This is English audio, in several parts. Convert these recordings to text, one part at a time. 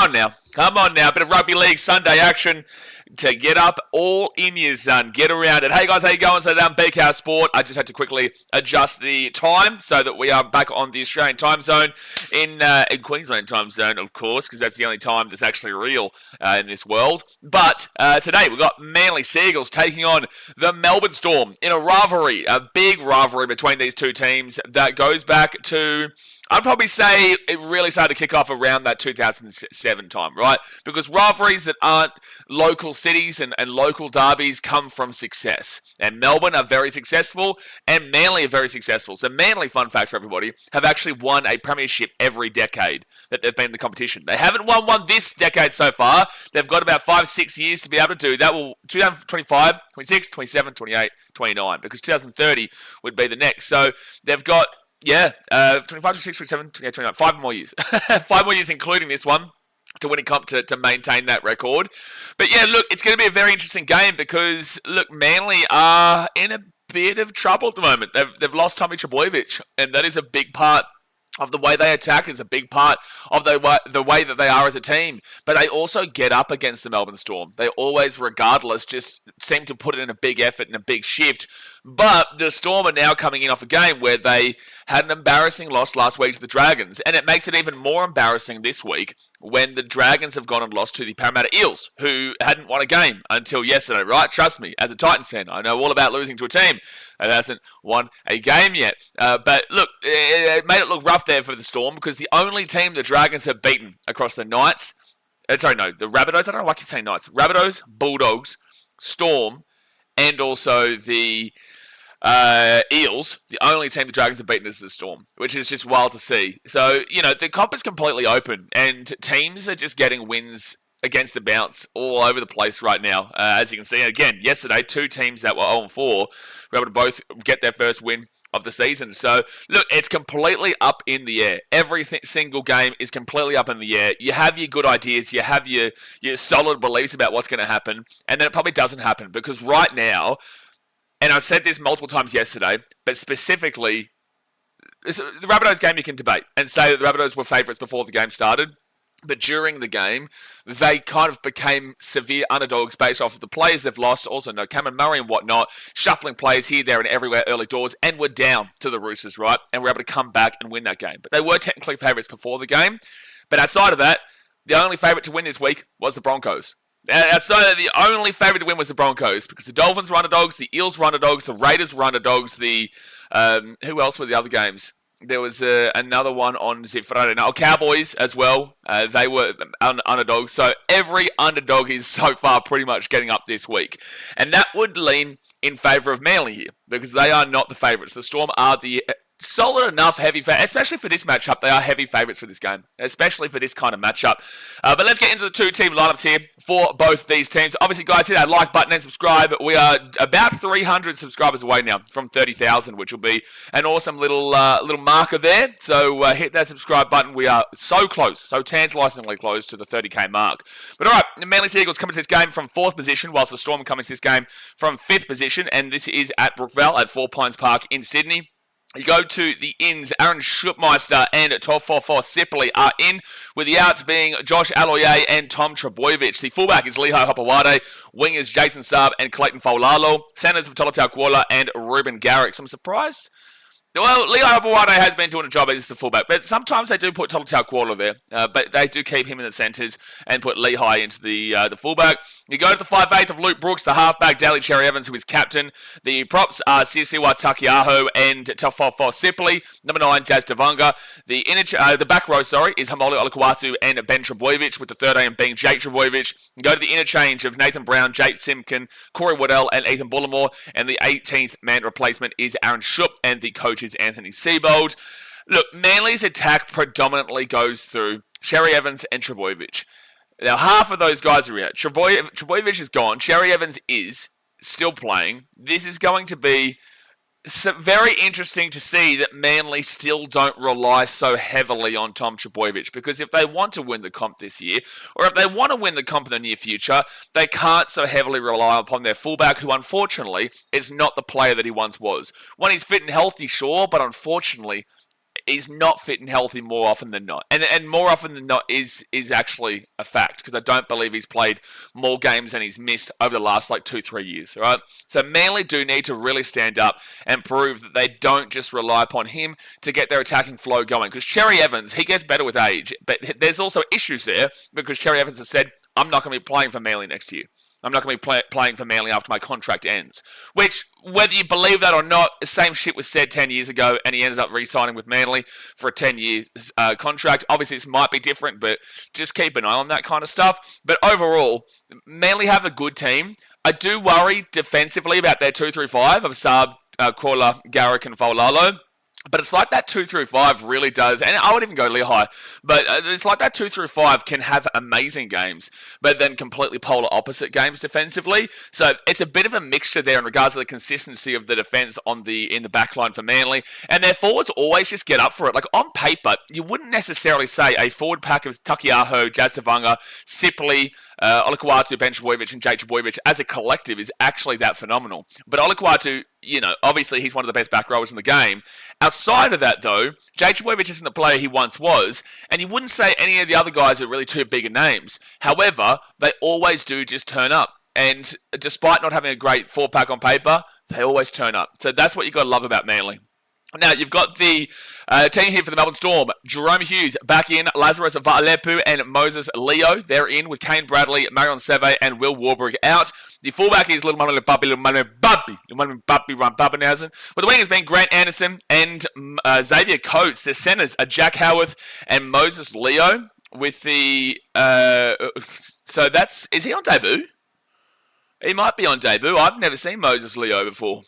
Come on now. Bit of rugby league Sunday action to get up all in your son. Get around it. Hey guys, how you going? So down BKR Sport. I just had to quickly adjust the time so that we are back on the Australian time zone in Queensland time zone, of course, because that's the only time that's actually real in this world. But today we've got Manly Seagulls taking on the Melbourne Storm in a rivalry, a big rivalry between these two teams that goes back to, I'd probably say it really started to kick off around that 2007 time, right? Because rivalries that aren't local cities and local derbies come from success. And Melbourne are very successful, and Manly are very successful. So Manly, fun fact for everybody, have actually won a premiership every decade that they've been in the competition. They haven't won one this decade so far. They've got about 5-6 years to be able to do that. Will 2025, 26, 27, 28, 29, because 2030 would be the next. So they've got 25, 26, 27, 28, 29. 5 more years. 5 more years, including this one, to win a comp to maintain that record. But yeah, look, it's going to be a very interesting game because, look, Manly are in a bit of trouble at the moment. They've lost Tommy Trbojevic, and that is a big part of the way they attack, is a big part of the way that they are as a team. But they also get up against the Melbourne Storm. They always, regardless, just seem to put in a big effort and a big shift. But the Storm are now coming in off a game where they had an embarrassing loss last week to the Dragons. And it makes it even more embarrassing this week when the Dragons have gone and lost to the Parramatta Eels, who hadn't won a game until yesterday, right? Trust me, as a Titans fan, I know all about losing to a team that hasn't won a game yet. But look, it made it look rough there for the Storm because the only team the Dragons have beaten across the Knights, the Rabbitohs, I don't know why I keep saying Knights, Rabbitohs, Bulldogs, Storm, and also the Eels, the only team the Dragons have beaten is the Storm, which is just wild to see. So, the comp is completely open, and teams are just getting wins against the bounce all over the place right now. As you can see, again, yesterday, 2 teams that were 0-4 were able to both get their first win of the season. So, look, it's completely up in the air. Every single game is completely up in the air. You have your good ideas, you have your solid beliefs about what's going to happen, and then it probably doesn't happen, because right now, and I've said this multiple times yesterday, but specifically, the Rabbitohs game you can debate and say that the Rabbitohs were favourites before the game started. But during the game, they kind of became severe underdogs based off of the players they've lost. Also, no Cameron Murray and whatnot, shuffling players here, there, and everywhere early doors, and were down to the Roosters, right? And were able to come back and win that game. But they were technically favourites before the game. But outside of that, the only favourite to win this week was the Broncos. Outside of the only favourite to win was the Broncos, because the Dolphins were underdogs, the Eels were underdogs, the Raiders were underdogs, who else were the other games? There was another one on Friday night. Cowboys as well. They were underdogs. So every underdog is so far pretty much getting up this week. And that would lean in favour of Manly here, because they are not the favourites. The Storm are the solid enough heavy favourites, especially for this matchup. They are heavy favourites for this game, especially for this kind of matchup. But let's get into the 2 team lineups here for both these teams. Obviously, guys, hit that like button and subscribe. We are about 300 subscribers away now from 30,000, which will be an awesome little marker there. So hit that subscribe button. We are so close, so tantalisingly close to the 30k mark. But all right, the Manly Seagulls coming to this game from 4th position, whilst the Storm coming to this game from 5th position, and this is at Brookvale at 4 Pines Park in Sydney. You go to the ins, Aaron Schupmeister and 1244 Sipley are in, with the outs being Josh Aloiai and Tom Trbojevic. The fullback is Lehigh Hopewade, wingers Jason Saab and Clayton Faulalo, centers of Tolotau Kuola and Ruben Garrick. So I'm surprised. Well, Lehigh Hopewade has been doing a job as the fullback, but sometimes they do put Tolotau Kuola there, but they do keep him in the centres and put Lehigh into the fullback. You go to the 5'8" of Luke Brooks, the halfback, Daly Cherry Evans, who is captain. The props are Siasiwa Takiaho and Tafofo Sipley. Number 9, Jazz Devanga. The back row, is Hamoli Olakuatu and Ben Trbojevic, with the 13 being Jake Trbojevic. You go to the interchange of Nathan Brown, Jake Simpkin, Corey Waddell, and Ethan Bullimore. And the 18th man replacement is Aaron Schupp, and the coach is Anthony Seibold. Look, Manly's attack predominantly goes through Cherry Evans and Trbojevic. Now, half of those guys are out. Trbojevic is gone. Cherry Evans is still playing. This is going to be very interesting to see that Manly still don't rely so heavily on Tom Trbojevic, because if they want to win the comp this year, or if they want to win the comp in the near future, they can't so heavily rely upon their fullback, who unfortunately is not the player that he once was. When he's fit and healthy, sure, but unfortunately he's not fit and healthy more often than not. And more often than not is actually a fact, because I don't believe he's played more games than he's missed over the last 2-3 years, right? So Manly do need to really stand up and prove that they don't just rely upon him to get their attacking flow going, because Cherry Evans, he gets better with age, but there's also issues there, because Cherry Evans has said, I'm not going to be playing for Manly next year. I'm not going to be playing for Manly after my contract ends. Which, whether you believe that or not, the same shit was said 10 years ago, and he ended up re-signing with Manly for a 10-year contract. Obviously, this might be different, but just keep an eye on that kind of stuff. But overall, Manly have a good team. I do worry defensively about their 2-3-5 of Saab, Kola, Garrick, and Faulalo. But it's like that 2-3-5 really does, and I would even go Lehigh, but it's like that 2-3-5 can have amazing games, but then completely polar opposite games defensively. So it's a bit of a mixture there in regards to the consistency of the defense in the back line for Manly, and their forwards always just get up for it. Like on paper, you wouldn't necessarily say a forward pack of Takiaho, Jazz Tavanga, Sipley, Olakau'atu, Ben Trbojevic, and Jake Trbojevic as a collective is actually that phenomenal. But Olakau'atu, obviously he's one of the best back rowers in the game. Outside of that, though, Jake Trbojevic isn't the player he once was, and you wouldn't say any of the other guys are really too big names. However, they always do just turn up. And despite not having a great four-pack on paper, they always turn up. So that's what you've got to love about Manly. Now, you've got the team here for the Melbourne Storm. Jerome Hughes back in, Lazarus Va'alepu and Moses Leo. They're in with Kane Bradley, Marion Seve and Will Warburg out. The fullback is Little Manu Pappenhausen. With the wingers being Grant Anderson and Xavier Coates. The centers are Jack Howarth and Moses Leo. With the... Is he on debut? He might be on debut. I've never seen Moses Leo before.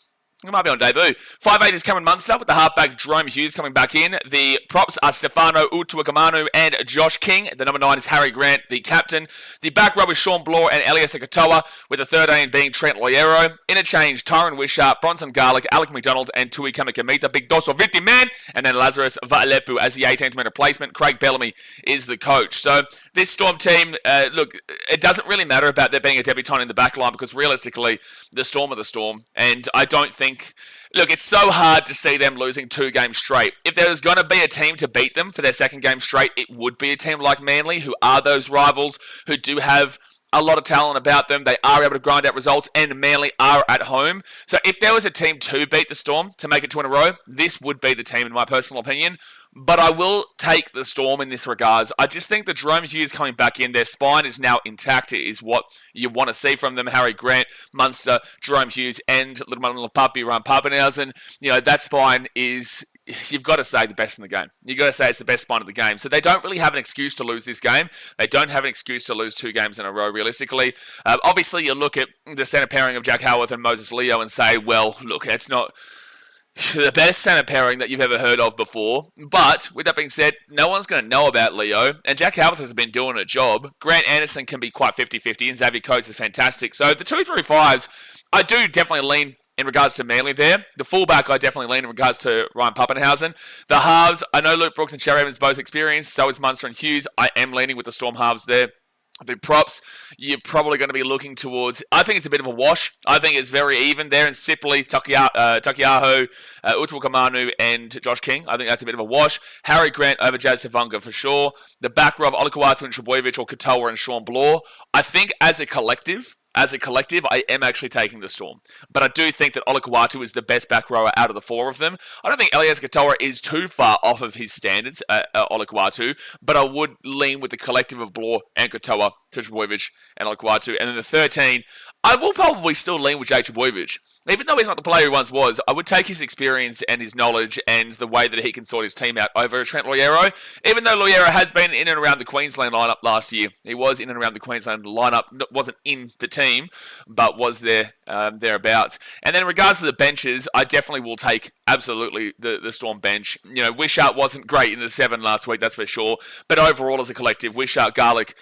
He might be on debut. 5'8" is Cameron Munster with the halfback Jerome Hughes coming back in. The props are Stefano Utuakamanu and Josh King. The number 9 is Harry Grant, the captain. The back row is Sean Bloor and Elias Katoa, with the 13 being Trent Loiero. Interchange, Tyron Wishart, Bronson Garlick, Alec McDonald, and Tui Kamakamita. Big Dosso 50 man. And then Lazarus Va'alepu as the 18th man replacement. Craig Bellamy is the coach. So this Storm team, look, it doesn't really matter about there being a debutant in the back line, because realistically, the Storm are the Storm. And I don't think... Look, it's so hard to see them losing 2 games straight. If there was going to be a team to beat them for their second game straight, it would be a team like Manly, who are those rivals, who do have a lot of talent about them. They are able to grind out results, and Manly are at home. So if there was a team to beat the Storm, to make it 2 in a row, this would be the team, in my personal opinion. But I will take the Storm in this regards. I just think that Jerome Hughes coming back in, their spine is now intact. It is what you want to see from them. Harry Grant, Munster, Jerome Hughes, and Little Papi Ron Pappenhausen. That spine is, you've got to say, the best in the game. You've got to say it's the best spine of the game. So they don't really have an excuse to lose this game. They don't have an excuse to lose 2 games in a row, realistically. Obviously, you look at the centre pairing of Jack Howarth and Moses Leo and say, well, look, it's not the best centre pairing that you've ever heard of before. But with that being said, no one's going to know about Leo, and Jack Howarth has been doing a job. Grant Anderson can be quite 50-50, and Xavier Coates is fantastic. So the 2-3-5s, I do definitely lean in regards to Manly there. The fullback, I definitely lean in regards to Ryan Pappenhausen. The halves, I know Luke Brooks and Cherry Evans both experienced, so is Munster and Hughes. I am leaning with the Storm halves there. The props, you're probably going to be looking towards... I think it's a bit of a wash. I think it's very even there in Sipley, Takiaho, Utuakamanu, and Josh King. I think that's a bit of a wash. Harry Grant over Jazz Tavanga for sure. The back row of Olakau'atu and Trbojevic, or Katoa and Sean Bloor. I think as a collective, I am actually taking the Storm. But I do think that Olakau'atu is the best back rower out of the 4 of them. I don't think Elias Katoa is too far off of his standards, Olakau'atu, but I would lean with the collective of Bloor and Katoa, Trbojevic and Olakau'atu. And then the 13, I will probably still lean with Jake Trbojevic. Even though he's not the player he once was, I would take his experience and his knowledge and the way that he can sort his team out over Trent Loiero. Even though Loiero has been in and around the Queensland lineup last year. He was in and around the Queensland lineup, wasn't in the team, but was there thereabouts. And then in regards to the benches, I definitely will take absolutely the Storm bench. Wishart wasn't great in the 7 last week, that's for sure. But overall as a collective, Wishart, Garlick,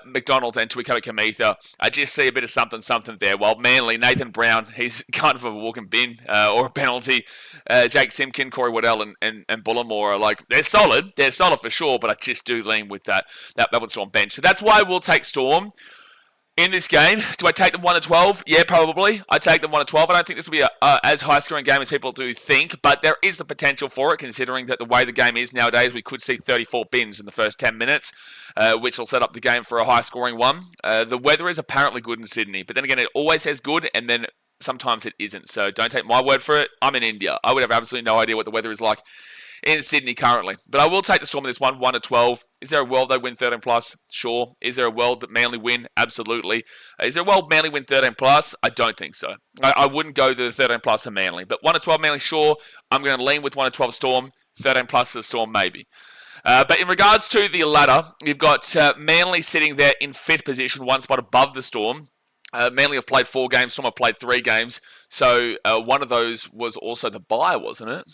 McDonald and Tuikau Kamitha, I just see a bit of something there. While Manly, Nathan Brown, he's kind of a walking bin or a penalty. Jake Simpkin, Corey Waddell and Bullimore are they're solid. They're solid for sure, but I just do lean with that Melbourne Storm bench. So that's why we'll take Storm. In this game, do I take them 1-12? Yeah, probably. I take them 1-12. I don't think this will be as high-scoring game as people do think, but there is the potential for it, considering that the way the game is nowadays, we could see 34 bins in the first 10 minutes, which will set up the game for a high-scoring one. The weather is apparently good in Sydney, but then again, it always says good, and then sometimes it isn't. So don't take my word for it. I'm in India. I would have absolutely no idea what the weather is like in Sydney currently. But I will take the Storm in this one, 1-12. Is there a world they win 13 plus? Sure. Is there a world that Manly win? Absolutely. Is there a world Manly win 13 plus? I don't think so. I wouldn't go to the 13 plus for Manly. But 1-12 Manly, sure. I'm going to lean with 1-12 Storm. 13 plus for the Storm, maybe. But in regards to the ladder, you've got Manly sitting there in 5th position, one spot above the Storm. Manly have played 4 games, Storm have played 3 games. So one of those was also the bye, wasn't it?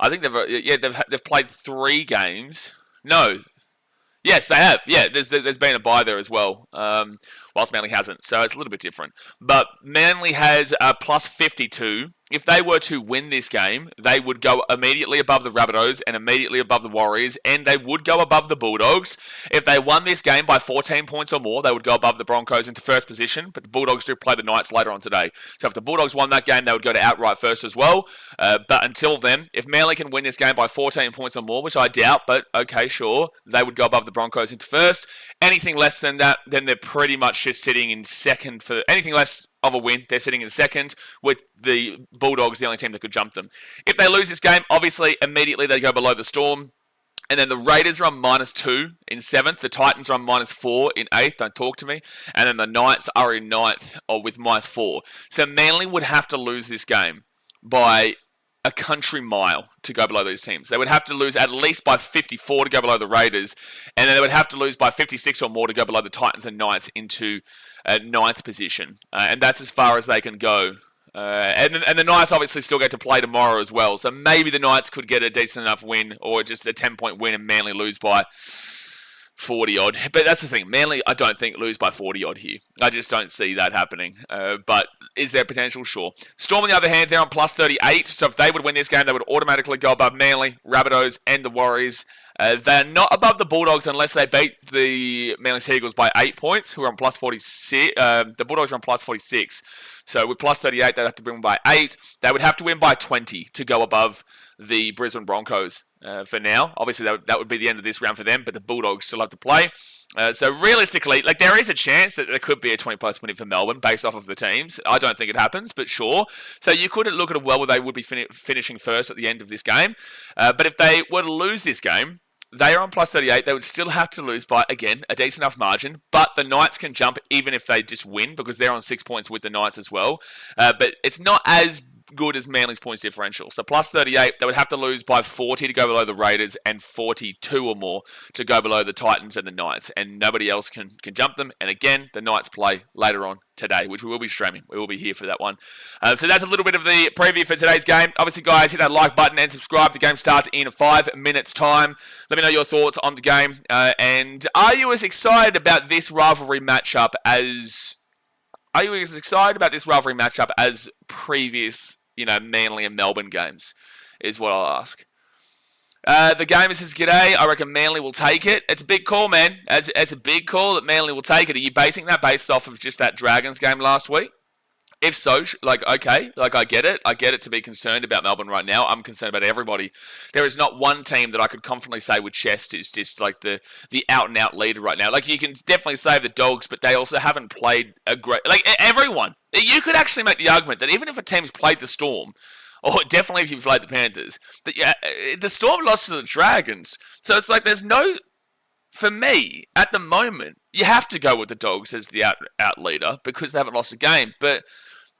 I think they've played 3 games. No. Yes, they have. Yeah, there's been a bye there as well, whilst Manly hasn't. So it's a little bit different. But Manly has plus 52. If they were to win this game, they would go immediately above the Rabbitohs and immediately above the Warriors, and they would go above the Bulldogs. If they won this game by 14 points or more, they would go above the Broncos into first position, but the Bulldogs do play the Knights later on today. So if the Bulldogs won that game, they would go to outright first as well. But until then, if Manly can win this game by 14 points or more, which I doubt, but okay, sure, they would go above the Broncos into first. Anything less than that, then they're pretty much just sitting in second for anything less of a win. They're sitting in second with the Bulldogs, the only team that could jump them. If they lose this game, obviously, immediately they go below the Storm. And then the Raiders are on -2 in 7th. The Titans are on -4 in 8th. Don't talk to me. And then the Knights are in 9th or with -4. So Manly would have to lose this game by a country mile to go below these teams. They would have to lose at least by 54 to go below the Raiders, and then they would have to lose by 56 or more to go below the Titans and Knights into 9th position. And that's as far as they can go. And the Knights obviously still get to play tomorrow as well, so maybe the Knights could get a decent enough win, or just a 10-point win and Manly lose by 40-odd. But that's the thing. Manly, I don't think, lose by 40-odd here. I just don't see that happening. But is there potential? Sure. Storm, on the other hand, they're on plus 38. So if they would win this game, they would automatically go above Manly, Rabbitohs, and the Warriors. They're not above the Bulldogs unless they beat the Manly Seagulls by 8 points, who are on plus 46. The Bulldogs are on plus 46. So with plus 38, they'd have to win by 8. They would have to win by 20 to go above the Brisbane Broncos for now. Obviously, that would be the end of this round for them, but the Bulldogs still have to play. So realistically, like, there is a chance that there could be a 20-plus win for Melbourne based off of the teams. I don't think it happens, but sure. So you could look at a world where they would be finishing first at the end of this game. But if they were to lose this game, they are on plus 38. They would still have to lose by, again, a decent enough margin. But the Knights can jump even if they just win, because they're on 6 points with the Knights as well. But it's not as good as Manly's points differential. So plus 38, they would have to lose by 40 to go below the Raiders, and 42 or more to go below the Titans and the Knights. And nobody else can jump them. And again, the Knights play later on today, which we will be streaming. We will be here for that one. So that's a little bit of the preview for today's game. Obviously, guys, hit that like button and subscribe. The game starts in 5 minutes' time. Let me know your thoughts on the game. And are you as excited about this rivalry matchup as... Are you as excited about this rivalry matchup as previous, Manly and Melbourne games, is what I'll ask. The gamer says, g'day, I reckon Manly will take it. It's a big call, man. It's a big call that Manly will take it. Are you basing that based off of just that Dragons game last week? If so, okay, I get it. I get it to be concerned about Melbourne right now. I'm concerned about everybody. There is not one team that I could confidently say with chest is just like the out-and-out leader right now. Like, you can definitely say the Dogs, but they also haven't played a great... Like, everyone. You could actually make the argument that even if a team's played the Storm, or definitely if you've played the Panthers, that the Storm lost to the Dragons. So it's like there's no... For me, at the moment, you have to go with the Dogs as the out leader because they haven't lost a game. But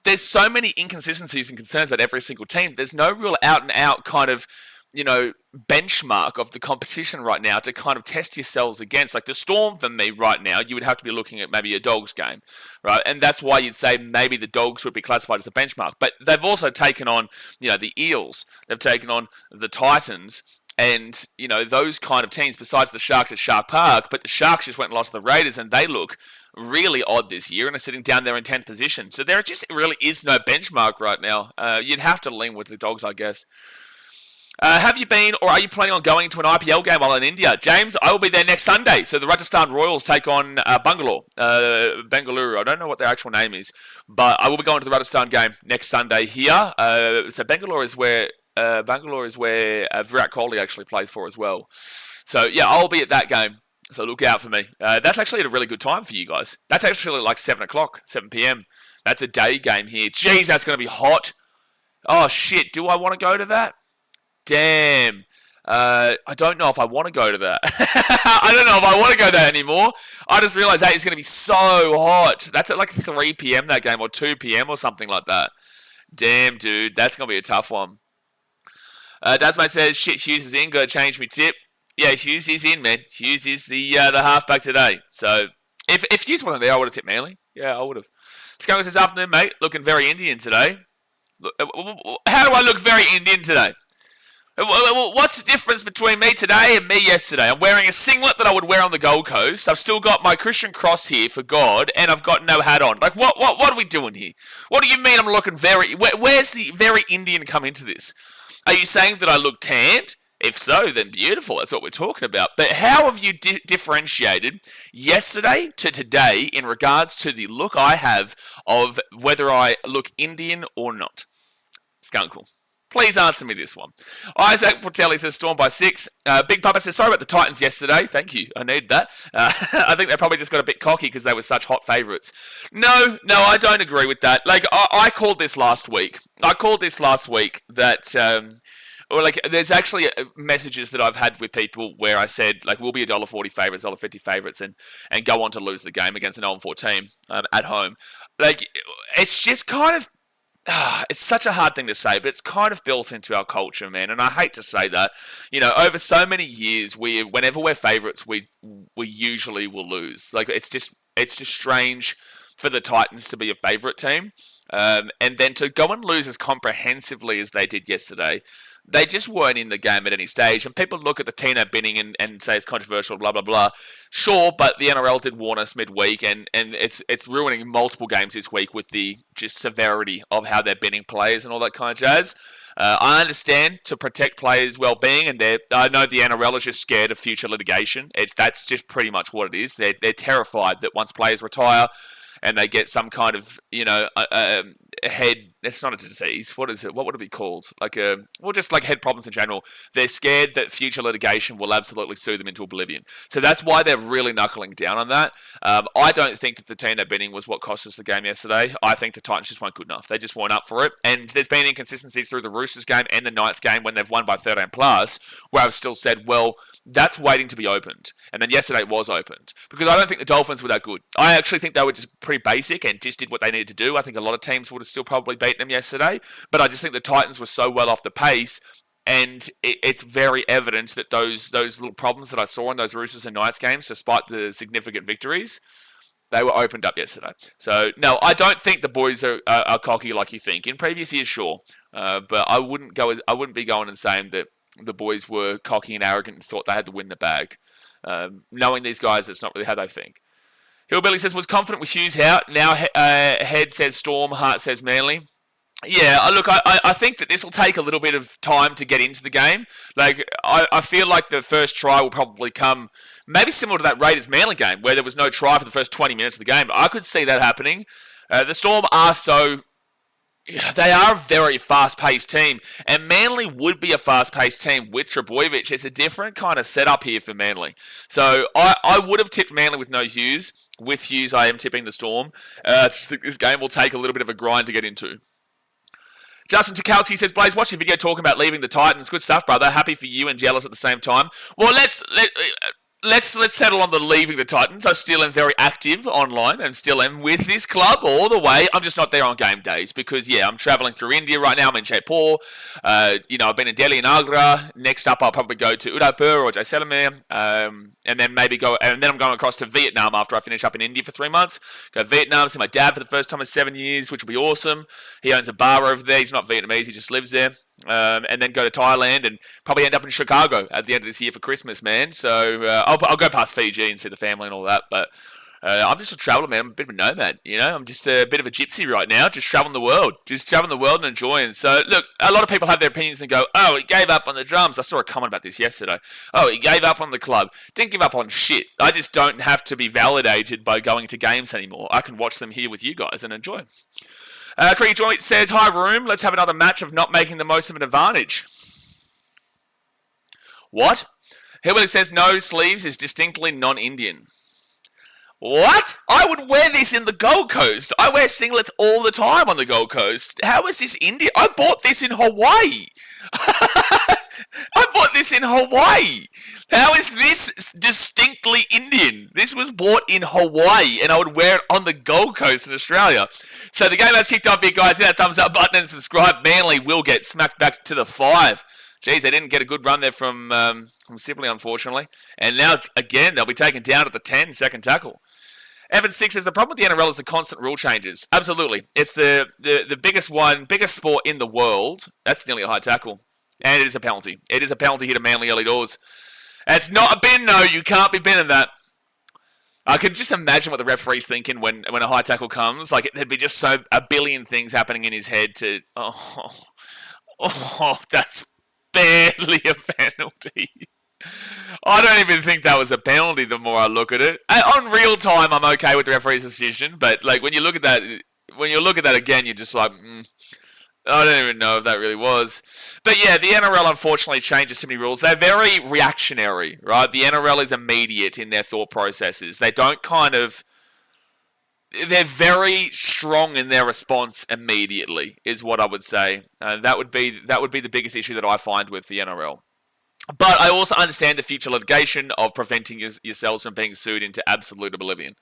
there's so many inconsistencies and concerns about every single team. There's no real out-and-out kind of, benchmark of the competition right now to kind of test yourselves against. Like the Storm, for me, right now, you would have to be looking at maybe a Dogs game, right? And that's why you'd say maybe the Dogs would be classified as the benchmark. But they've also taken on, the Eels. They've taken on the Titans. And, those kind of teams, besides the Sharks at Shark Park, but the Sharks just went and lost to the Raiders, and they look really odd this year and are sitting down there in 10th position. So there just really is no benchmark right now. You'd have to lean with the Dogs, I guess. Have you been or are you planning on going to an IPL game while in India? James, I will be there next Sunday. So the Rajasthan Royals take on Bangalore. Bengaluru. I don't know what their actual name is, but I will be going to the Rajasthan game next Sunday here. So Bangalore is where Virat Kohli actually plays for as well. So yeah, I'll be at that game. So look out for me. That's actually at a really good time for you guys. That's actually like 7 o'clock, 7 p.m. That's a day game here. Jeez, that's going to be hot. Oh shit, do I want to go to that? Damn. I don't know if I want to go to that. I don't know if I want to go there anymore. I just realised that it's going to be so hot. That's at like 3 p.m. that game, or 2 p.m. or something like that. Damn, dude. That's going to be a tough one. Dadsmate says, shit, Hughes is in. Got to change me tip. Yeah, Hughes is in, man. Hughes is the halfback today. So, if Hughes wasn't there, I would have tipped Manly. Yeah, I would have. Skunk says, afternoon, mate. Looking very Indian today. How do I look very Indian today? What's the difference between me today and me yesterday? I'm wearing a singlet that I would wear on the Gold Coast. I've still got my Christian cross here for God, and I've got no hat on. Like, what are we doing here? What do you mean I'm looking very... Where's the very Indian come into this? Are you saying that I look tanned? If so, then beautiful. That's what we're talking about. But how have you differentiated yesterday to today in regards to the look I have of whether I look Indian or not? Skunkle. Please answer me this one. Isaac Portelli says, Storm by 6. Big Papa says, sorry about the Titans yesterday. Thank you. I need that. I think they probably just got a bit cocky because they were such hot favourites. No, I don't agree with that. Like, I called this last week. That... there's actually messages that I've had with people where I said, like, we'll be $1.40 favourites, $1.50 favourites, and go on to lose the game against an 0-4 team at home. Like, it's just kind of... it's such a hard thing to say, but it's kind of built into our culture, man. And I hate to say that. You know, over so many years, whenever we're favourites, we usually will lose. Like, it's just strange for the Titans to be a favourite team. And then to go and lose as comprehensively as they did yesterday, they just weren't in the game at any stage. And people look at the Tino binning and say it's controversial, blah, blah, blah. Sure, but the NRL did warn us midweek, and it's ruining multiple games this week with the just severity of how they're binning players and all that kind of jazz. I understand to protect players' well-being, and I know the NRL is just scared of future litigation. That's just pretty much what it is. They're terrified that once players retire and they get some kind of, head, it's not a disease, what is it? What would it be called? Just like head problems in general. They're scared that future litigation will absolutely sue them into oblivion. So that's why they're really knuckling down on that. I don't think that the Tino binning was what cost us the game yesterday. I think the Titans just weren't good enough. They just weren't up for it. And there's been inconsistencies through the Roosters game and the Knights game when they've won by 13 plus, where I've still said, well, that's waiting to be opened. And then yesterday it was opened. Because I don't think the Dolphins were that good. I actually think they were just pretty basic and just did what they needed to do. I think a lot of teams would have still probably beaten them yesterday. But I just think the Titans were so well off the pace. And it's very evident that those little problems that I saw in those Roosters and Knights games, despite the significant victories, they were opened up yesterday. So, no, I don't think the boys are cocky like you think. In previous years, sure. But I wouldn't be going and saying that the boys were cocky and arrogant and thought they had to win the bag. Knowing these guys, that's not really how they think. Hillbilly says, was confident with Hughes out. Now Head says Storm, Heart says Manly. Yeah, look, I think that this will take a little bit of time to get into the game. Like, I feel like the first try will probably come maybe similar to that Raiders Manly game, where there was no try for the first 20 minutes of the game. I could see that happening. The Storm are they are a very fast-paced team, and Manly would be a fast-paced team with Trbojevic. It's a different kind of setup here for Manly. So I would have tipped Manly with no Hughes. With Hughes, I am tipping the Storm. I just think this game will take a little bit of a grind to get into. Justin Tchaikovsky says, Blaze, watch your video talking about leaving the Titans. Good stuff, brother. Happy for you and jealous at the same time. Well, let's settle on the leaving the Titans. I still am very active online and still am with this club all the way. I'm just not there on game days because, yeah, I'm traveling through India right now. I'm in Jaipur. I've been in Delhi and Agra. Next up, I'll probably go to Udaipur or Jaisalmer, and then I'm going across to Vietnam after I finish up in India for 3 months. Go to Vietnam, see my dad for the first time in 7 years, which will be awesome. He owns a bar over there. He's not Vietnamese. He just lives there. And then go to Thailand and probably end up in Chicago at the end of this year for Christmas, man. So I'll go past Fiji and see the family and all that. But I'm just a traveller, man. I'm a bit of a nomad, you know. I'm just a bit of a gypsy right now, just travelling the world. Just travelling the world and enjoying. So, look, a lot of people have their opinions and go, oh, he gave up on the drums. I saw a comment about this yesterday. Oh, he gave up on the club. Didn't give up on shit. I just don't have to be validated by going to games anymore. I can watch them here with you guys and enjoy. Cricket Joint says, hi, Room. Let's have another match of not making the most of an advantage. What? Hillbilly says, no, sleeves is distinctly non-Indian. What? I would wear this in the Gold Coast. I wear singlets all the time on the Gold Coast. How is this Indian? I bought this in Hawaii. I bought this in Hawaii. How is this distinctly Indian? This was bought in Hawaii, and I would wear it on the Gold Coast in Australia. So the game has kicked off here, guys. Hit that thumbs up button and subscribe. Manly will get smacked back to the 5. Jeez, they didn't get a good run there from Sibley, unfortunately. And now, again, they'll be taken down at the 10, second tackle. Evan 6 says, the problem with the NRL is the constant rule changes. Absolutely. It's the biggest sport in the world. That's nearly a high tackle. And it is a penalty. It is a penalty here to Manly early doors. It's not a bin, no. You can't be binning that. I could just imagine what the referee's thinking when a high tackle comes. Like, there'd be just a billion things happening in his head to, that's barely a penalty. I don't even think that was a penalty the more I look at it. On real time, I'm okay with the referee's decision, but like when you look at that again, you're just like, I don't even know if that really was. But yeah, the NRL unfortunately changes too many rules. They're very reactionary, right? The NRL is immediate in their thought processes. They don't they're very strong in their response immediately, is what I would say. That would be the biggest issue that I find with the NRL. But I also understand the future litigation of preventing yourselves from being sued into absolute oblivion.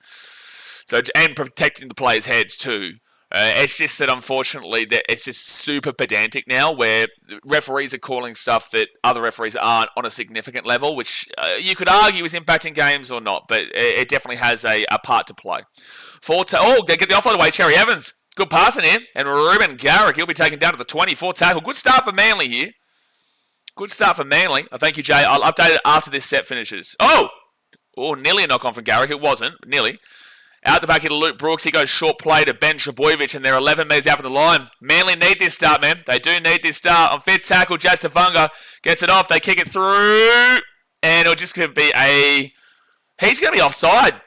And protecting the players' heads too. It's just that unfortunately it's just super pedantic now, where referees are calling stuff that other referees aren't on a significant level, which you could argue is impacting games or not, but it definitely has a part to play. They get the offload away. Cherry Evans, good passing here, and Ruben Garrick, he'll be taken down to the 24 tackle. Good start for Manly here. Good start for Manly. Thank you, Jay. I'll update it after this set finishes. Oh, nearly a knock on from Garrick. It wasn't. Nearly. Out the back here to Luke Brooks. He goes short play to Ben Trebojevic, and they're 11 metres out from the line. Manly need this start, man. They do need this start. On fifth tackle, Jazz Tavanga gets it off. They kick it through, and it'll just going to be he's going to be offside.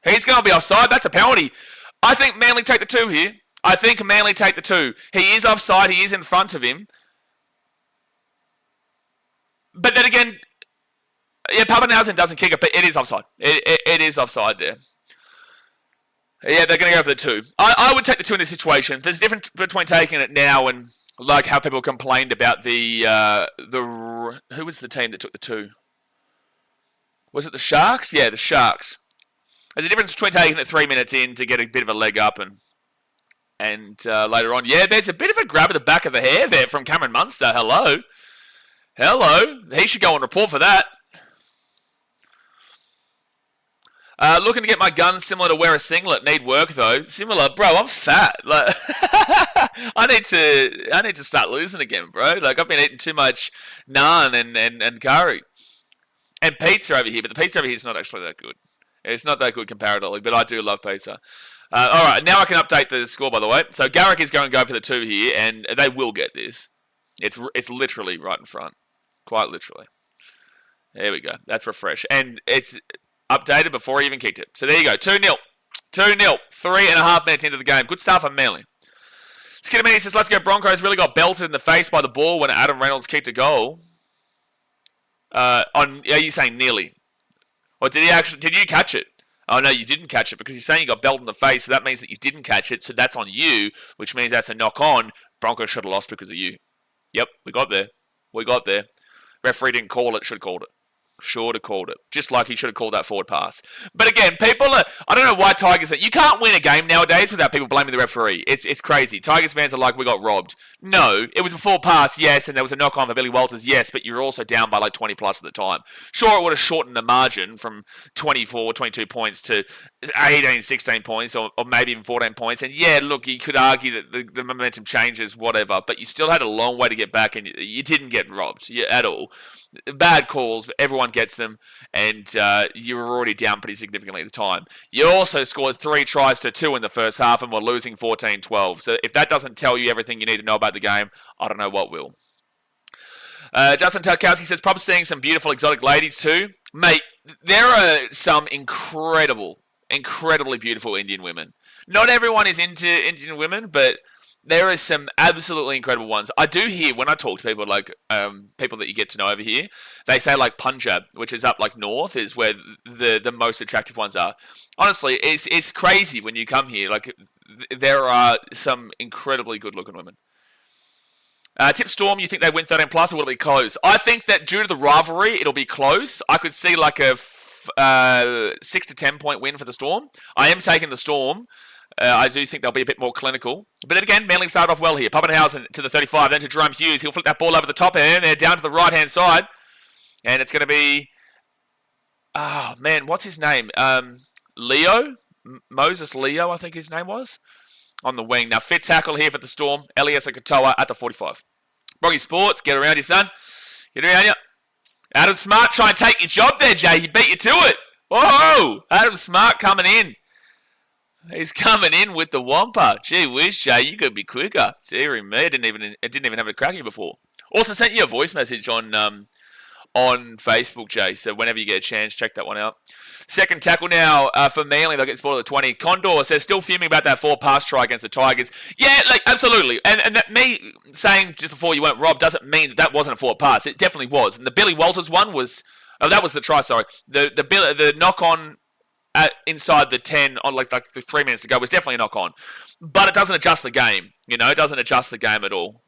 He's going to be offside. That's a penalty. I think Manly take the 2 here. I think Manly take the 2. He is offside. He is in front of him. But then again, yeah, Papenhuyzen doesn't kick it, but it is offside. It is offside there. Yeah, they're going to go for the 2. I would take the 2 in this situation. There's a difference between taking it now and like how people complained about who was the team that took the 2? Was it the Sharks? Yeah, the Sharks. There's a difference between taking it 3 minutes in to get a bit of a leg up and later on. Yeah, there's a bit of a grab at the back of the hair there from Cameron Munster. Hello. He should go on report for that. Looking to get my gun similar to wear a singlet. Need work though. Similar, bro. I'm fat. Like, I need to start losing again, bro. Like I've been eating too much naan and curry and pizza over here. But the pizza over here is not actually that good. It's not that good comparatively, but I do love pizza. All right, now I can update the score, by the way. So Garrick is going to go for the 2 here, and they will get this. It's literally right in front. Quite literally. There we go. That's refresh. And it's updated before he even kicked it. So there you go. 2-0. 2-0. 3.5 minutes into the game. Good start for Manly. Skidamini says, let's go Broncos. Really got belted in the face by the ball when Adam Reynolds kicked a goal. Are you saying nearly? Or did you catch it? Oh, no, you didn't catch it because you're saying you got belted in the face, so that means that you didn't catch it, so that's on you, which means that's a knock-on. Broncos should have lost because of you. Yep, we got there. Referee didn't call it, should have called it. Just like he should have called that forward pass. But again, I don't know why why Tigers... You can't win a game nowadays without people blaming the referee. It's crazy. Tigers fans are like, we got robbed. No, it was a full pass, yes, and there was a knock-on for Billy Walters, yes, but you were also down by like 20 plus at the time. Sure, it would have shortened the margin from 24, 22 points to 18, 16 points, or maybe even 14 points. And yeah, look, you could argue that the momentum changes, whatever, but you still had a long way to get back, and you didn't get robbed at all. Bad calls, but everyone gets them, and you were already down pretty significantly at the time. You also scored 3 tries to 2 in the first half, and were losing 14-12. So if that doesn't tell you everything you need to know about the game, I don't know what will. Justin Tarkowski says, probably seeing some beautiful exotic ladies too. Mate, there are some incredibly beautiful Indian women. Not everyone is into Indian women, but there are some absolutely incredible ones. I do hear when I talk to people, like people that you get to know over here, they say like Punjab, which is up like north, is where the most attractive ones are. Honestly, it's crazy when you come here. Like there are some incredibly good looking women. Tip Storm, you think they win 13 plus, or will it be close? I think that due to the rivalry, it'll be close. I could see like a 6 to 10 point win for the Storm. I am taking the Storm. I do think they'll be a bit more clinical. But then again, Manly started off well here. Pappenhausen to the 35, then to Jerome Hughes. He'll flick that ball over the top end. They're down to the right-hand side. And it's going to be... Oh, man, what's his name? Leo? Moses Leo, I think his name was. On the wing. Now, fit tackle here for the Storm. Elias Katoa at the 45. Broggy Sports, get around you, son. Get around you. Adam Smart, try and take your job there, Jay. He beat you to it. Whoa! Adam Smart coming in. He's coming in with the Wampa. Gee whiz, Jay, you could be quicker. Deary me, I didn't even have it cracking before. Also sent you a voice message on Facebook, Jay. So whenever you get a chance, check that one out. Second tackle now for Manly. They'll get spoiled at 20. Condor says, still fuming about that 4-pass try against the Tigers. Yeah, like, absolutely. And that me saying just before you weren't robbed doesn't mean that wasn't a 4-pass. It definitely was. And the Billy Walters one was... Oh, that was the try, sorry. The knock-on inside the 10 on like the 3 minutes to go was definitely a knock-on. But it doesn't adjust the game. You know, it doesn't adjust the game at all.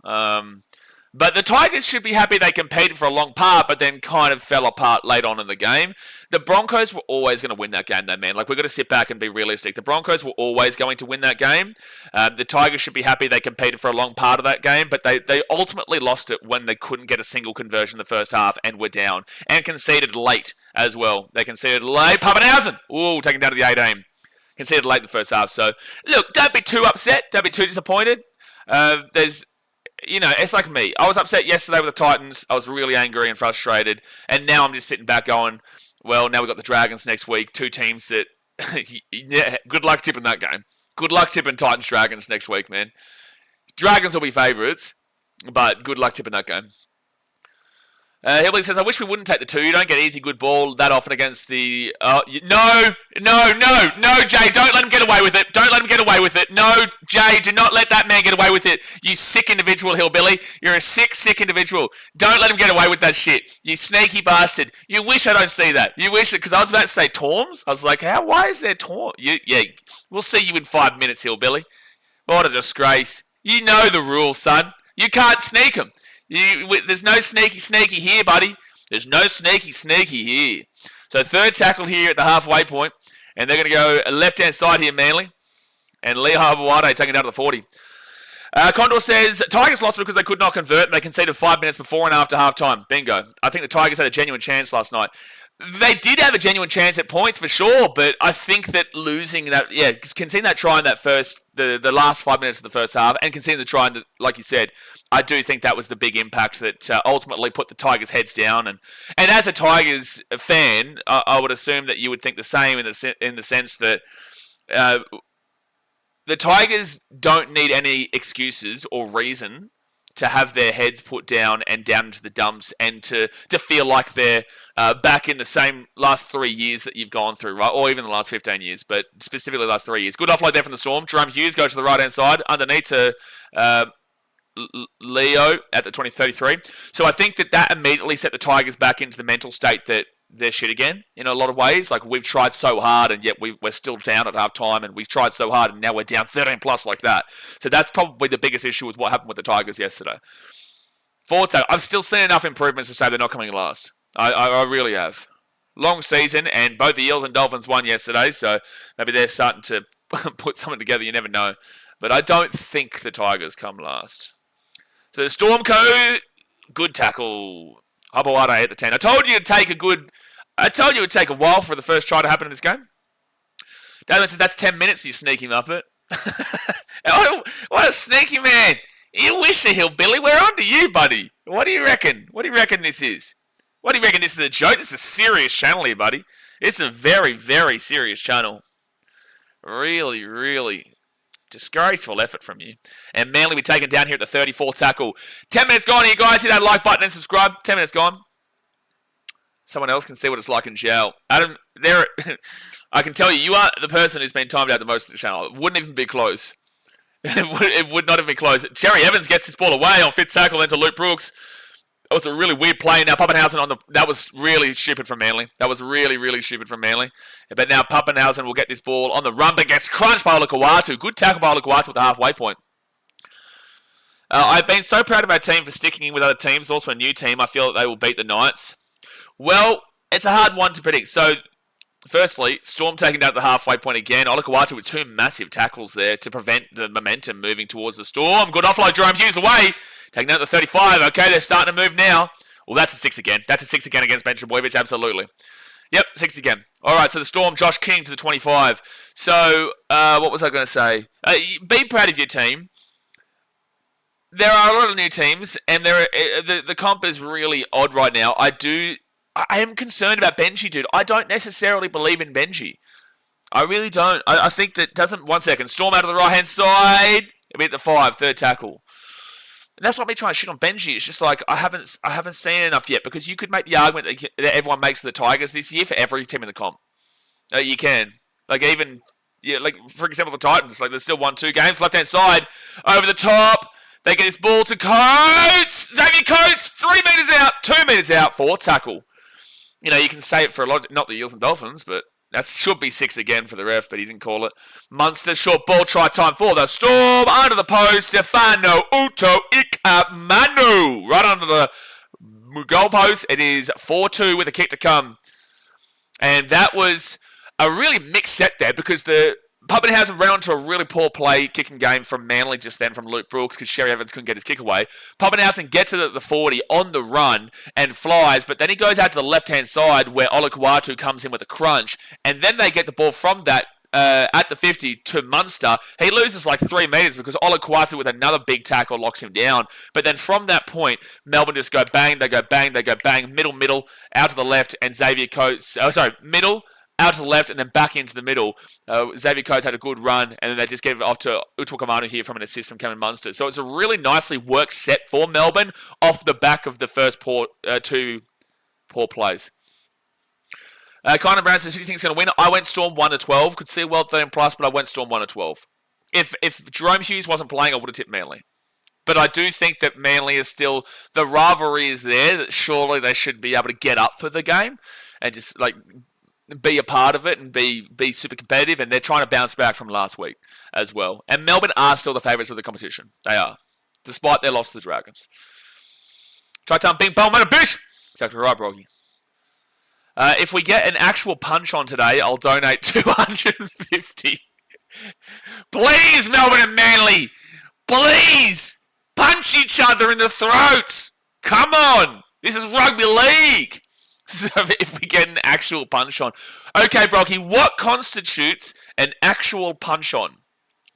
But the Tigers should be happy they competed for a long part, but then kind of fell apart late on in the game. The Broncos were always going to win that game, though, man. Like, we've got to sit back and be realistic. The Broncos were always going to win that game. The Tigers should be happy they competed for a long part of that game, but they ultimately lost it when they couldn't get a single conversion in the first half and were down. And conceded late as well. They conceded late. Pappenhausen! Ooh, taken down to the 18. Conceded late in the first half. So, look, don't be too upset. Don't be too disappointed. You know, it's like me. I was upset yesterday with the Titans. I was really angry and frustrated. And now I'm just sitting back going, well, now we've got the Dragons next week. 2 teams that... yeah, good luck tipping that game. Good luck tipping Titans-Dragons next week, man. Dragons will be favourites, but good luck tipping that game. Hillbilly says, I wish we wouldn't take the 2. You don't get easy good ball that often against the... No, Jay, don't let him get away with it. Don't let him get away with it. No, Jay, do not let that man get away with it. You sick individual, Hillbilly. You're a sick individual. Don't let him get away with that shit. You sneaky bastard. You wish I don't see that. You wish it, because I was about to say Torms. I was like, why is there Torms? Yeah, we'll see you in 5 minutes, Hillbilly. What a disgrace. You know the rules, son. You can't sneak them. There's no sneaky here, buddy. There's no sneaky here. So third tackle here at the halfway point. And they're going to go left-hand side here, Manly. And Lee Hawawade taking it down to the 40. Condor says, Tigers lost because they could not convert. And they conceded 5 minutes before and after halftime. Bingo. I think the Tigers had a genuine chance last night. They did have a genuine chance at points for sure, but I think that losing that, conceding that try in that the last 5 minutes of the first half, and conceding the try, like you said, I do think that was the big impact that ultimately put the Tigers' heads down. And as a Tigers fan, I would assume that you would think the same in the sense that the Tigers don't need any excuses or reason to have their heads put down and down into the dumps, and to feel like they're back in the same last 3 years that you've gone through, right? Or even the last 15 years, but specifically the last 3 years. Good offload there from the Storm. Jerome Hughes goes to the right-hand side, underneath to Leo at the 20-33. So I think that immediately set the Tigers back into the mental state that they're shit again in a lot of ways. Like, we've tried so hard and yet we're still down at half time, and we've tried so hard and now we're down 13 plus like that. So that's probably the biggest issue with what happened with the Tigers yesterday. Forward tackle. I've still seen enough improvements to say they're not coming last. I really have. Long season, and both the Eels and Dolphins won yesterday, so maybe they're starting to put something together. You never know. But I don't think the Tigers come last. So the Storm Co, good tackle. Habawada at the 10. I told you it'd take a while for the first try to happen in this game. Damon says that's 10 minutes you sneak him up it. What a sneaky man. You wish a hillbilly. We're on to you, buddy. What do you reckon? What do you reckon this is? What do you reckon this is a joke? This is a serious channel here, buddy. It's a very, very serious channel. Really, really disgraceful effort from you. And Manly be taken down here at the 34 tackle. 10 minutes gone here, guys. Hit that like button and subscribe. 10 minutes gone. Someone else can see what it's like in jail. Adam, I can tell you, you are the person who's been timed out the most of the channel. It wouldn't even be close. It would not have been close. Cherry Evans gets this ball away on fit tackle into Luke Brooks. It was a really weird play. Now Pappenhausen that was really stupid from Manly. That was really, really stupid from Manly. But now Pappenhausen will get this ball on the run, but gets crunched by Olakau'atu. Good tackle by Olakau'atu at the halfway point. I've been so proud of our team for sticking in with other teams. Also a new team. I feel that they will beat the Knights. Well, it's a hard one to predict. So, firstly, Storm taking down at the halfway point again. Olakau'atu with two massive tackles there to prevent the momentum moving towards the Storm. Good offload, Jerome Hughes away. Taking down at the 35. Okay, they're starting to move now. Well, that's a 6 again. That's a 6 again against Ben Trebojevic, absolutely. Yep, 6 again. All right, so the Storm, Josh King to the 25. So, what was I going to say? Be proud of your team. There are a lot of new teams, and the comp is really odd right now. I am concerned about Benji, dude. I don't necessarily believe in Benji. I really don't. I think that doesn't... 1 second. Storm out of the right-hand side. It'll be at the 5, third tackle. And that's not me trying to shit on Benji. It's just like, I haven't seen enough yet, because you could make the argument that everyone makes for the Tigers this year for every team in the comp. You can. Like, even... Yeah, like, for example, the Titans. Like, there's still 1-2 games. Left-hand side. Over the top. They get this ball to Coates. Xavier Coates. 3 metres out. 2 metres out. 4 tackle. You know, you can say it for a lot, not the Eels and Dolphins, but that should be 6 again for the ref, but he didn't call it. Munster, short ball, try time for the Storm, under the post, Stefano Uto Ikamanu, right under the goal post. It is 4-2 with a kick to come. And that was a really mixed set there, because the Pappenhausen ran into a really poor play kicking game from Manly just then from Luke Brooks, because Sherry Evans couldn't get his kick away. Pappenhausen gets it at the 40 on the run and flies, but then he goes out to the left-hand side where Olakau'atu comes in with a crunch, and then they get the ball from that at the 50 to Munster. He loses like 3 metres because Olakau'atu with another big tackle locks him down. But then from that point, Melbourne just go bang, they go bang, they go bang, middle, out to the left, and Xavier Coates, middle, out to the left, and then back into the middle. Xavier Coates had a good run, and then they just gave it off to Utukamanu here from an assist from Cameron Munster. So it's a really nicely worked set for Melbourne off the back of the first two poor plays. Connor Brown says, who do you think is going to win? I went Storm 1-12. Could see a well 13 plus, but I went Storm 1-12. If Jerome Hughes wasn't playing, I would have tipped Manly. But I do think that Manly is still... The rivalry is there, that surely they should be able to get up for the game and just, like... be a part of it and be super competitive, and they're trying to bounce back from last week as well. And Melbourne are still the favourites for the competition. They are, despite their loss to the Dragons. Try time, bing bong, man, bitch! Exactly right, Broggy. If we get an actual punch on today, I'll donate 250. Please, Melbourne and Manly, please punch each other in the throats. Come on, this is rugby league. So if we get an actual punch on. Okay, Brocky, what constitutes an actual punch on?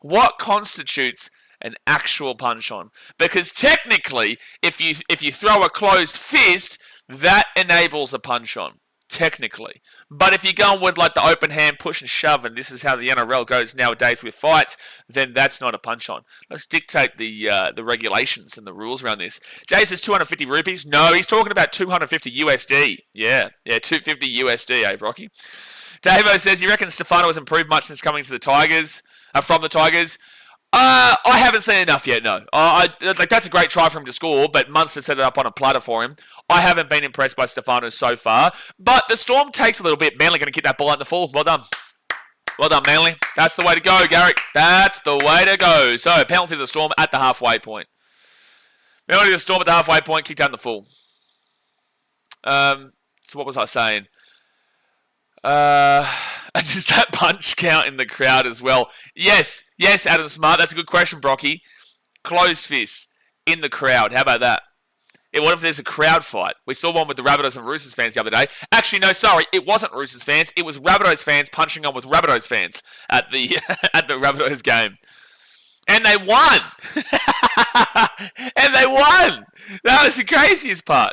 What constitutes an actual punch on? Because technically, if you throw a closed fist, that enables a punch on. Technically. But if you're going with like the open hand push and shove, and this is how the NRL goes nowadays with fights, then that's not a punch on. Let's dictate the regulations and the rules around this. Jay says 250 rupees. No, he's talking about 250 USD. Yeah, 250 USD, eh, Brocky? Davo says, you reckon Stefano has improved much since coming to the Tigers, from the Tigers? I haven't seen enough yet, no. That's a great try for him to score, but Munster set it up on a platter for him. I haven't been impressed by Stefano so far, but the Storm takes a little bit. Manly going to kick that ball out in the full. Well done. Well done, Manly. That's the way to go, Garrick. That's the way to go. So, penalty to the Storm at the halfway point. Penalty to the Storm at the halfway point, kicked out in the full. So what was I saying? Does that punch count in the crowd as well? Yes, Adam Smart. That's a good question, Brocky. Closed fist in the crowd. How about that? What if there's a crowd fight? We saw one with the Rabbitohs and Roosters fans the other day. Actually, no, sorry, it wasn't Roosters fans. It was Rabbitohs fans punching on with Rabbitohs fans at the at the Rabbitohs game, and they won. And they won. That was the craziest part.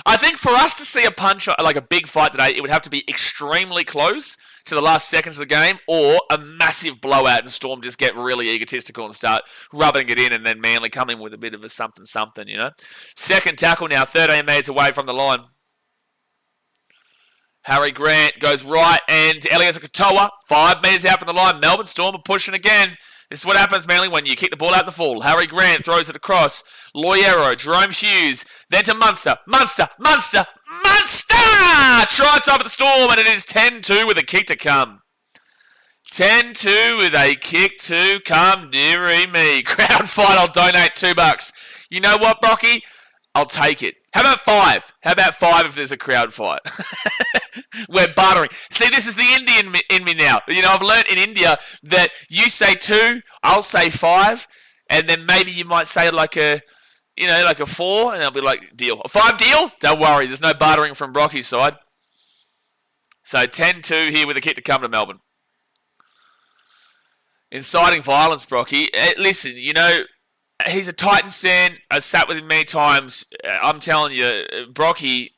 I think for us to see a punch, like a big fight today, it would have to be extremely close to the last seconds of the game, or a massive blowout and Storm just get really egotistical and start rubbing it in, and then Manly come in with a bit of a something, you know. Second tackle now, 13 metres away from the line. Harry Grant goes right, and Elias Katoa, 5 metres out from the line. Melbourne Storm are pushing again. This is what happens, Manly, when you kick the ball out the full. Harry Grant throws it across. Loiero, Jerome Hughes, then to Munster. Munster! Trots over the Storm, and it is 10-2 with a kick to come. 10-2 with a kick to come, dearie me. Crowd fight, I'll donate $2. You know what, Brocky? I'll take it. How about 5? How about 5 if there's a crowd fight? We're bartering. See, this is the Indian in me now. You know, I've learned in India that you say 2, I'll say 5, and then maybe you might say like a 4, and I'll be like, deal. A 5 deal? Don't worry, there's no bartering from Brocky's side. So 10-2 here with a kick to come to Melbourne. Inciting violence, Brocky. Listen, you know, he's a Titans fan. I've sat with him many times. I'm telling you, Brocky,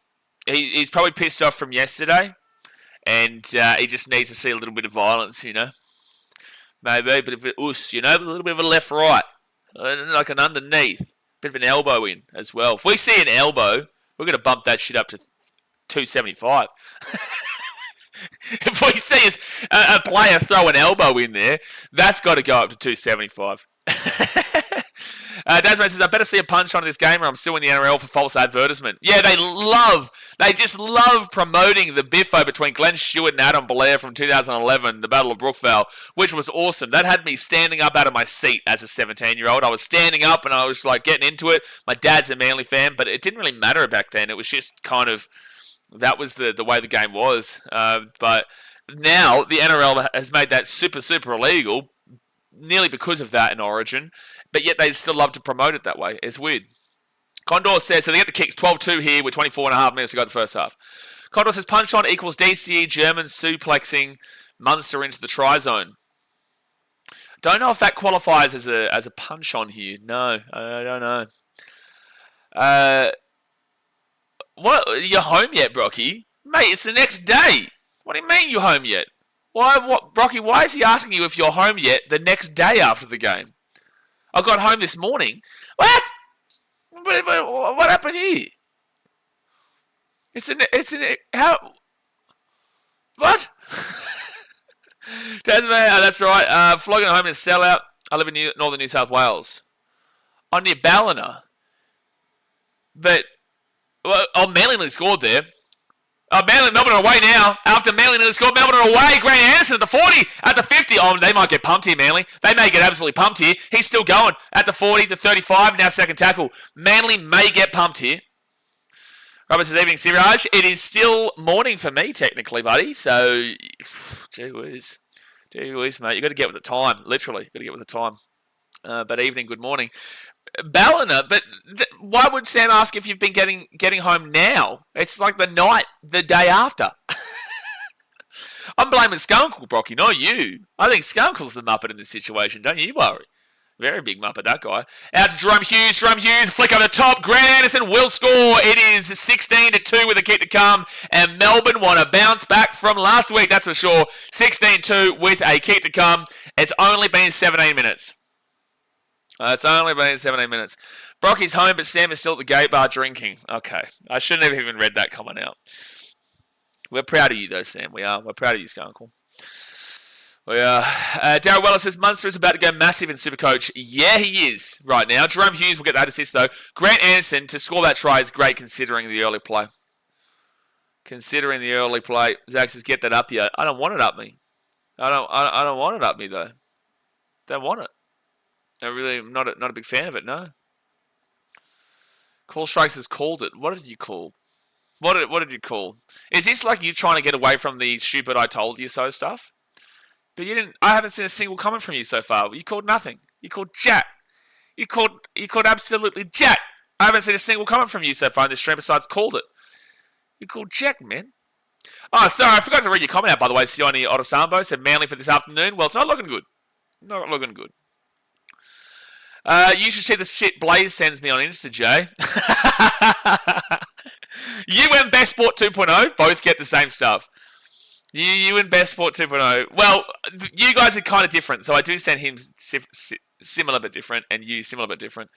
he's probably pissed off from yesterday, and he just needs to see a little bit of violence, you know. Maybe a bit of a you know, a little bit of a left-right, like an underneath, bit of an elbow in as well. If we see an elbow, we're going to bump that shit up to 275. If we see a player throw an elbow in there, that's got to go up to 275. Dasman says, I better see a punch on this game or I'm still in the NRL for false advertisement. Yeah, they just love promoting the biffo between Glenn Stewart and Adam Blair from 2011, the Battle of Brookvale, which was awesome. That had me standing up out of my seat as a 17-year-old. I was standing up and I was like getting into it. My dad's a Manly fan, but it didn't really matter back then. It was just kind of, that was the way the game was. But now the NRL has made that super, super illegal, nearly because of that in Origin, but yet they still love to promote it that way. It's weird. Condor says, so they get the kicks 12-2 here with 24.5 minutes to go the first half. Condor says, punch on equals DCE, German suplexing Munster into the try zone. Don't know if that qualifies as a punch on here. No, I don't know. What? You're home yet, Brocky? Mate, it's the next day. What do you mean you're home yet? Brocky, why is he asking you if you're home yet the next day after the game? I got home this morning. What? What happened here? How? What? Tasman, that's right. Flogging home in a sellout. I live in northern New South Wales. I'm near Ballina. But, Manly nearly scored there. Melbourne are away now. After Manly nearly scored, Melbourne are away. Grant Anderson at the 40, at the 50. Oh, they might get pumped here, Manly. They may get absolutely pumped here. He's still going at the 40, the 35, now second tackle. Manly may get pumped here. Robert says, evening, Siraj. It is still morning for me, technically, buddy. So, gee whiz, mate. You got to get with the time, literally. Got to get with the time. But evening, good morning. Ballina, but why would Sam ask if you've been getting home now? It's like the day after. I'm blaming Skunkle, Brocky, not you. I think Skunkle's the muppet in this situation, don't you worry. Very big muppet, that guy. Out to Jerome Hughes, flick over the top, Grant Anderson will score. It is 16-2 with a kick to come, and Melbourne want to bounce back from last week, that's for sure. 16-2 with a kick to come. It's only been 17 minutes. It's only been 17 minutes. Brocky's home, but Sam is still at the gate bar drinking. Okay. I shouldn't have even read that comment out. We're proud of you, though, Sam. We are. We're proud of you, Skunkle. We are. Darryl Weller says, Munster is about to go massive in Supercoach. Yeah, he is right now. Jerome Hughes will get that assist, though. Grant Anderson, to score that try is great considering the early play. Zach says, get that up here. I don't want it up me. I don't want it up me, though. Don't want it. I'm really not a big fan of it, no. Call Strikes has called it. What did you call? What did you call? Is this like you trying to get away from the stupid "I told you so" stuff? But you didn't. I haven't seen a single comment from you so far. You called nothing. You called Jack. You called absolutely Jack. I haven't seen a single comment from you so far in this stream besides called it. You called Jack, man. Oh, sorry, I forgot to read your comment out, by the way. Sione Otosambo said Manly for this afternoon. Well, it's not looking good. Not looking good. You should see the shit Blaze sends me on Insta, Jay. You and Best Sport 2.0 both get the same stuff. You and Best Sport 2.0. Well, you guys are kind of different, so I do send him similar but different, and you similar but different.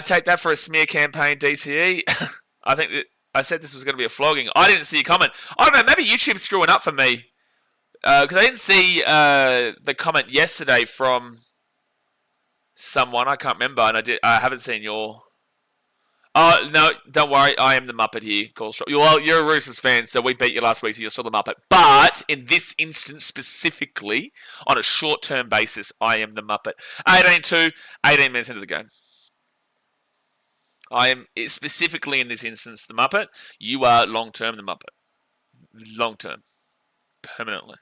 Take that for a smear campaign, DCE. I think that I said this was going to be a flogging. I didn't see your comment. I don't know, maybe YouTube's screwing up for me. Because I didn't see the comment yesterday from someone. I can't remember, and I haven't seen your... Oh, no, don't worry. I am the Muppet here. Well, you're a Roosters fan, so we beat you last week, so you're still the Muppet. But in this instance specifically, on a short-term basis, I am the Muppet. 18-2, 18 minutes into the game. I am specifically in this instance the Muppet. You are long-term the Muppet. Long-term. Permanently.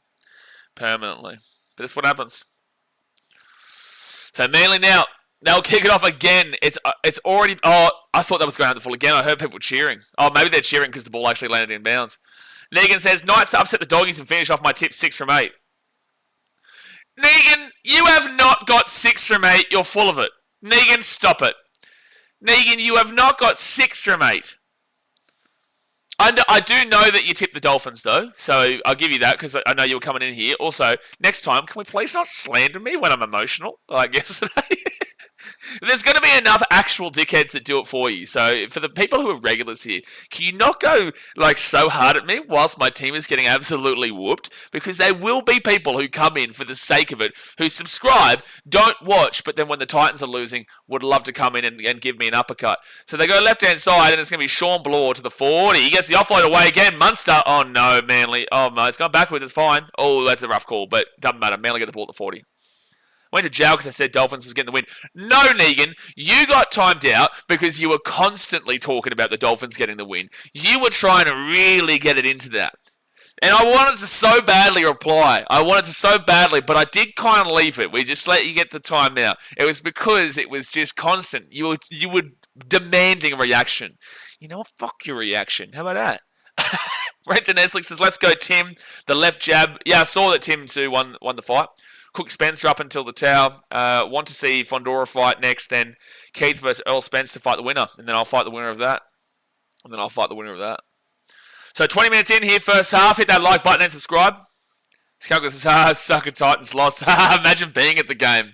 But that's what happens. So Manly now. They'll kick it off again. It's already... Oh, I thought that was going out the full again. I heard people cheering. Oh, maybe they're cheering because the ball actually landed in bounds. Negan says, Knights to upset the Doggies and finish off my tip 6 from 8. Negan, you have not got 6 from 8. You're full of it. Negan, stop it. Negan, you have not got 6 from 8. I do know that you tipped the Dolphins, though, so I'll give you that, because I know you were coming in here. Also, next time, can we please not slander me when I'm emotional, like yesterday? There's going to be enough actual dickheads that do it for you. So for the people who are regulars here, can you not go like so hard at me whilst my team is getting absolutely whooped? Because there will be people who come in for the sake of it, who subscribe, don't watch, but then when the Titans are losing, would love to come in and give me an uppercut. So they go left-hand side, and it's going to be Sean Bloor to the 40. He gets the offload away again. Munster. Oh, no, Manly. Oh, no, it's gone backwards. It's fine. Oh, that's a rough call, but doesn't matter. Manly get the ball at the 40. Went to jail because I said Dolphins was getting the win. No, Negan, you got timed out because you were constantly talking about the Dolphins getting the win. You were trying to really get it into that. And I wanted to so badly reply. But I did kind of leave it. We just let you get the time out. It was because it was just constant. You were demanding a reaction. You know what? Fuck your reaction. How about that? Brenton Eslick says, let's go, Tim. The left jab. Yeah, I saw that Tim too won the fight. Cook Spencer up until the towel. Want to see Fondora fight next, then Keith versus Earl Spence to fight the winner. And then I'll fight the winner of that. So 20 minutes in here, first half. Hit that like button and subscribe. Skunker says, sucker Titans lost. Imagine being at the game.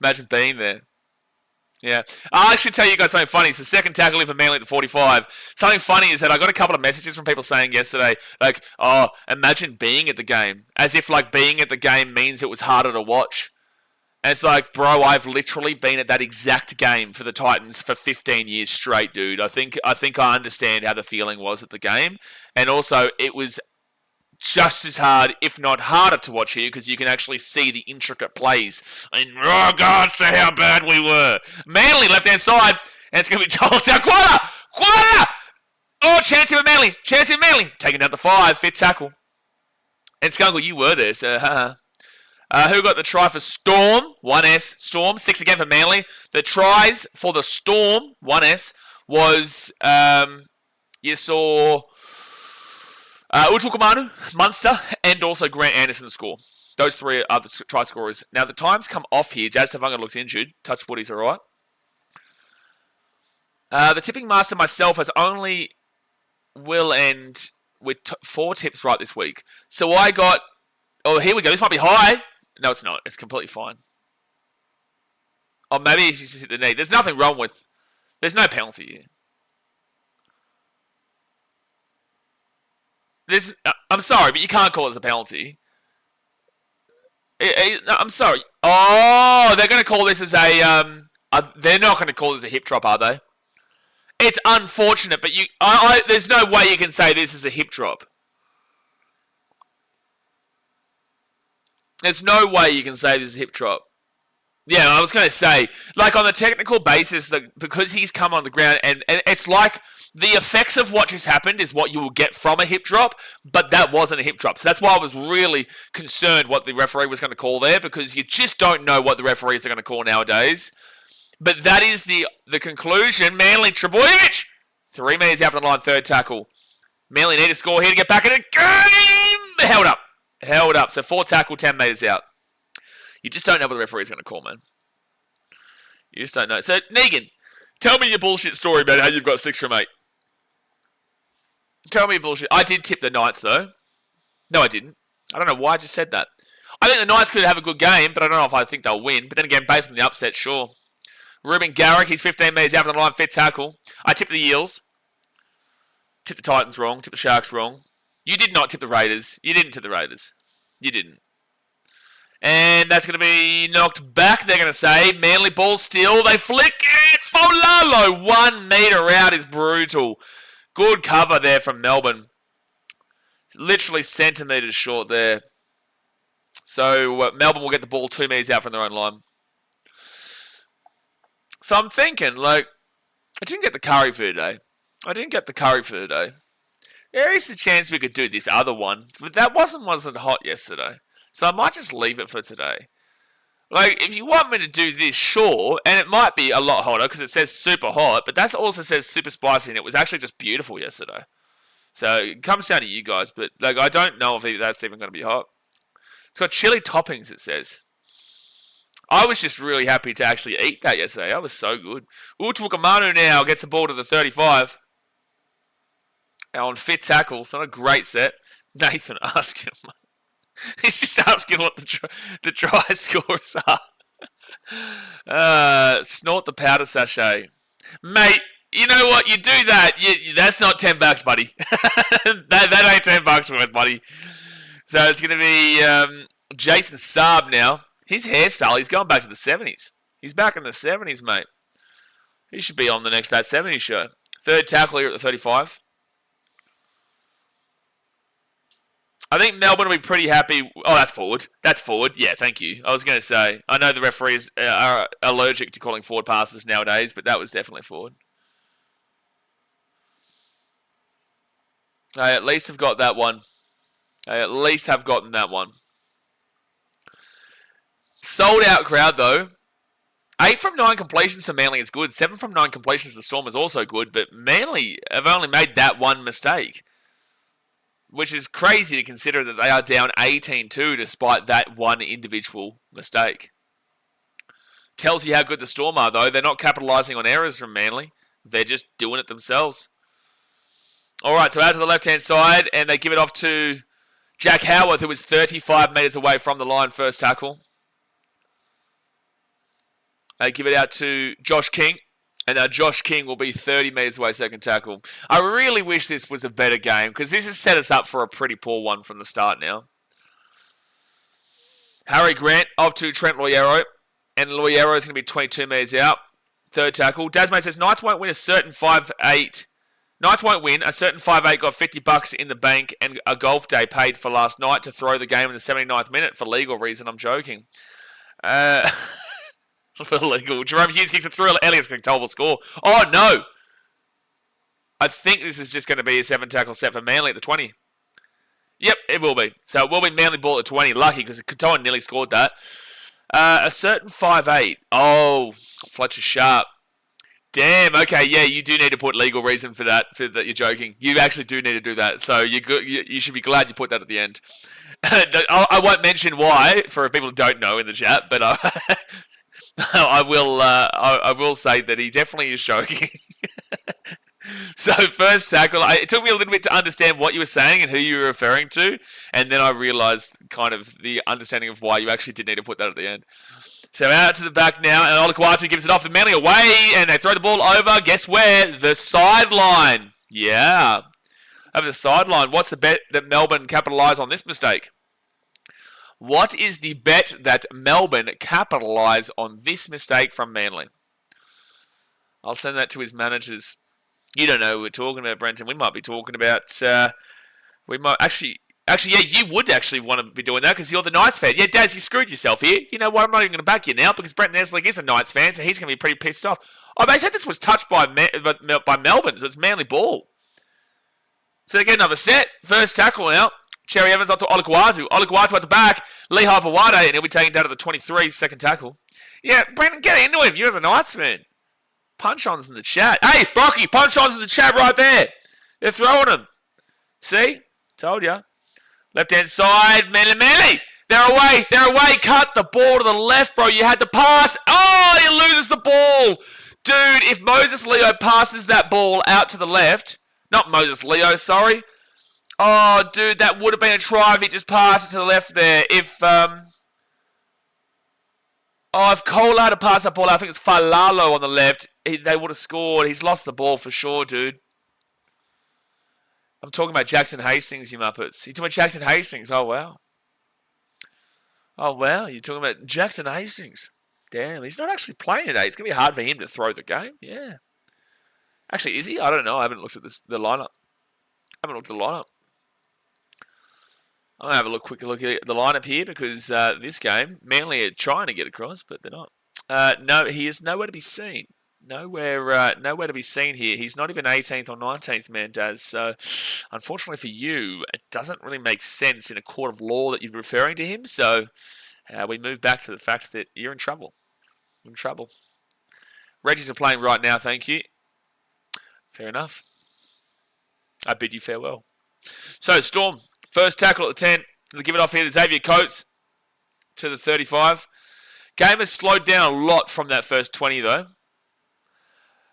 Imagine being there. Yeah. I'll actually tell you guys something funny. It's the second tackle in for Manly at the 45. Something funny is that I got a couple of messages from people saying yesterday, like, oh, imagine being at the game. As if, like, being at the game means it was harder to watch. And it's like, bro, I've literally been at that exact game for the Titans for 15 years straight, dude. I think I understand how the feeling was at the game. And also, it was just as hard, if not harder, to watch here because you can actually see the intricate plays. And, oh, God, see how bad we were. Manly, left-hand side, and it's going to be told down. Quarter! Oh, chance of Manly. Taking down the 5, fifth tackle. And Skungle, you were there, so who got the try for Storm? 1S. Storm, 6 again for Manly. The tries for the Storm, 1S, was, you saw... Utukamanu, Munster, and also Grant Anderson score. Those 3 are the try scorers. Now, the time's come off here. Jazz Tavanga looks injured. Touch wood, he's all right. The tipping master myself has only will end with 4 tips right this week. So I got... Oh, here we go. This might be high. No, it's not. It's completely fine. Oh, maybe he's just hit the knee. There's nothing wrong with... There's no penalty here. I'm sorry, but you can't call it as a penalty. I'm sorry. Oh, they're going to call this as a... they're not going to call this a hip drop, are they? It's unfortunate, but there's no way you can say this is a hip drop. There's no way you can say this is a hip drop. Yeah, I was going to say, like on the technical basis, like, because he's come on the ground, and it's like the effects of what just happened is what you will get from a hip drop, but that wasn't a hip drop. So that's why I was really concerned what the referee was going to call there, because you just don't know what the referees are going to call nowadays. But that is the conclusion. Manly, Trebojevic, 3 metres out from the line, third tackle. Manly need to score here to get back in the game. Held up. So 4 tackle, 10 metres out. You just don't know what the referee's going to call, man. You just don't know. So, Negan, tell me your bullshit story about how you've got 6 from 8. Tell me your bullshit. I did tip the Knights, though. No, I didn't. I don't know why I just said that. I think the Knights could have a good game, but I don't know if I think they'll win. But then again, based on the upset, sure. Ruben Garrick, he's 15 metres out from the line, fifth tackle. I tipped the Eels. Tipped the Titans wrong. Tipped the Sharks wrong. You did not tip the Raiders. You didn't tip the Raiders. You didn't. And that's going to be knocked back, they're going to say. Manly ball still. They flick it. Folalo, 1 metre out is brutal. Good cover there from Melbourne. Literally centimetres short there. So Melbourne will get the ball 2 metres out from their own line. So I'm thinking, like, I didn't get the curry for today. There is the chance we could do this other one, but that wasn't hot yesterday. So I might just leave it for today. Like, if you want me to do this, sure, and it might be a lot hotter because it says super hot, but that also says super spicy, and it was actually just beautiful yesterday. So it comes down to you guys, but like I don't know if that's even going to be hot. It's got chili toppings, it says. I was just really happy to actually eat that yesterday. That was so good. Utukamanu now gets the ball to the 35. On fifth tackle, it's not a great set. Nathan asking him. He's just asking what the try scores are. Snort the powder sachet. Mate, you know what? You do that. That's not $10, buddy. that ain't $10 worth, buddy. So it's going to be Jason Saab now. His hairstyle, he's going back to the 70s. He's back in the 70s, mate. He should be on the next That 70s show. Third tackle here at the 35. I think Melbourne will be pretty happy. Oh, that's forward. That's forward. Yeah, thank you. I was going to say, I know the referees are allergic to calling forward passes nowadays, but that was definitely forward. I at least have got that one. I at least have gotten that one. Sold out crowd, though. 8 from 9 completions for Manly is good. 7 from 9 completions for the Storm is also good, but Manly have only made that one mistake. Which is crazy to consider that they are down 18-2 despite that one individual mistake. Tells you how good the Storm are, though. They're not capitalising on errors from Manly. They're just doing it themselves. All right, so out to the left-hand side, and they give it off to Jack Howarth, who is 35 metres away from the line, first tackle. They give it out to Josh King. And now Josh King will be 30 metres away, second tackle. I really wish this was a better game, because this has set us up for a pretty poor one from the start now. Harry Grant off to Trent Loiero. And Loiero is going to be 22 metres out. Third tackle. Dasmay says, Knights won't win a certain 5-8. Knights won't win. A certain 5-8 got $50 in the bank and a golf day paid for last night to throw the game in the 79th minute for legal reason. I'm joking. For legal. Jerome Hughes kicks it through. Elliott's going to tell the score. Oh, no. I think this is just going to be a 7-tackle set for Manly at the 20. Yep, it will be. So it will be Manly ball at 20. Lucky, because Katoa nearly scored that. A certain 5-8. Oh, Fletcher Sharp. Damn, okay, yeah, you do need to put legal reason for that you're joking. You actually do need to do that. So you should be glad you put that at the end. I won't mention why, for people who don't know in the chat, but I will say that he definitely is joking. So first tackle, it took me a little bit to understand what you were saying and who you were referring to, and then I realised kind of the understanding of why you actually did need to put that at the end. So out to the back now, and Olakwatu gives it off to Manly away, and they throw the ball over. Guess where? The sideline. Yeah. Over the sideline. What's the bet that Melbourne capitalise on this mistake? What is the bet that Melbourne capitalise on this mistake from Manly? I'll send that to his managers. You don't know who we're talking about, Brenton. We might be talking about... Actually, yeah, you would actually want to be doing that because you're the Knights fan. Yeah, Daz, you screwed yourself here. You know what? I'm not even going to back you now because Brent Neslick is a Knights fan, so he's going to be pretty pissed off. Oh, they said this was touched by Melbourne, so it's Manly ball. So they get another set. First tackle now. Cherry Evans onto Olaguatu. Olaguatu at the back. Lehigh Bawade, and he'll be taken down to the 23, second tackle. Yeah, Brendan, get into him. You're the Knights fan. Punch-ons in the chat. Hey, Brocky, punch-ons in the chat right there. They're throwing them. See? Told ya. Left-hand side. Manly. They're away. Cut the ball to the left, bro. You had to pass. Oh, he loses the ball. Dude, if Moses Leo passes that ball out to the left. Not Moses Leo, sorry. Oh, dude, that would have been a try if he just passed it to the left there. If Cole had to pass that ball, I think it's Falalo on the left, they would have scored. He's lost the ball for sure, dude. I'm talking about Jackson Hastings, you Muppets. You're talking about Jackson Hastings? Oh, wow. Oh, wow. You're talking about Jackson Hastings. Damn, he's not actually playing today. It's going to be hard for him to throw the game. Yeah. Actually, is he? I don't know. I haven't looked at the lineup. I'm going to have a quick look at the lineup here because this game, Manly are trying to get across, but they're not. No, he is nowhere to be seen. Nowhere to be seen here. He's not even 18th or 19th man, Daz. So, unfortunately for you, it doesn't really make sense in a court of law that you're referring to him. So, we move back to the fact that you're in trouble. In trouble. Reggies are playing right now, thank you. Fair enough. I bid you farewell. So, Storm, first tackle at the 10. They'll give it off here to Xavier Coates to the 35. Game has slowed down a lot from that first 20, though.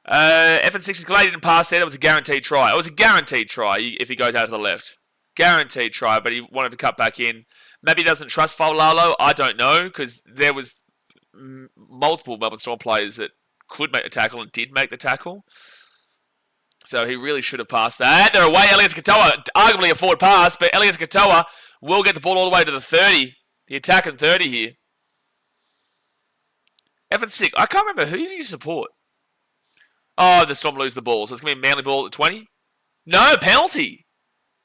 FN6 is glad he didn't pass there. That was a guaranteed try. It was a guaranteed try if he goes out to the left. Guaranteed try, but he wanted to cut back in. Maybe he doesn't trust Faulalo. I don't know, because there was multiple Melbourne Storm players that could make the tackle and did make the tackle. So he really should have passed that. They're away. Elias Katoa, arguably a forward pass, but Elias Katoa will get the ball all the way to the 30. The attacking 30 here. FN6, I can't remember. Who did you support? Oh, the Storm lose the ball. So it's going to be a Manly ball at 20. No, penalty.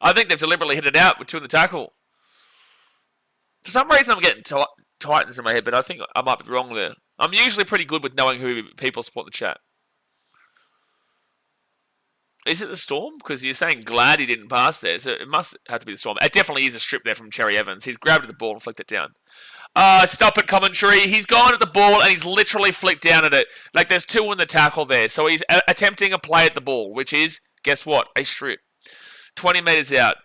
I think they've deliberately hit it out with two in the tackle. For some reason, I'm getting Titans in my head, but I think I might be wrong there. I'm usually pretty good with knowing who people support in the chat. Is it the Storm? Because you're saying glad he didn't pass there, so it must have to be the Storm. It definitely is a strip there from Cherry Evans. He's grabbed at the ball and flicked it down. Stop it, commentary. He's gone at the ball and he's literally flicked down at it. Like there's two in the tackle there. So he's attempting a play at the ball, which is, guess what? A strip. 20 metres out.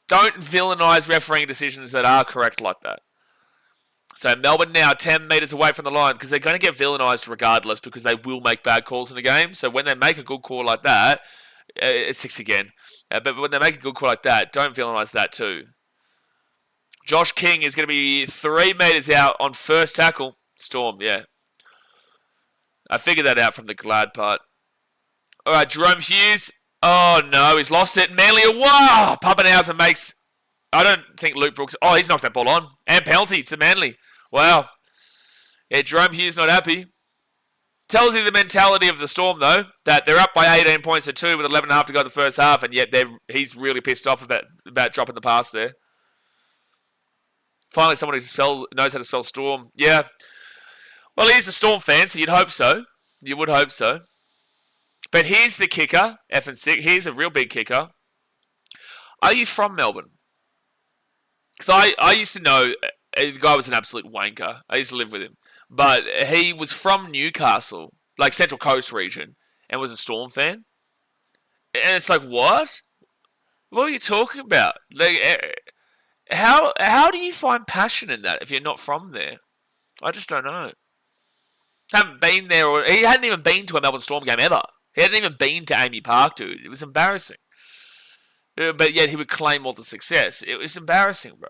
Don't villainise refereeing decisions that are correct like that. So Melbourne now 10 metres away from the line because they're going to get villainised regardless because they will make bad calls in the game. So when they make a good call like that, it's 6 again. But when they make a good call like that, don't villainise that too. Josh King is going to be 3 metres out on first tackle. Storm, yeah. I figured that out from the glad part. All right, Jerome Hughes. Oh, no, he's lost it. Manly, wow! Pappenhausen makes... I don't think Luke Brooks... Oh, he's knocked that ball on. And penalty to Manly. Wow. Yeah, Jerome Hughes not happy. Tells you the mentality of the Storm, though, that they're up by 18 points to 2 with 11.5 to go in the first half, and yet he's really pissed off about dropping the pass there. Finally, someone who knows how to spell Storm. Yeah. Well, he's a Storm fan, so you'd hope so. You would hope so. But here's the kicker, FN6. Here's a real big kicker. Are you from Melbourne? Because I used to know the guy was an absolute wanker. I used to live with him. But he was from Newcastle, like Central Coast region, and was a Storm fan. And it's like, what? What are you talking about? Like, how do you find passion in that if you're not from there? I just don't know. Haven't been there, or he hadn't even been to a Melbourne Storm game ever. He hadn't even been to Amy Park, dude. It was embarrassing. But yet he would claim all the success. It was embarrassing, bro.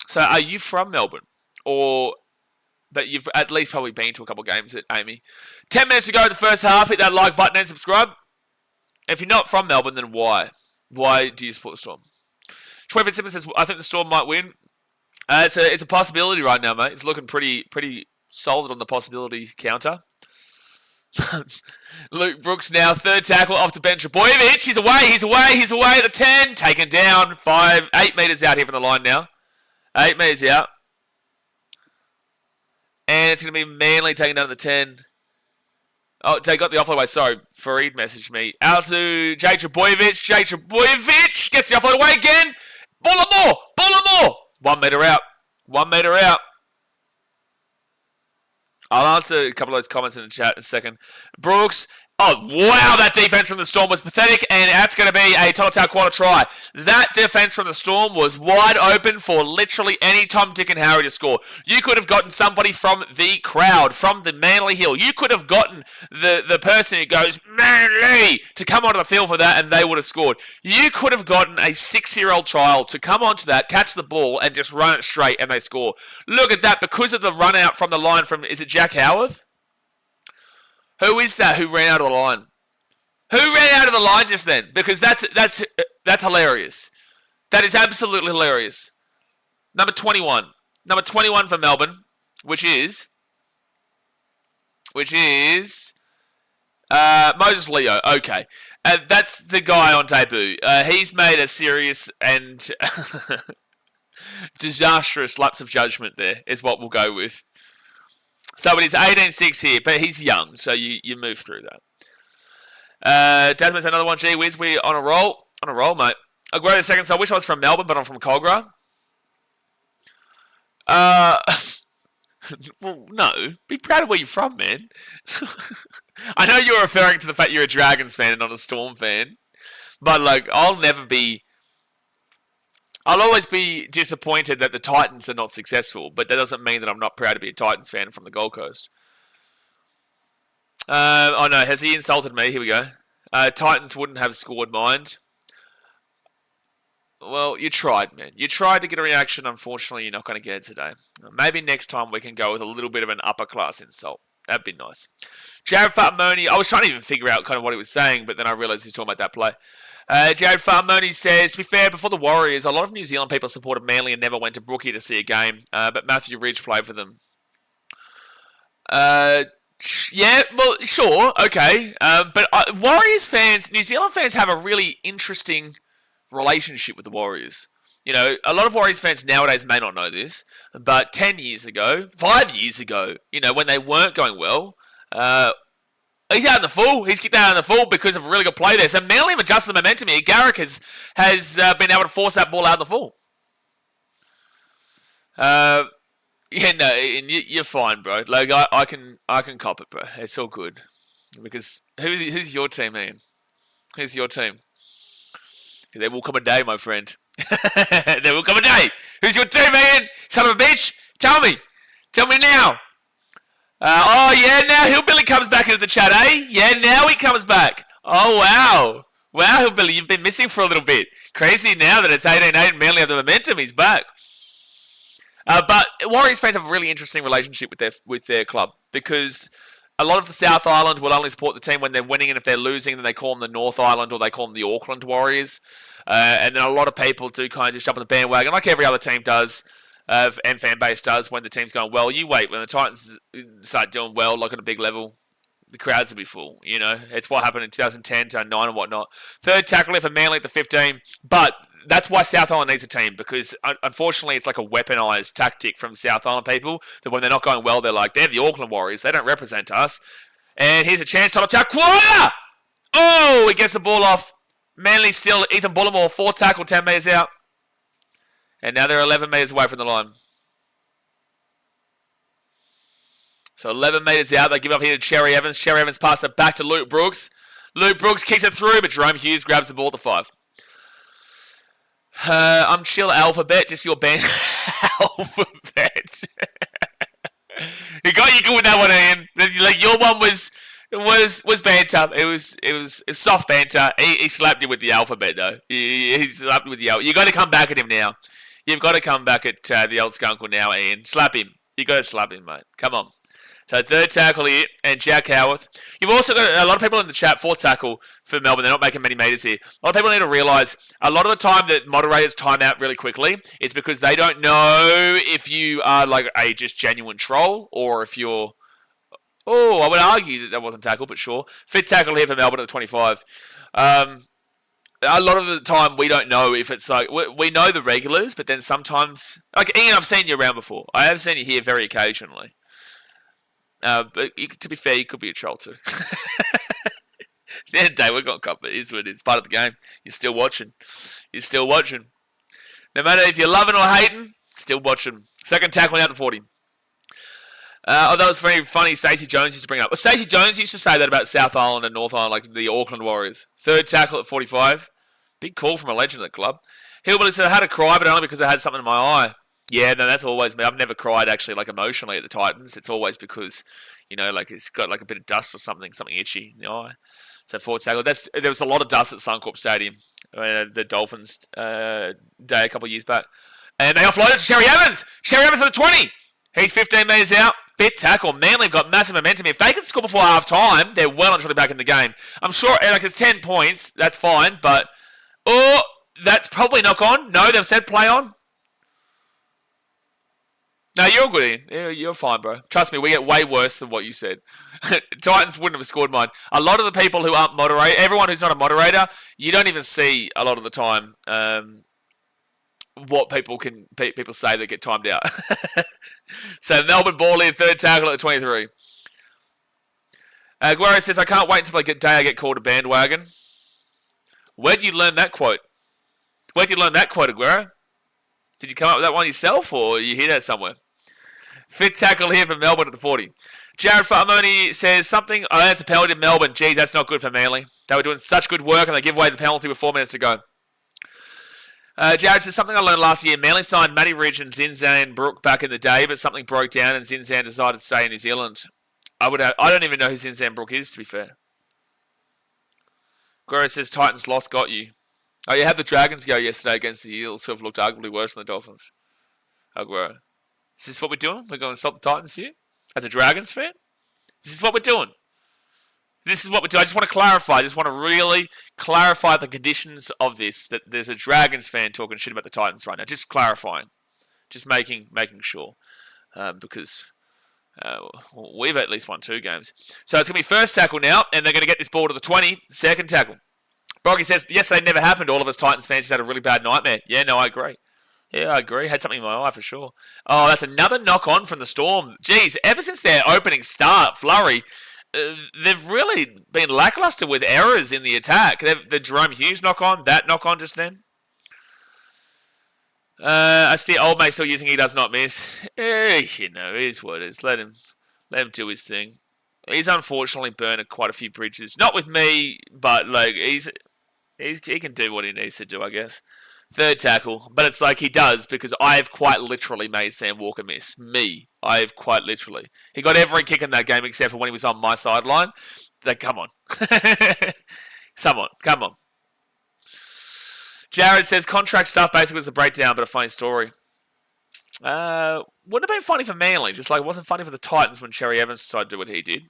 So are you from Melbourne? But you've at least probably been to a couple of games at Amy. 10 minutes to go in the first half. Hit that like button and subscribe. If you're not from Melbourne, then why? Why do you support the Storm? Troy Fitzsimmons says, I think the Storm might win. It's a possibility right now, mate. It's looking pretty solid on the possibility counter. Luke Brooks now, third tackle off the bench. Boyevich, he's away at the 10. Taken down, 8 metres out here from the line now. 8 metres out. And it's going to be Manly taken down at the 10. Oh, they got the offload away. Sorry, Fareed messaged me. Out to Jake Trbojevic. Jake Trbojevic gets the offload away again. Bullimore. 1 metre out. 1 metre out. I'll answer a couple of those comments in the chat in a second. Brooks. Oh, wow, that defense from the Storm was pathetic, and that's going to be a Total quarter try. That defense from the Storm was wide open for literally any Tom, Dick, and Harry to score. You could have gotten somebody from the crowd, from the Manly Hill. You could have gotten the person who goes, Manly, to come onto the field for that, and they would have scored. You could have gotten a 6-year-old child to come onto that, catch the ball, and just run it straight, and they score. Look at that, because of the run out from the line from, is it Jack Howarth? Who is that who ran out of the line? Who ran out of the line just then? Because that's hilarious. That is absolutely hilarious. Number 21. Number 21 for Melbourne, which is Moses Leo. Okay. That's the guy on debut. He's made a serious and disastrous lapse of judgment there, is what we'll go with. So it is 18-6 here, but he's young, so you move through that. Tasman's another one. Gee whiz, we're on a roll. On a roll, mate. I'll go to the second. So I wish I was from Melbourne, but I'm from Cogra. Well, no. Be proud of where you're from, man. I know you're referring to the fact you're a Dragons fan and not a Storm fan. But, like, I'll always be disappointed that the Titans are not successful, but that doesn't mean that I'm not proud to be a Titans fan from the Gold Coast. Oh no, has he insulted me? Here we go. Titans wouldn't have scored mind. Well, you tried, man. You tried to get a reaction. Unfortunately, you're not going to get it today. Maybe next time we can go with a little bit of an upper class insult. That'd be nice. Jared Farmoni, I was trying to even figure out kind of what he was saying, but then I realised he's talking about that play. Jared Farmoni says, to be fair, before the Warriors, a lot of New Zealand people supported Manly and never went to Brookie to see a game, but Matthew Ridge played for them. Yeah, well, sure, okay. But Warriors fans, New Zealand fans have a really interesting relationship with the Warriors. You know, a lot of Warriors fans nowadays may not know this, but 10 years ago, 5 years ago, you know, when they weren't going well, he's out in the full. He's kicked out in the full because of a really good play there. So Manly have adjusted the momentum here. Garrick has been able to force that ball out in the full. Yeah, no, you're fine, bro. Like I can cop it, bro. It's all good. Because who's your team, Ian? Who's your team? There will come a day, my friend. There will come a day. Who's your team, Ian? Son of a bitch. Tell me now. Oh, yeah, now Hillbilly comes back into the chat, eh? Yeah, now he comes back. Oh, wow. Wow, Hillbilly, you've been missing for a little bit. Crazy now that it's 18-8 and Manly have the momentum. He's back. But Warriors fans have a really interesting relationship with their club because a lot of the South Island will only support the team when they're winning, and if they're losing, then they call them the North Island or they call them the Auckland Warriors. And then a lot of people do kind of just jump on the bandwagon like every other team does. And fan base does when the team's going well. You wait, when the Titans start doing well, like on a big level, the crowds will be full. You know, it's what happened in 2010, 2009 and whatnot. Third tackle for Manly at the 15, but that's why South Island needs a team, because unfortunately it's like a weaponized tactic from South Island people that when they're not going well, they're like, they're the Auckland Warriors, they don't represent us. And here's a chance, top attack, quarter! Oh, he gets the ball off. Manly still, Ethan Bullimore, 4 tackle, 10 metres out. And now they're 11 metres away from the line. So 11 metres out. They give up here to Cherry Evans. Cherry Evans passes it back to Luke Brooks. Luke Brooks kicks it through, but Jerome Hughes grabs the ball at the 5. I'm chill alphabet. Just your band alphabet. He got you good with that one, Ian. Like your one was banter. It was soft banter. He slapped you with the alphabet though. He slapped you with the alphabet. You got to come back at him now. You've got to come back at the old skunkle now, Ian. Slap him. You got to slap him, mate. Come on. So third tackle here, and Jack Howarth. You've also got a lot of people in the chat, 4th tackle for Melbourne. They're not making many metres here. A lot of people need to realise a lot of the time that moderators time out really quickly is because they don't know if you are like a just genuine troll or if you're Oh, I would argue that wasn't tackle, but sure. Fit tackle here for Melbourne at the 25. A lot of the time we don't know if it's like we know the regulars, but then sometimes like Ian, I've seen you around before. I have seen you here very occasionally. But to be fair, you could be a troll too. At the end of the day, we've got cop. It is what it is. Part of the game. You're still watching. You're still watching. No matter if you're loving or hating, still watching. Second tackle out the 40. That was very funny. Stacey Jones used to bring it up. Well, Stacey Jones used to say that about South Island and North Island, like the Auckland Warriors. Third tackle at 45. Big call from a legend at the club. Hillbilly said I had to cry, but only because I had something in my eye. Yeah, no, that's always me. I've never cried actually, like emotionally at the Titans. It's always because, like it's got like a bit of dust or something itchy in the eye. So fourth tackle. There was a lot of dust at Suncorp Stadium, the Dolphins day a couple of years back, and they offloaded to Sherry Evans. Sherry Evans for the 20. He's 15 metres out. Fifth tackle. Manly got massive momentum. If they can score before half time, they're well and truly back in the game. I'm sure, like it's 10 points. That's fine, but that's probably knock on. No, they've said play on. No, you're good, Ian. You're fine, bro. Trust me, we get way worse than what you said. Titans wouldn't have scored mine. A lot of the people who aren't moderate, everyone who's not a moderator, you don't even see a lot of the time what people say that get timed out. So Melbourne ball in, third tackle at the 23. Guerrero says, I can't wait until I get called a bandwagon. Where'd you learn that quote? Aguero? Did you come up with that one yourself, or you hear that somewhere? Fifth tackle here for Melbourne at the 40. Jared Farmoni says something. Oh, that's a penalty to Melbourne. Geez, that's not good for Manly. They were doing such good work, and they give away the penalty with 4 minutes to go. Jared says something I learned last year. Manly signed Matty Ridge and Zinzan Brook back in the day, but something broke down, and Zinzan decided to stay in New Zealand. I don't even know who Zinzan Brook is, to be fair. Guerrero says Titans lost, got you. Oh, you had the Dragons go yesterday against the Eels, who have looked arguably worse than the Dolphins. Aguero. Is this what we're doing? We're going to stop the Titans here? As a Dragons fan? Is this what we're doing? This is what we do. I just want to clarify. I just want to really clarify the conditions of this, that there's a Dragons fan talking shit about the Titans right now. Just clarifying. Just making sure. Because we've at least won 2 games. So it's going to be first tackle now, and they're going to get this ball to the 20. Second tackle. Brocky says, yes, they never happened. All of us Titans fans just had a really bad nightmare. Yeah, no, I agree. Had something in my eye for sure. Oh, that's another knock-on from the Storm. Jeez, ever since their opening start, flurry, they've really been lackluster with errors in the attack. The Jerome Hughes knock-on, that knock-on just then. I see old mate still using he does not miss. It is what it is. Let him do his thing. He's unfortunately burned quite a few bridges. Not with me, but like he can do what he needs to do, I guess. Third tackle, but it's like he does because I've quite literally made Sam Walker miss. I've quite literally. He got every kick in that game except for when he was on my sideline. Come on. Come on. Jared says contract stuff basically was a breakdown, but a funny story. Wouldn't have been funny for Manly, just like it wasn't funny for the Titans when Cherry Evans decided to do what he did.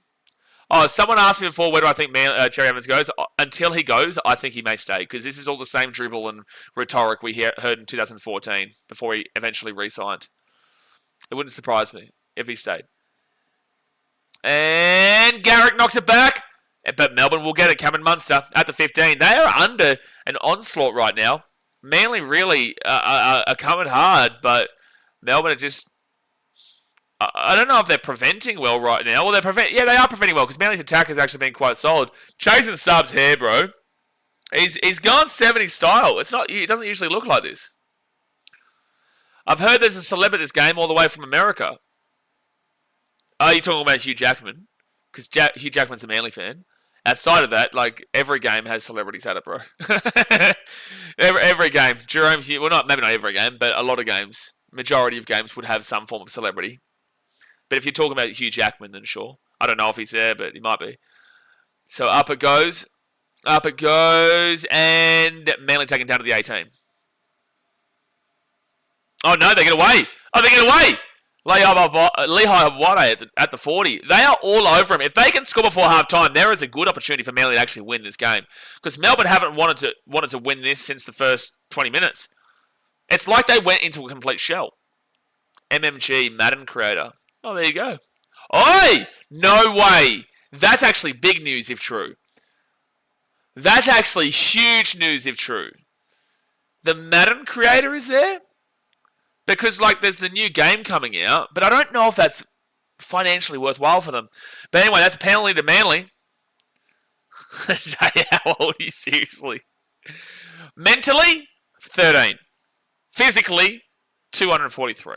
Oh, someone asked me before, where do I think Cherry Evans goes? Until he goes, I think he may stay, because this is all the same dribble and rhetoric we heard in 2014, before he eventually re-signed. It wouldn't surprise me if he stayed. And Garrick knocks it back, but Melbourne will get it. Cameron Munster at the 15. They are under an onslaught right now. Manly really are coming hard, but Melbourne are just... I don't know if they're preventing well right now. Well, they are preventing well because Manly's attack has actually been quite solid. Chasing subs here, bro. He's gone 70 style. It doesn't usually look like this. I've heard there's a celeb at this game all the way from America. Are you talking about Hugh Jackman? Because Hugh Jackman's a Manly fan. Outside of that, like every game has celebrities at it, bro. every game, Jerome Hughes. Well, maybe not every game, but a lot of games. Majority of games would have some form of celebrity. But if you're talking about Hugh Jackman, then sure. I don't know if he's there, but he might be. So up it goes. And Manly taken down to the 18. Oh, no, they get away. Lehigh Wade at the 40. They are all over him. If they can score before half-time, there is a good opportunity for Manly to actually win this game. Because Melbourne haven't wanted to win this since the first 20 minutes. It's like they went into a complete shell. MMG, Madden creator. Oh, there you go. Oi! No way. That's actually big news if true. That's actually huge news if true. The Madden creator is there? Because, like, there's the new game coming out, but I don't know if that's financially worthwhile for them. But anyway, that's a penalty to Manly. How old are you, seriously? Mentally, 13. Physically, 243.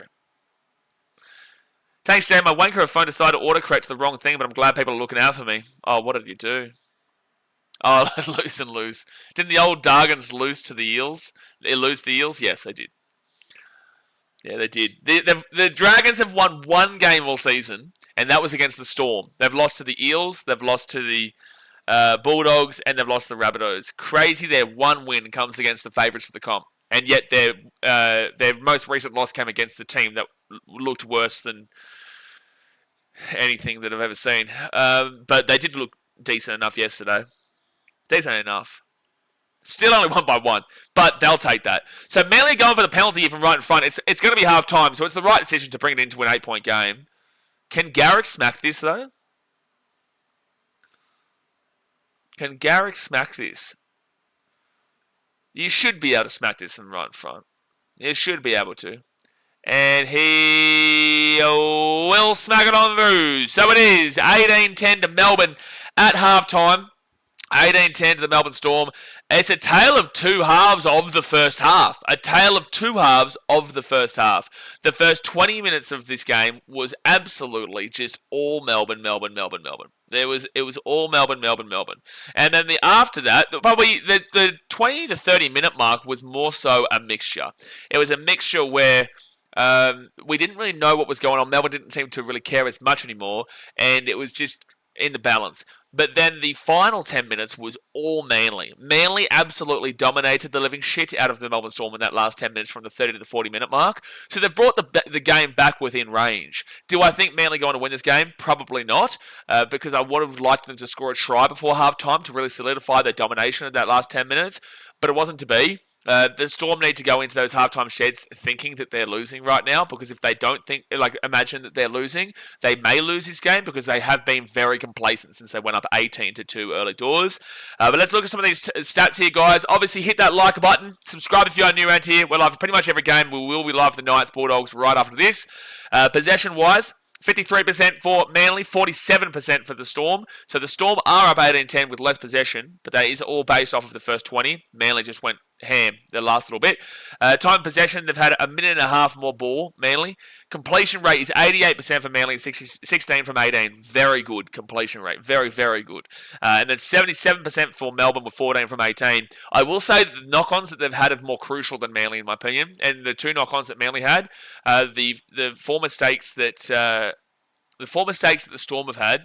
Thanks, Jay. My wanker phone decided to autocorrect to the wrong thing, but I'm glad people are looking out for me. Oh, what did you do? Oh, lose and lose. Didn't the old Dargans lose to the Eels? They lose the Eels? Yes, they did. Yeah, they did. The Dragons have won one game all season, and that was against the Storm. They've lost to the Eels, they've lost to the Bulldogs, and they've lost to the Rabbitohs. Crazy, their one win comes against the favourites of the comp. And yet their most recent loss came against the team that looked worse than anything that I've ever seen. But they did look decent enough yesterday. Decent enough. Still only won by one, but they'll take that. So Manly going for the penalty from right in front. It's going to be half time, so it's the right decision to bring it into an 8-point game. Can Garrick smack this, though? Can Garrick smack this? You should be able to smack this from right in front. You should be able to. And he will smack it on through. So it is 18-10 to Melbourne at halftime. 18-10 to the Melbourne Storm. It's a tale of two halves of the first half. A tale of two halves of the first half. The first 20 minutes of this game was absolutely just all Melbourne, Melbourne, Melbourne, Melbourne. It was all Melbourne, Melbourne, Melbourne. And then after that, probably the 20 to 30 minute mark was more so a mixture. It was a mixture where we didn't really know what was going on. Melbourne didn't seem to really care as much anymore, and it was just in the balance. But then the final 10 minutes was all Manly. Manly absolutely dominated the living shit out of the Melbourne Storm in that last 10 minutes from the 30 to the 40 minute mark. So they've brought the game back within range. Do I think Manly going to win this game? Probably not, because I would have liked them to score a try before halftime to really solidify their domination of that last 10 minutes, but it wasn't to be. The Storm need to go into those halftime sheds thinking that they're losing right now, because if they don't imagine that they're losing, they may lose this game because they have been very complacent since they went up 18-2 early doors. But let's look at some of these stats here, guys. Obviously, hit that like button. Subscribe if you are new around here. We're live for pretty much every game. We will be live for the Knights Bulldogs right after this. Possession-wise, 53% for Manly, 47% for the Storm. So the Storm are up 18-10 with less possession, but that is all based off of the first 20. Manly just went ham the last little bit. Time possession, they've had a minute and a half more ball, Manly. Completion rate is 88% for Manly, 16 from 18. Very good completion rate. Very, very good. And then 77% for Melbourne with 14 from 18. I will say that the knock-ons that they've had are more crucial than Manly, in my opinion. And the two knock-ons that Manly had, the four mistakes that the Storm have had,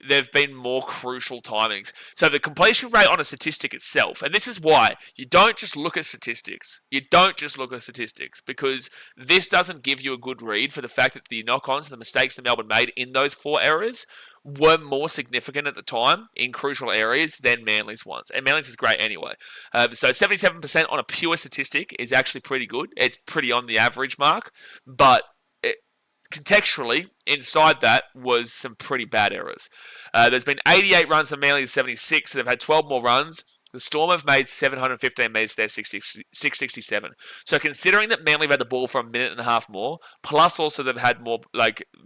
they've been more crucial timings. So the completion rate on a statistic itself, and this is why you don't just look at statistics. You don't just look at statistics, because this doesn't give you a good read for the fact that the knock-ons, the mistakes that Melbourne made in those four areas were more significant at the time in crucial areas than Manly's ones. And Manly's is great anyway. So 77% on a pure statistic is actually pretty good. It's pretty on the average mark, but contextually, inside that was some pretty bad errors. There's been 88 runs for Manly to 76, so they've had 12 more runs. The Storm have made 715 metres to their 667. So considering that Manly have had the ball for a minute and a half more, plus also they've had more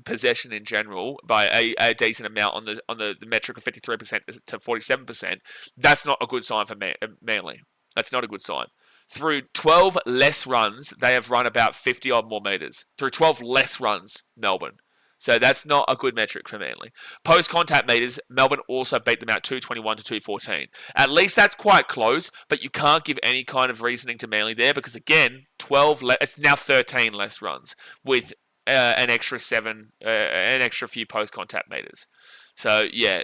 possession in general by a decent amount on the metric of 53% to 47%, that's not a good sign for Manly. That's not a good sign. Through 12 less runs, they have run about 50 odd more metres. Through 12 less runs, Melbourne. So that's not a good metric for Manly. Post-contact meters, Melbourne also beat them out 221 to 214. At least that's quite close, but you can't give any kind of reasoning to Manly there because, again, it's now 13 less runs with an extra few post-contact meters. So, yeah,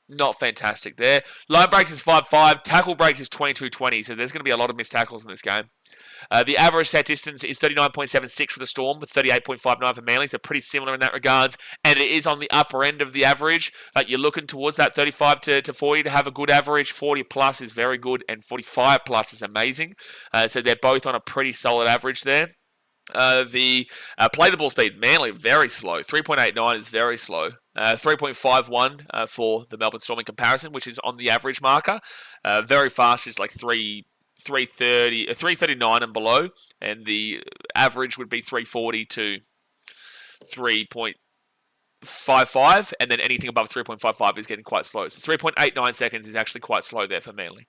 not fantastic there. Line breaks is 5-5. Tackle breaks is 22-20. So there's going to be a lot of missed tackles in this game. The average set distance is 39.76 for the Storm with 38.59 for Manly. So pretty similar in that regards. And it is on the upper end of the average. Like you're looking towards that 35 to 40 to have a good average. 40 plus is very good. And 45 plus is amazing. So they're both on a pretty solid average there. The play the ball speed, Manly, very slow. 3.89 is very slow. 3.51 for the Melbourne Storm in comparison, which is on the average marker. Very fast is like 330, 339 and below, and the average would be 340 to 3.55, and then anything above 3.55 is getting quite slow. So 3.89 seconds is actually quite slow there for Manly.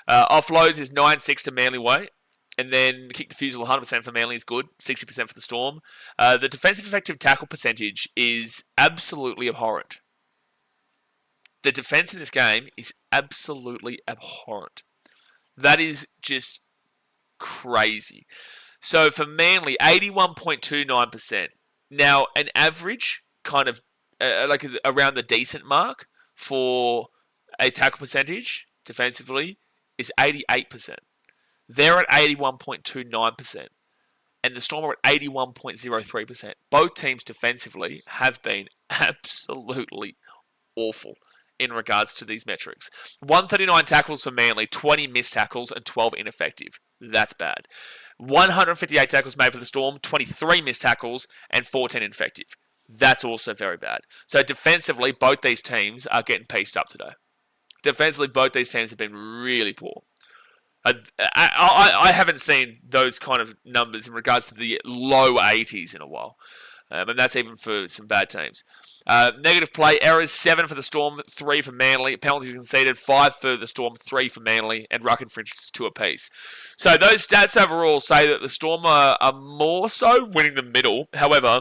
Offloads is 9.6 to Manly way. And then kick defusal 100% for Manly is good, 60% for the Storm. The defensive effective tackle percentage is absolutely abhorrent. The defense in this game is absolutely abhorrent. That is just crazy. So for Manly, 81.29%. Now, an average kind of like around the decent mark for a tackle percentage defensively is 88%. They're at 81.29%, and the Storm are at 81.03%. Both teams defensively have been absolutely awful in regards to these metrics. 139 tackles for Manly, 20 missed tackles, and 12 ineffective. That's bad. 158 tackles made for the Storm, 23 missed tackles, and 14 ineffective. That's also very bad. So defensively, both these teams are getting pieced up today. Defensively, both these teams have been really poor. I haven't seen those kind of numbers in regards to the low 80s in a while. And that's even for some bad teams. Negative play errors, 7 for the Storm, 3 for Manly. Penalties conceded, 5 for the Storm, 3 for Manly. And ruck infringements, 2 apiece. So those stats overall say that the Storm are more so winning the middle. However,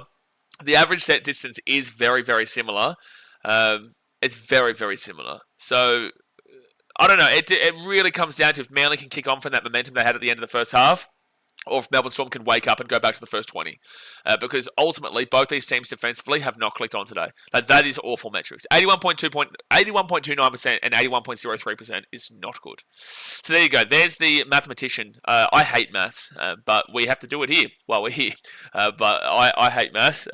the average set distance is very, very similar. It's very, very similar. So I don't know. It really comes down to if Manly can kick on from that momentum they had at the end of the first half, or if Melbourne Storm can wake up and go back to the first 20. Because ultimately, both these teams defensively have not clicked on today. That is awful metrics. 81.29% and 81.03% is not good. So there you go. There's the mathematician. I hate maths, but we have to do it here while we're here. But I hate maths.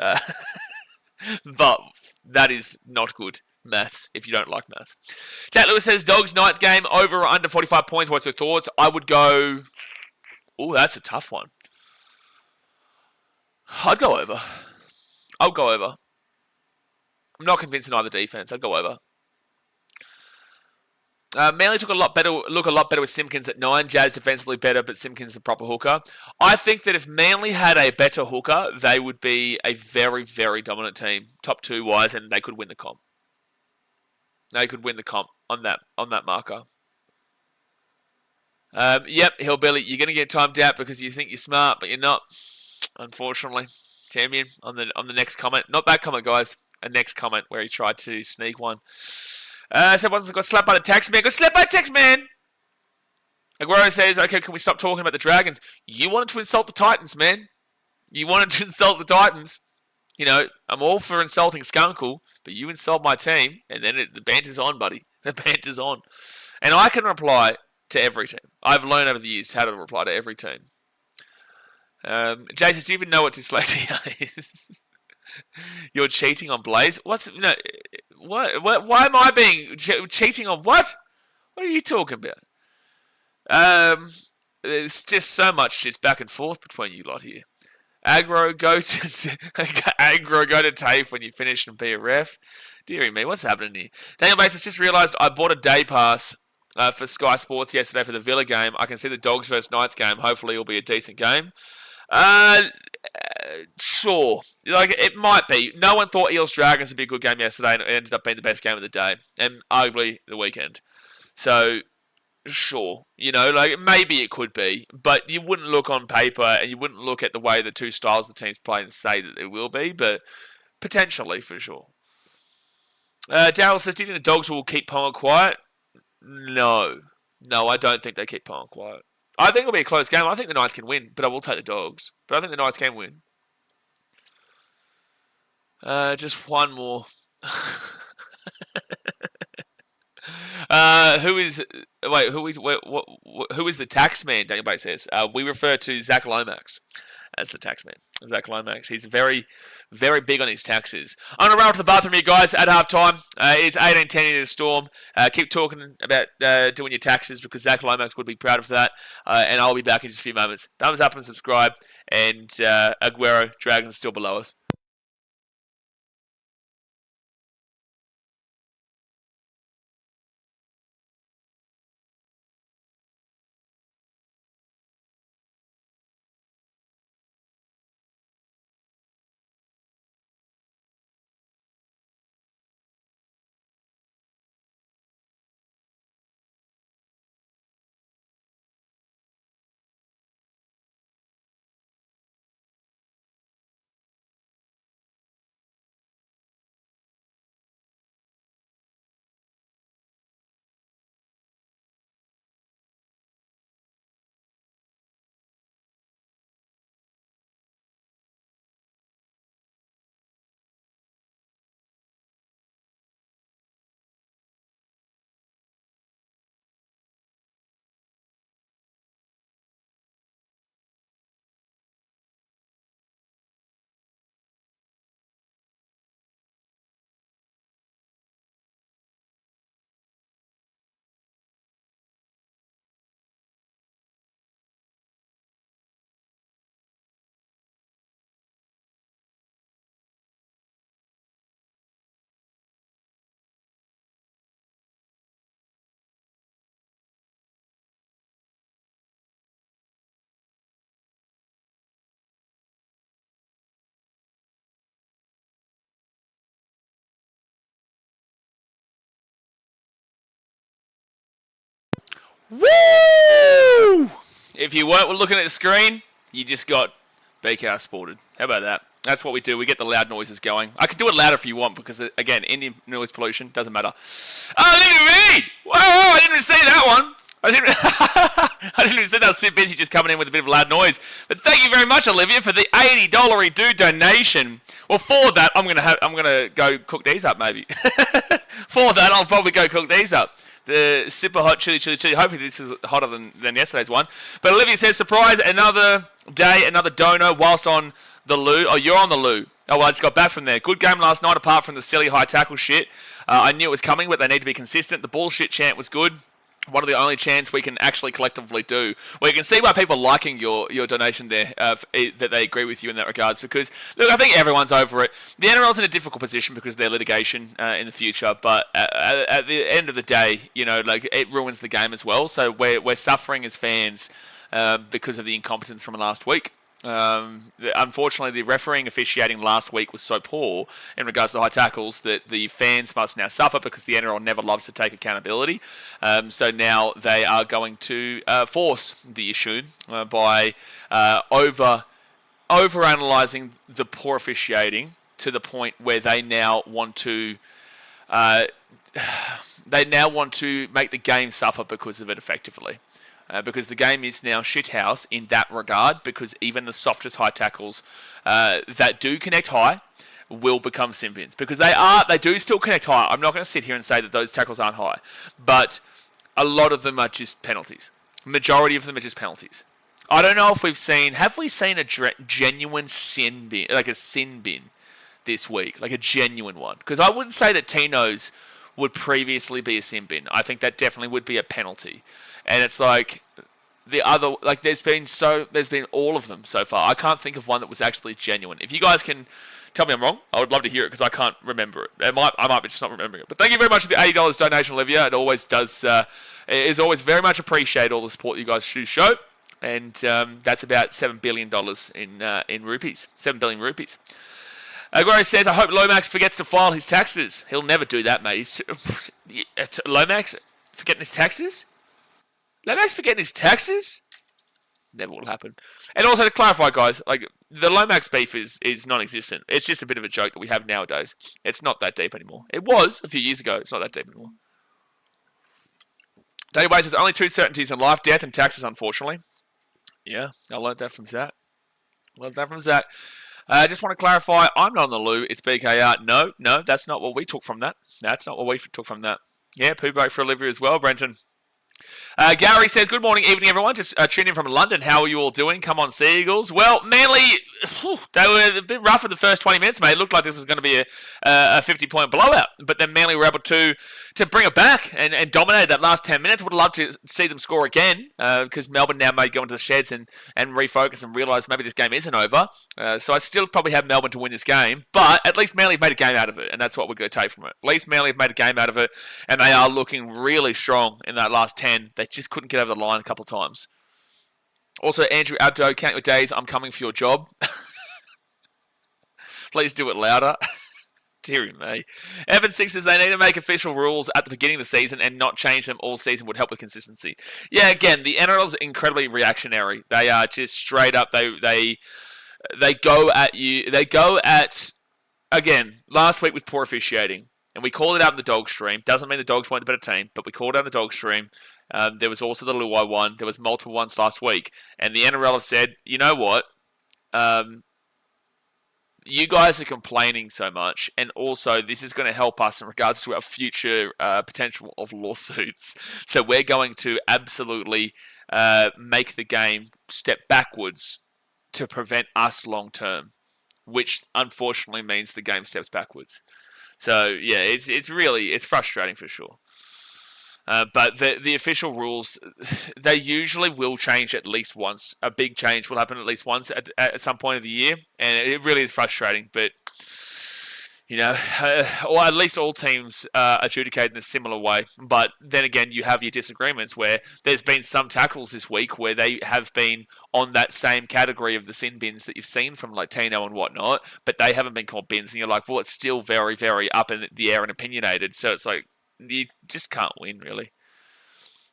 But that is not good maths if you don't like maths. Jack Lewis says, Dogs Knights game over or under 45 points. What's your thoughts? I would go... Oh, that's a tough one. I'd go over. I'll go over. I'm not convinced in either defense. I'd go over. Manly look a lot better with Simpkins at 9. Jazz defensively better, but Simpkins the proper hooker. I think that if Manly had a better hooker, they would be a very, very dominant team, top 2 wise, and they could win the comp. They could win the comp on that marker. Yep, Hillbilly, you're going to get timed out because you think you're smart, but you're not. Unfortunately, champion on the next comment. Not that comment, guys. A next comment where he tried to sneak one. Someone's got slapped by the tax man. Got slapped by the tax man. Aguero says, "Okay, can we stop talking about the Dragons? You wanted to insult the Titans, man. You wanted to insult the Titans. You know, I'm all for insulting Skunkle, but you insult my team, and then the banter's on, buddy. The banter's on. And I can reply to every team. I've learned over the years how to reply to every team. Jason, do you even know what dyslexia is? You're cheating on Blaze? What? Why am I being cheating on what? What are you talking about? There's just so much just back and forth between you lot here. Aggro, go to TAFE when you finish and be a ref. Deary me, what's happening here? Daniel Bates has just realised I bought a day pass for Sky Sports yesterday for the Villa game. I can see the Dogs versus Knights game. Hopefully it'll be a decent game. Sure. Like, it might be. No one thought Eels Dragons would be a good game yesterday, and it ended up being the best game of the day. And arguably the weekend. So, sure. You know, like, maybe it could be. But you wouldn't look on paper, and you wouldn't look at the way the two styles the teams play and say that it will be. But potentially, for sure. Daryl says, do you think the Dogs will keep Ponga quiet? No. No, I don't think they keep Ponga quiet. I think it'll be a close game. I think the Knights can win, but I will take the Dogs. But I think the Knights can win. Just one more. Who is the tax man? Daniel Bates says. We refer to Zach Lomax as the tax man. Zach Lomax. He's very, very big on his taxes. I'm going to run to the bathroom here, guys, at halftime. It's 18-10 in the Storm. Keep talking about doing your taxes because Zach Lomax would be proud of that. And I'll be back in just a few moments. Thumbs up and subscribe. And Aguero, Dragons still below us. Woo! If you weren't looking at the screen, you just got BKR sported. How about that? That's what we do. We get the loud noises going. I can do it louder if you want because, again, Indian noise pollution doesn't matter. Oh, look at me! Whoa, I didn't even see that one. I didn't even see that. I was too busy just coming in with a bit of loud noise. But thank you very much, Olivia, for the $80 do donation. Well, for that, I'm gonna go cook these up, maybe. For that, I'll probably go cook these up. The super hot chili. Hopefully this is hotter than yesterday's one. But Olivia says, surprise, another day, another dono whilst on the loo. Oh, you're on the loo. Oh, well, I just got back from there. Good game last night apart from the silly high tackle shit. I knew it was coming, but they need to be consistent. The bullshit chant was good. One of the only chants we can actually collectively do. Well, you can see why people are liking your donation there, that they agree with you in that regards. Because, look, I think everyone's over it. The NRL's in a difficult position because of their litigation in the future. But at the end of the day, you know, like it ruins the game as well. So we're suffering as fans because of the incompetence from last week. Unfortunately, the refereeing officiating last week was so poor in regards to high tackles that the fans must now suffer because the NRL never loves to take accountability. So now they are going to force the issue by over-analysing the poor officiating to the point where they now want to make the game suffer because of it effectively. Because the game is now shithouse in that regard, because even the softest high tackles that do connect high will become sin bins. Because they do still connect high. I'm not going to sit here and say that those tackles aren't high. But a lot of them are just penalties. Majority of them are just penalties. I don't know if have we seen a genuine sin bin, like a sin bin this week? Like a genuine one? Because I wouldn't say that Tino's would previously be a sin bin. I think that definitely would be a penalty. And it's like the other, like there's been all of them so far. I can't think of one that was actually genuine. If you guys can tell me I'm wrong, I would love to hear it because I can't remember it. I might be just not remembering it. But thank you very much for the $80 donation, Olivia. It always does. It is always very much appreciated all the support you guys show. And that's about $7 billion in rupees. 7 billion rupees. Aguero says, I hope Lomax forgets to file his taxes. He'll never do that, mate. Lomax forgetting his taxes? Lomax forgetting his taxes? Never will happen. And also to clarify, guys, like the Lomax beef is non-existent. It's just a bit of a joke that we have nowadays. It's not that deep anymore. It was a few years ago. It's not that deep anymore. Danny Wade says, only two certainties in life, death and taxes, unfortunately. Yeah, I learned that from Zach. I just want to clarify, I'm not on the loo, it's BKR. No, that's not what we took from that. Yeah, poo break for Olivia as well, Brenton. Gary says, good morning, evening, everyone. Just tuned in from London. How are you all doing? Come on, Seagulls. Well, Manly, they were a bit rough in the first 20 minutes, mate. It looked like this was going to be a 50-point blowout. But then Manly were able to bring it back and dominate that last 10 minutes. Would have loved to see them score again because Melbourne now may go into the sheds and refocus and realise maybe this game isn't over. So I still probably have Melbourne to win this game. But at least Manly have made a game out of it, and that's what we're going to take from it. At least Manly have made a game out of it, and they are looking really strong in that last 10. They just couldn't get over the line a couple of times. Also, Andrew Abdo, count your days. I'm coming for your job. Please do it louder. Dear me. Evan Six says they need to make official rules at the beginning of the season and not change them all season would help with consistency. Yeah, again, the NRL is incredibly reactionary. They are just straight up. They go at you. They go at, again, last week was poor officiating. And we called it out in the dog stream. Doesn't mean the Dogs weren't the better team, but we called it out in the dog stream. There was also the Luai one. There was multiple ones last week. And the NRL have said, you know what? You guys are complaining so much. And also, this is going to help us in regards to our future potential of lawsuits. So we're going to absolutely make the game step backwards to prevent us long term. Which, unfortunately, means the game steps backwards. So, yeah, it's frustrating for sure. But the official rules, they usually will change at least once. A big change will happen at least once at some point of the year. And it really is frustrating. But, you know, or at least all teams adjudicate in a similar way. But then again, you have your disagreements where there's been some tackles this week where they have been on that same category of the sin bins that you've seen from like Tino and whatnot, but they haven't been called bins. And you're like, well, it's still very, very up in the air and opinionated. So it's like, you just can't win, really.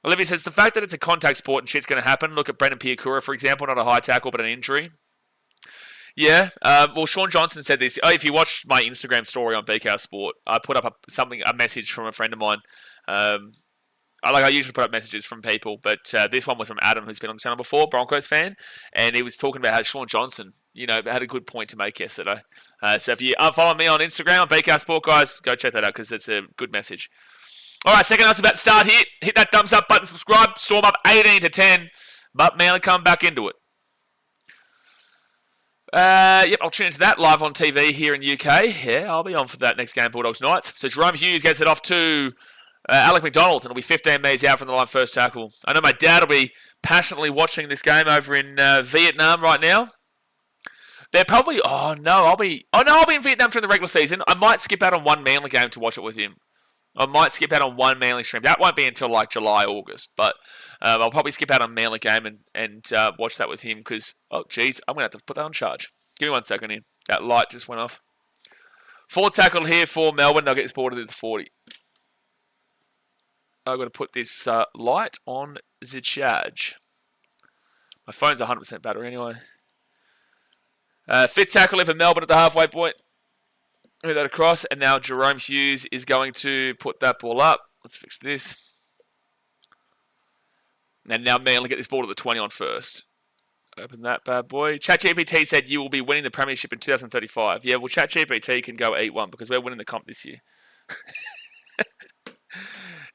Olivia says, the fact that it's a contact sport and shit's going to happen. Look at Brendan Piakura, for example, not a high tackle, but an injury. Yeah, well, Sean Johnson said this. Oh, if you watched my Instagram story on BKR Sport, I put up a message from a friend of mine. I usually put up messages from people, but this one was from Adam, who's been on the channel before, Broncos fan, and he was talking about how Sean Johnson, had a good point to make yesterday. So if you unfollow me on Instagram, on BKR Sport, guys, go check that out because it's a good message. All right, second half's about to start here. Hit that thumbs up button, subscribe, Storm up 18-10, but Manly come back into it. Yep, I'll tune into that live on TV here in the UK. Yeah, I'll be on for that next game, Bulldogs Knights. So Jerome Hughes gets it off to Alec McDonald, and it'll be 15 metres out from the line first tackle. I know my dad will be passionately watching this game over in Vietnam right now. They're probably, I'll be in Vietnam during the regular season. I might skip out on one Manly game to watch it with him. I might skip out on one Manly stream. That won't be until like July, August, but I'll probably skip out on Manly game and watch that with him because, I'm going to have to put that on charge. Give me 1 second here. That light just went off. Forward tackle here for Melbourne. They'll get this ball to the 40. I've got to put this light on the charge. My phone's 100% battery anyway. Fifth tackle in for Melbourne at the halfway point. Move that across, and now Jerome Hughes is going to put that ball up. Let's fix this. And now Manly get this ball to the 20 on first. Open that bad boy. ChatGPT said you will be winning the premiership in 2035. Yeah, well, ChatGPT can go eat one because we're winning the comp this year.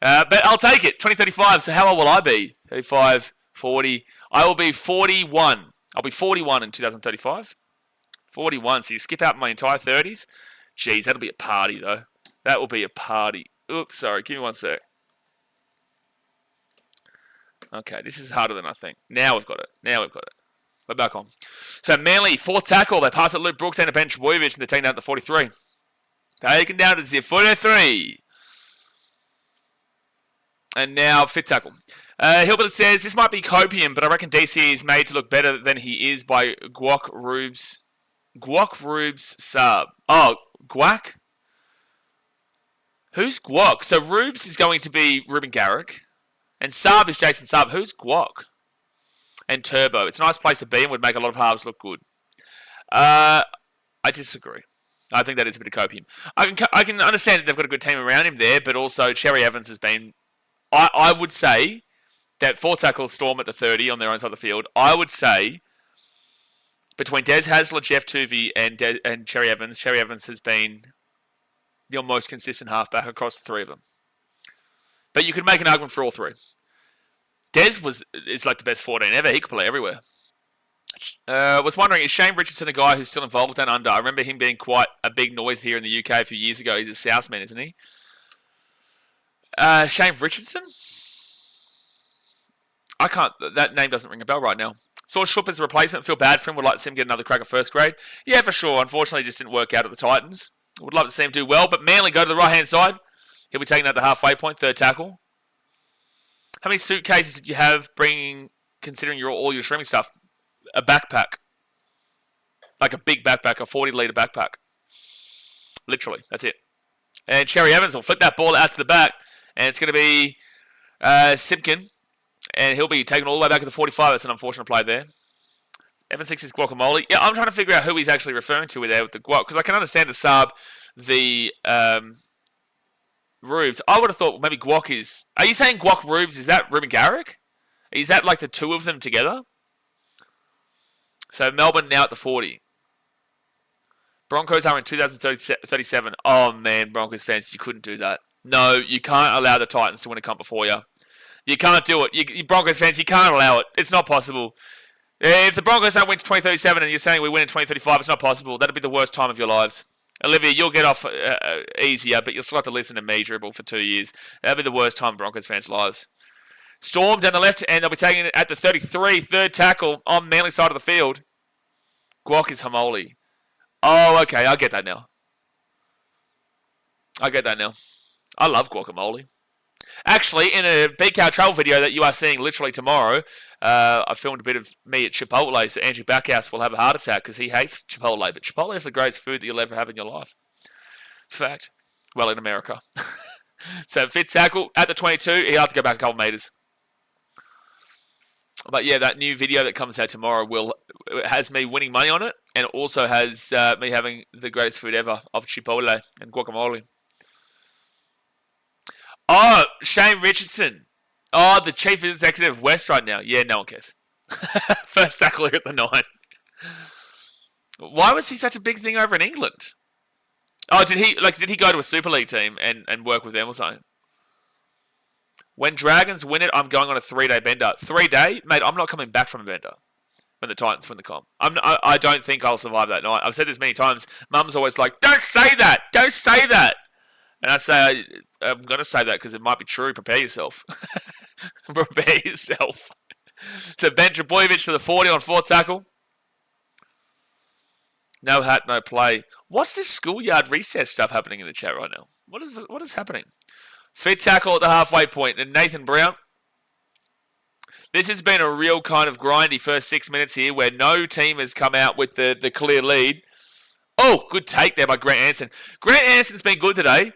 But I'll take it. 2035. So how old will I be? 35, 40. I will be 41. I'll be 41 in 2035. 41. So you skip out my entire 30s. Jeez, that'll be a party, though. That will be a party. Oops, sorry. Give me 1 sec. Okay, this is harder than I think. Now we've got it. We're back on. So Manly, fourth tackle. They pass it Luke Brooks down to Ben Trbojevic, and they're taken down to 43. Taken down to the 43. And now fifth tackle. Hilbert says, this might be copium, but I reckon DC is made to look better than he is by Guac Rubes Saab. Oh, Guac? Who's Guac? So Rubes is going to be Ruben Garrick. And Saab is Jason Saab. Who's Guac? And Turbo. It's a nice place to be and would make a lot of halves look good. I disagree. I think that is a bit of copium. I can understand that they've got a good team around him there, but also Cherry Evans has been... I would say that four tackle Storm at the 30 on their own side of the field. I would say between Des Hasler, Jeff Tuvey, and Cherry Evans has been your most consistent halfback across the three of them. But you could make an argument for all three. Des is like the best 14 ever. He could play everywhere. Was wondering, is Shane Richardson a guy who's still involved with Down Under? I remember him being quite a big noise here in the UK a few years ago. He's a Southman, isn't he? Shane Richardson? That name doesn't ring a bell right now. Saw Schupp as a replacement. Feel bad for him. Would like to see him get another crack at first grade. Yeah, for sure. Unfortunately, it just didn't work out at the Titans. Would love to see him do well, but Manly go to the right-hand side. He'll be taking out the halfway point, third tackle. How many suitcases did you have considering all your streaming stuff? A backpack. Like a big backpack, a 40-litre backpack. Literally, that's it. And Cherry Evans will flick that ball out to the back, and it's going to be Simpkin, and he'll be taken all the way back to the 45. That's an unfortunate play there. Evan Six is guacamole. Yeah, I'm trying to figure out who he's actually referring to there with the guac, because I can understand the Saab, the Rubes. I would have thought maybe guac is... Are you saying guac Rubes? Is that Ruben Garrick? Is that like the two of them together? So Melbourne now at the 40. Broncos are in 2037. Oh man, Broncos fans, you couldn't do that. No, you can't allow the Titans to win a comp before you. You can't do it. You Broncos fans, you can't allow it. It's not possible. If the Broncos don't win to 2037 and you're saying we win in 2035, it's not possible. That'll be the worst time of your lives. Olivia, you'll get off easier, but you'll still have to listen to Miserable for 2 years. That'll be the worst time of Broncos fans' lives. Storm down the left, and they'll be taking it at the 33, third tackle on Manly side of the field. Guac is Hamoli. Oh, okay, I get that now. I love guacamole. Actually, in a BKRtravel video that you are seeing literally tomorrow, I filmed a bit of me at Chipotle, so Andrew Backhouse will have a heart attack because he hates Chipotle. But Chipotle is the greatest food that you'll ever have in your life. Fact. Well, in America. So, fifth tackle at the 22, he'll have to go back a couple metres. But yeah, that new video that comes out tomorrow has me winning money on it, and it also has me having the greatest food ever of chipotle and guacamole. Oh, Shane Richardson. Oh, the chief executive of West right now. Yeah, no one cares. First tackler at the 9. Why was he such a big thing over in England? Oh, did he go to a Super League team and work with them or something? When Dragons win it, I'm going on a 3-day bender. 3-day? Mate, I'm not coming back from a bender when the Titans win the comp. I don't think I'll survive that night. I've said this many times. Mum's always like, don't say that! Don't say that! And I say, I'm going to say that because it might be true. Prepare yourself. Prepare yourself. So Ben Trbojevic to the 40 on 4th tackle. No hat, no play. What's this schoolyard recess stuff happening in the chat right now? What is happening? 5th tackle at the halfway point. And Nathan Brown. This has been a real kind of grindy first 6 minutes here where no team has come out with the clear lead. Oh, good take there by Grant Anderson. Grant Anderson's been good today.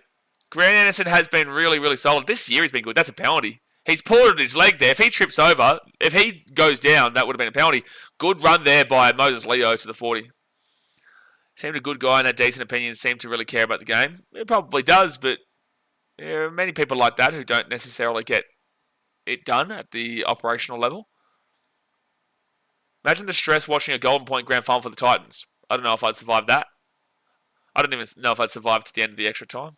Grant Anderson has been really, really solid. This year he's been good. That's a penalty. He's pulled at his leg there. If he trips over, if he goes down, that would have been a penalty. Good run there by Moses Leo to the 40. Seemed a good guy and had decent opinions. Seemed to really care about the game. It probably does, but there are many people like that who don't necessarily get it done at the operational level. Imagine the stress watching a Golden Point grand final for the Titans. I don't know if I'd survive that. I don't even know if I'd survive to the end of the extra time.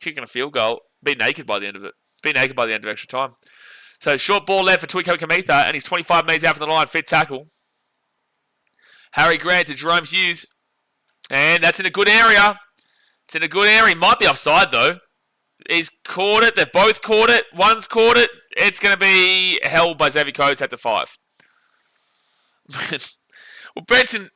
Kicking a field goal, be naked by the end of it. Be naked by the end of extra time. So short ball left for Tuiko Kamitha, and he's 25 metres out from the line, 5th tackle. Harry Grant to Jerome Hughes. And that's in a good area. It's in a good area. He might be offside, though. He's caught it. They've both caught it. One's caught it. It's going to be held by Xavier Coates at the 5. Well, Brenton,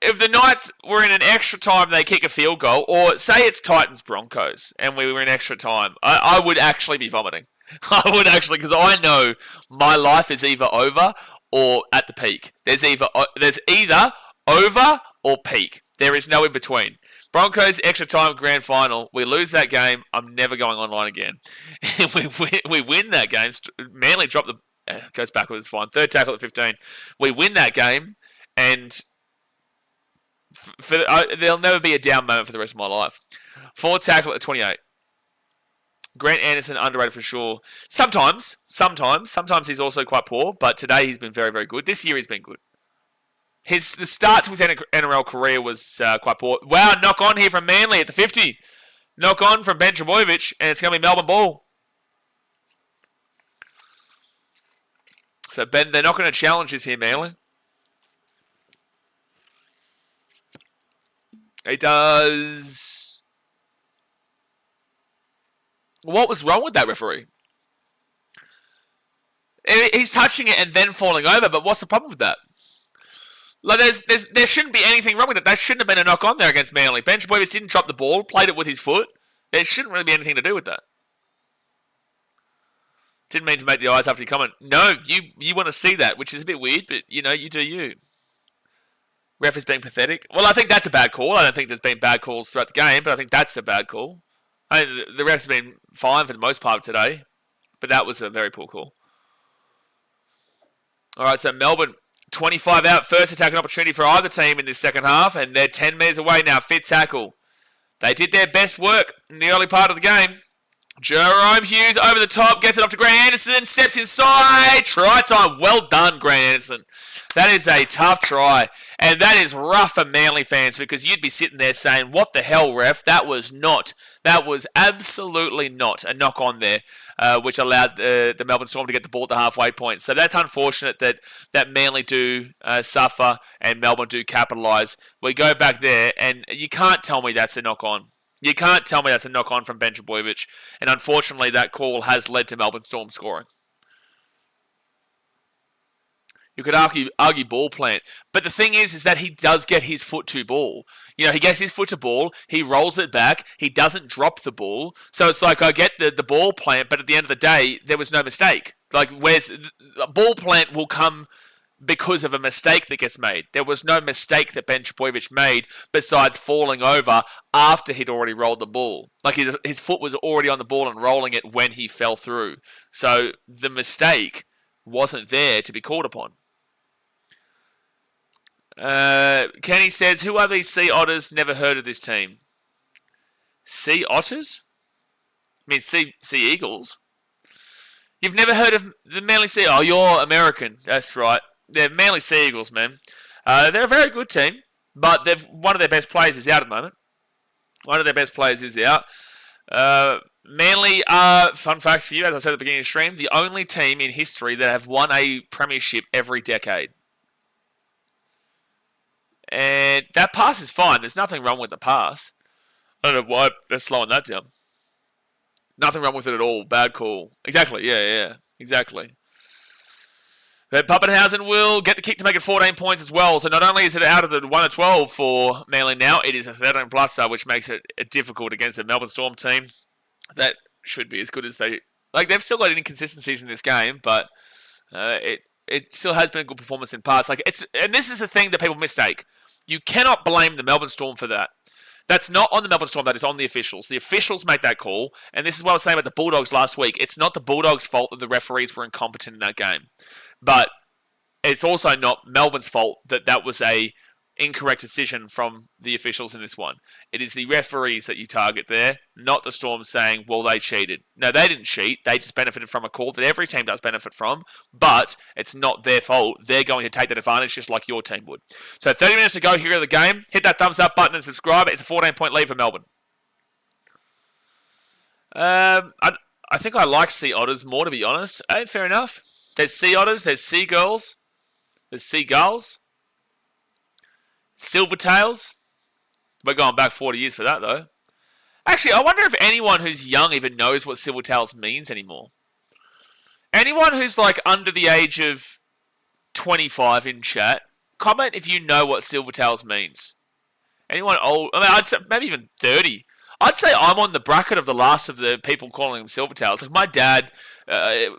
if the Knights were in an extra time, they kick a field goal, or say it's Titans-Broncos, and we were in extra time, I would actually be vomiting. I would actually, because I know my life is either over or at the peak. There's either over or peak. There is no in between. Broncos extra time grand final. We lose that game. I'm never going online again. we win that game. Manly drop the goes backwards. It's fine. 3rd tackle at 15. We win that game, and there'll never be a down moment for the rest of my life. 4th tackle at 28. Grant Anderson underrated for sure. Sometimes he's also quite poor, but today he's been very, very good. This year he's been good. The start to his NRL career was quite poor. Wow, knock on here from Manly at the 50. Knock on from Ben Trbojevic, and it's going to be Melbourne ball. So Ben, they're not going to challenge this here, Manly. He does. What was wrong with that referee? He's touching it and then falling over, but what's the problem with that? Like, there shouldn't be anything wrong with it. That shouldn't have been a knock on there against Manly. Ben Trbojevic didn't drop the ball, played it with his foot. There shouldn't really be anything to do with that. Didn't mean to make the eyes after you comment. No, you want to see that, which is a bit weird, but you do you. Ref is being pathetic. Well, I think that's a bad call. I don't think there's been bad calls throughout the game, but I think that's a bad call. I mean, the ref's been fine for the most part of today, but that was a very poor call. All right, so Melbourne, 25 out, first attacking opportunity for either team in this second half, and they're 10 metres away now, 5th tackle. They did their best work in the early part of the game. Jerome Hughes over the top, gets it off to Grant Anderson, steps inside, try time. Well done, Grant Anderson. That is a tough try, and that is rough for Manly fans because you'd be sitting there saying, what the hell, ref? That was absolutely not a knock on there, which allowed the Melbourne Storm to get the ball at the halfway point. So that's unfortunate that Manly do suffer and Melbourne do capitalise. We go back there, and you can't tell me that's a knock on. You can't tell me that's a knock on from Ben Trbojevic, and unfortunately that call has led to Melbourne Storm scoring. You could argue ball plant. But the thing is that he does get his foot to ball. He gets his foot to ball, he rolls it back, he doesn't drop the ball. So it's like, I get the ball plant, but at the end of the day, there was no mistake. Like, ball plant will come because of a mistake that gets made. There was no mistake that Ben Trbojevic made besides falling over after he'd already rolled the ball. Like, his foot was already on the ball and rolling it when he fell through. So the mistake wasn't there to be called upon. Kenny says, who are these Sea Otters? Never heard of this team. Sea Otters? I mean, Sea Eagles? You've never heard of the Manly Sea... Oh, you're American. That's right. They're Manly Sea Eagles, man. They're a very good team, but one of their best players is out at the moment. One of their best players is out. Manly are, fun fact for you, as I said at the beginning of the stream, the only team in history that have won a premiership every decade. And that pass is fine. There's nothing wrong with the pass. I don't know why they're slowing that down. Nothing wrong with it at all. Bad call. Exactly. Yeah. Exactly. But Pappenhausen will get the kick to make it 14 points as well. So not only is it out of the 1 of 12 for Manly now, it is a 13-pluser, which makes it difficult against the Melbourne Storm team. That should be as good as they... Like, they've still got inconsistencies in this game, but it still has been a good performance in parts. And this is the thing that people mistake. You cannot blame the Melbourne Storm for that. That's not on the Melbourne Storm, that is on the officials. The officials make that call, and this is what I was saying about the Bulldogs last week. It's not the Bulldogs' fault that the referees were incompetent in that game. But it's also not Melbourne's fault that that was a incorrect decision from the officials in this one. It is the referees that you target there, not the Storm saying, well, they cheated. No, they didn't cheat. They just benefited from a call that every team does benefit from, but it's not their fault. They're going to take that advantage just like your team would. So 30 minutes to go here in the game. Hit that thumbs up button and subscribe. It's a 14-point lead for Melbourne. I think I like Sea Otters more, to be honest. Fair enough. There's Sea Otters, there's Seagulls, there's Seagulls. Silvertails. We're going back 40 years for that, though. Actually, I wonder if anyone who's young even knows what Silvertails means anymore. Anyone who's like under the age of 25 in chat, comment if you know what Silvertails means. Anyone old? I mean, I'd say maybe even 30. I'd say I'm on the bracket of the last of the people calling them Silvertails. Like, my dad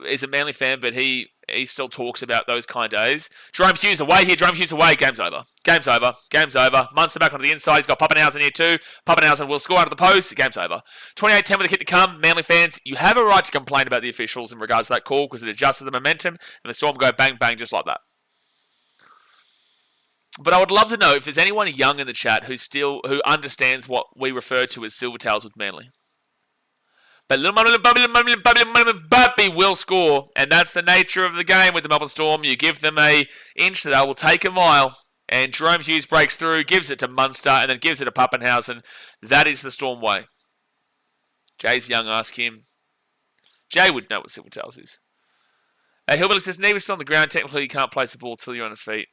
is a Manly fan, but he still talks about those kind of days. Jerome Hughes away here. Jerome Hughes away. Game's over. Game's over. Game's over. Munster back onto the inside. He's got Pappenhausen here too. Pappenhausen will score out of the post. Game's over. 28-10 with a kick to come. Manly fans, you have a right to complain about the officials in regards to that call because it adjusted the momentum and the Storm go bang, bang just like that. But I would love to know if there's anyone young in the chat who understands what we refer to as Silvertails with Manly. But Bubby will score, and that's the nature of the game with the Melbourne Storm. You give them an inch, they will take a mile. And Jerome Hughes breaks through, gives it to Munster, and then gives it to Pappenhausen. That is the Storm way. Jay's young, ask him. Jay would know what Silvertails is. Hillbilly says, Nevis on the ground, technically you can't place the ball till you're on the feet.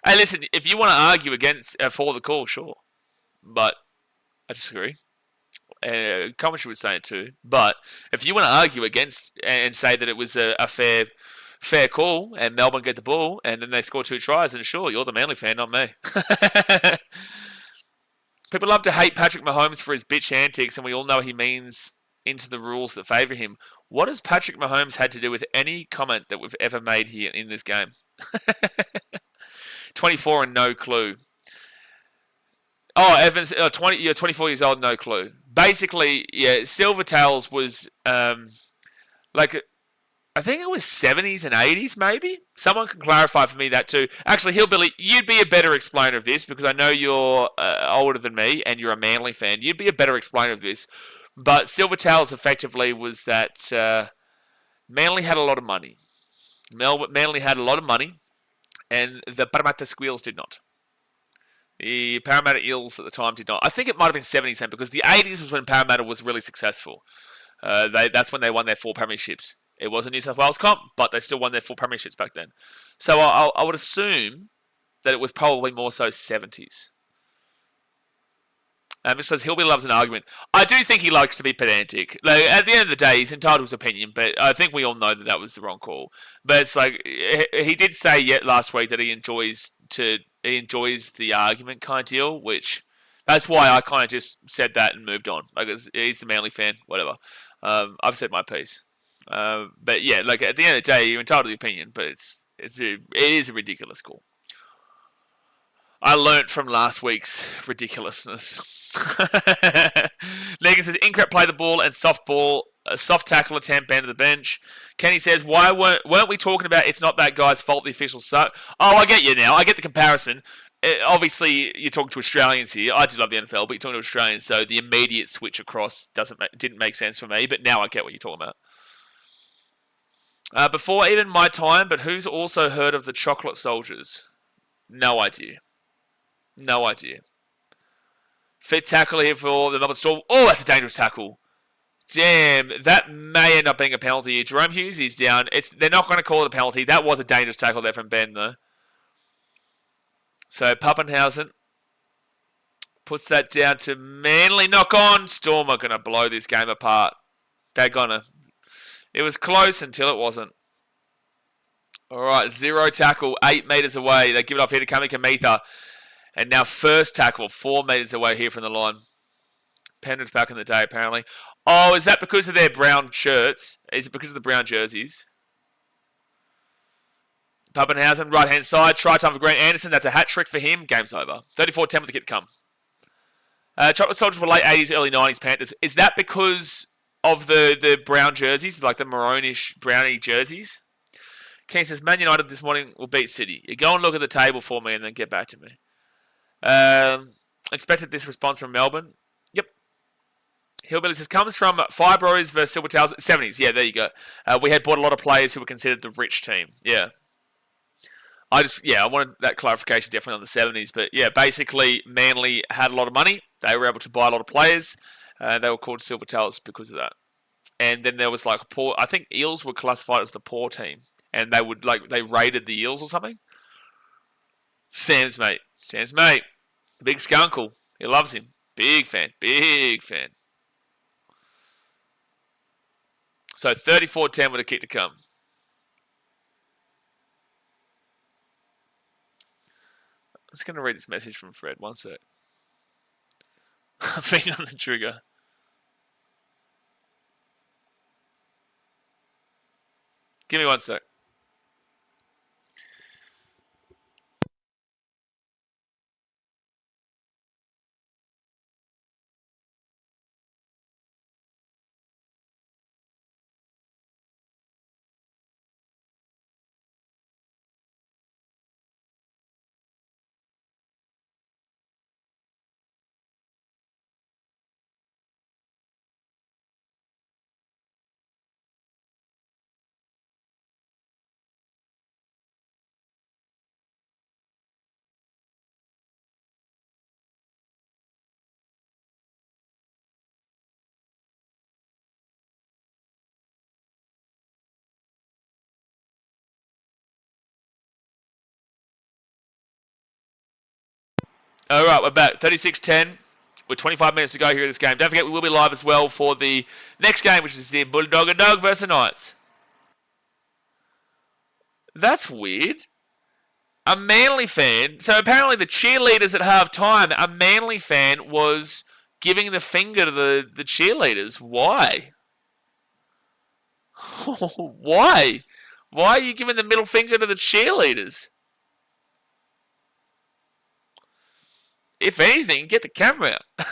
Hey, listen, if you want to argue against for the call, sure. But I disagree. Commentary was saying it too. But if you want to argue against and say that it was a fair call and Melbourne get the ball and then they score 2 tries, then sure, you're the Manly fan, not me. People love to hate Patrick Mahomes for his bitch antics, and we all know he means into the rules that favour him. What has Patrick Mahomes had to do with any comment that we've ever made here in this game? 24 and no clue. Oh, Evans, 24 years old, no clue. Basically, yeah, Silvertails was, I think it was 70s and 80s, maybe? Someone can clarify for me that too. Actually, Hillbilly, you'd be a better explainer of this because I know you're older than me and you're a Manly fan. You'd be a better explainer of this. But Silvertails effectively was that Manly had a lot of money. Manly had a lot of money. And the Parramatta Squeals did not. The Parramatta Eels at the time did not. I think it might have been 70s then because the 80s was when Parramatta was really successful. That's when they won their 4 premierships. It was a New South Wales comp, but they still won their 4 premierships back then. So I would assume that it was probably more so 70s. It says Hillbilly loves an argument. I do think he likes to be pedantic. Like, at the end of the day, he's entitled to his opinion, but I think we all know that that was the wrong call. But it's like he did say yet last week that he enjoys the argument kind of deal, which that's why I kind of just said that and moved on. Like, he's the Manly fan, whatever. I've said my piece. But yeah, like at the end of the day, you're entitled to the opinion, but it is a ridiculous call. I learnt from last week's ridiculousness. Negan says, Incorrect play the ball and soft ball A soft tackle attempt, banned to the bench. Kenny says, why weren't we talking about it's not that guy's fault, the officials suck? Oh, I get you now. I get the comparison. Obviously, you're talking to Australians here. I do love the NFL, but you're talking to Australians, so the immediate switch across didn't make sense for me, but now I get what you're talking about. Before even my time, but who's also heard of the chocolate soldiers? No idea. No idea. Fit tackle here for the Melbourne Storm. Oh, that's a dangerous tackle. Damn, that may end up being a penalty here. Jerome Hughes is down. They're not going to call it a penalty. That was a dangerous tackle there from Ben, though. So Pappenhausen puts that down to Manly. Knock on. Storm are going to blow this game apart. They're going to. It was close until it wasn't. All right, 0 tackle, 8 metres away. They give it off here to Kamika. And now first tackle, 4 metres away here from the line. Penrith back in the day, apparently. Oh, is that because of their brown shirts? Is it because of the brown jerseys? Pappenhausen, right-hand side. Try time for Grant Anderson. That's a hat trick for him. Game's over. 34-10 with the kick to come. Chocolate Soldiers were late 80s, early 90s Panthers. Is that because of the brown jerseys, like the maroonish, browny jerseys? King says, Man United this morning will beat City. You go and look at the table for me and then get back to me. Expected this response from Melbourne. Yep. Hillbilly says, comes from Fibros versus Silvertails. 70s. Yeah, there you go. We had bought a lot of players who were considered the rich team. Yeah. I wanted that clarification definitely on the 70s. But yeah, basically, Manly had a lot of money. They were able to buy a lot of players. They were called Silvertails because of that. And then there was like poor. I think Eels were classified as the poor team. And they raided the Eels or something. Sam's mate. The big skunkle. He loves him. Big fan. So 34-10 with a kick to come. I'm just going to read this message from Fred. One sec. Finger on the trigger. Give me one sec. All right, we're back. 36-10. With 25 minutes to go here in this game. Don't forget, we will be live as well for the next game, which is the Bulldog and Dog versus the Knights. That's weird. A Manly fan. So apparently the cheerleaders at half-time, a Manly fan was giving the finger to the cheerleaders. Why? Why? Why are you giving the middle finger to the cheerleaders? If anything, get the camera out.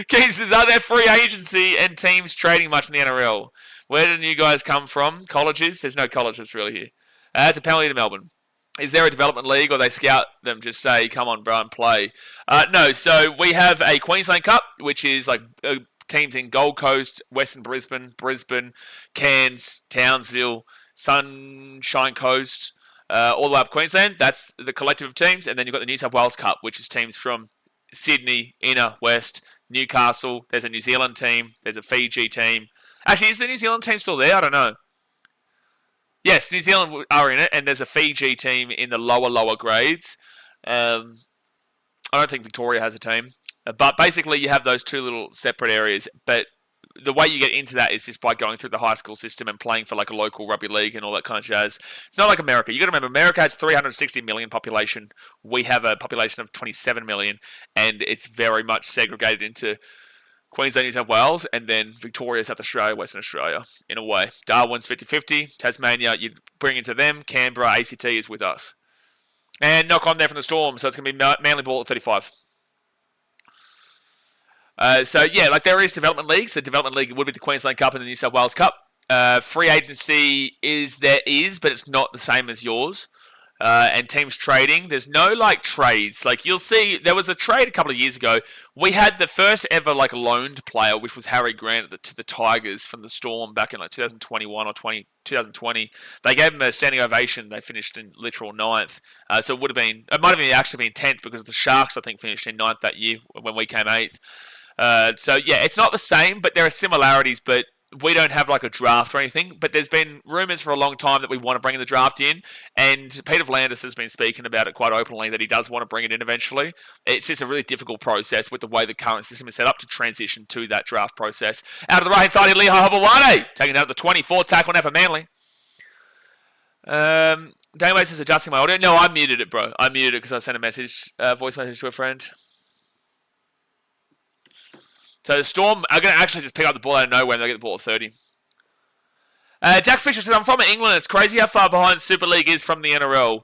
Keith says, are there free agency and teams trading much in the NRL? Where did you guys come from? Colleges? There's no colleges really here. It's a penalty to Melbourne. Is there a development league or they scout them, just say, come on, bro, and play? No, so we have a Queensland Cup, which is like teams in Gold Coast, Western Brisbane, Cairns, Townsville, Sunshine Coast, all the way up Queensland. That's the collective of teams. And then you've got the New South Wales Cup, which is teams from Sydney, Inner, West, Newcastle. There's a New Zealand team. There's a Fiji team. Actually, is the New Zealand team still there? I don't know. Yes, New Zealand are in it, and there's a Fiji team in the lower grades. I don't think Victoria has a team. But basically, you have those two little separate areas. But the way you get into that is just by going through the high school system and playing for like a local rugby league and all that kind of jazz. It's not like America. You got to remember, America has 360 million population. We have a population of 27 million, and it's very much segregated into Queensland, New South Wales, and then Victoria, South Australia, Western Australia, in a way. Darwin's 50-50. Tasmania, you bring into them. Canberra, ACT is with us. And knock on there from the Storm, so it's going to be Manly ball at 35. So yeah, like there is development leagues. The development league would be the Queensland Cup and the New South Wales Cup. Free agency but it's not the same as yours. And teams trading. There's no like trades. Like you'll see, there was a trade a couple of years ago. We had the first ever like loaned player, which was Harry Grant to the Tigers from the Storm back in like 2021 or 2020. They gave him a standing ovation. They finished in literal ninth. So it might have actually been 10th because the Sharks I think finished in ninth that year when we came 8th. So yeah, it's not the same, but there are similarities. But we don't have like a draft or anything, but there's been rumours for a long time that we want to bring the draft in, and Peter V'landis has been speaking about it quite openly that he does want to bring it in eventually. It's just a really difficult process with the way the current system is set up to transition to that draft process. Out of the right-hand side, Lehigh Habawane, taking out the 24th tackle now for Manly. Database is adjusting my audio. No, I muted it, bro. I muted it because I sent a voice message to a friend. So the Storm are going to actually just pick up the ball out of nowhere and they'll get the ball at 30. Jack Fisher says, I'm from England. It's crazy how far behind Super League is from the NRL.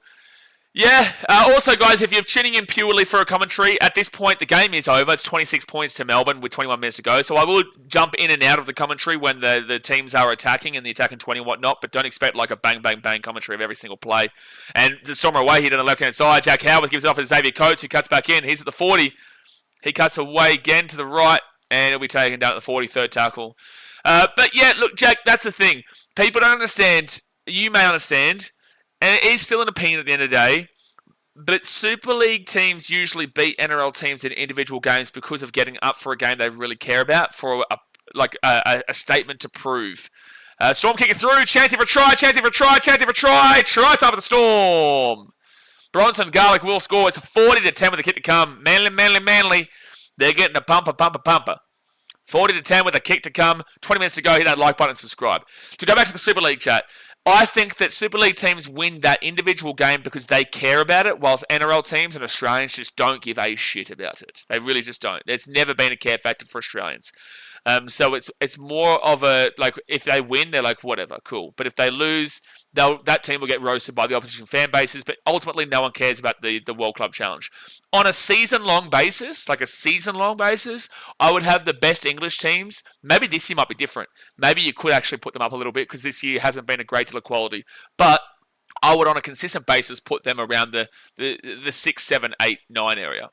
Yeah. Also, guys, if you're tuning in purely for a commentary, at this point the game is over. It's 26 points to Melbourne with 21 minutes to go. So I will jump in and out of the commentary when the teams are attacking and the attacking 20 and whatnot, but don't expect like a bang, bang, bang commentary of every single play. And the Storm are away here on the left-hand side. Jack Howard gives it off to Xavier Coates, who cuts back in. He's at the 40. He cuts away again to the right. And it'll be taken down at the 43rd tackle. But yeah, look, Jack, that's the thing. People don't understand. You may understand. And it is still an opinion at the end of the day. But Super League teams usually beat NRL teams in individual games because of getting up for a game they really care about for a statement to prove. Storm kicking through. Chancey for a try. Chancey for a try. Chancey for a try. Try time for the Storm. Bronson Garlic will score. It's a 40-10 with a kick to come. Manly. They're getting a pumper. 40-10 with a kick to come. 20 minutes to go. Hit that like button and subscribe. To go back to the Super League chat, I think that Super League teams win that individual game because they care about it, whilst NRL teams and Australians just don't give a shit about it. They really just don't. There's never been a care factor for Australians. So it's more of a, like, if they win, they're like, whatever, cool. But if they lose, that team will get roasted by the opposition fan bases, but ultimately no one cares about the World Club Challenge. On a season-long basis, I would have the best English teams. Maybe this year might be different. Maybe you could actually put them up a little bit because this year hasn't been a great deal of quality. But I would, on a consistent basis, put them around the 6, 7, 8, 9 area.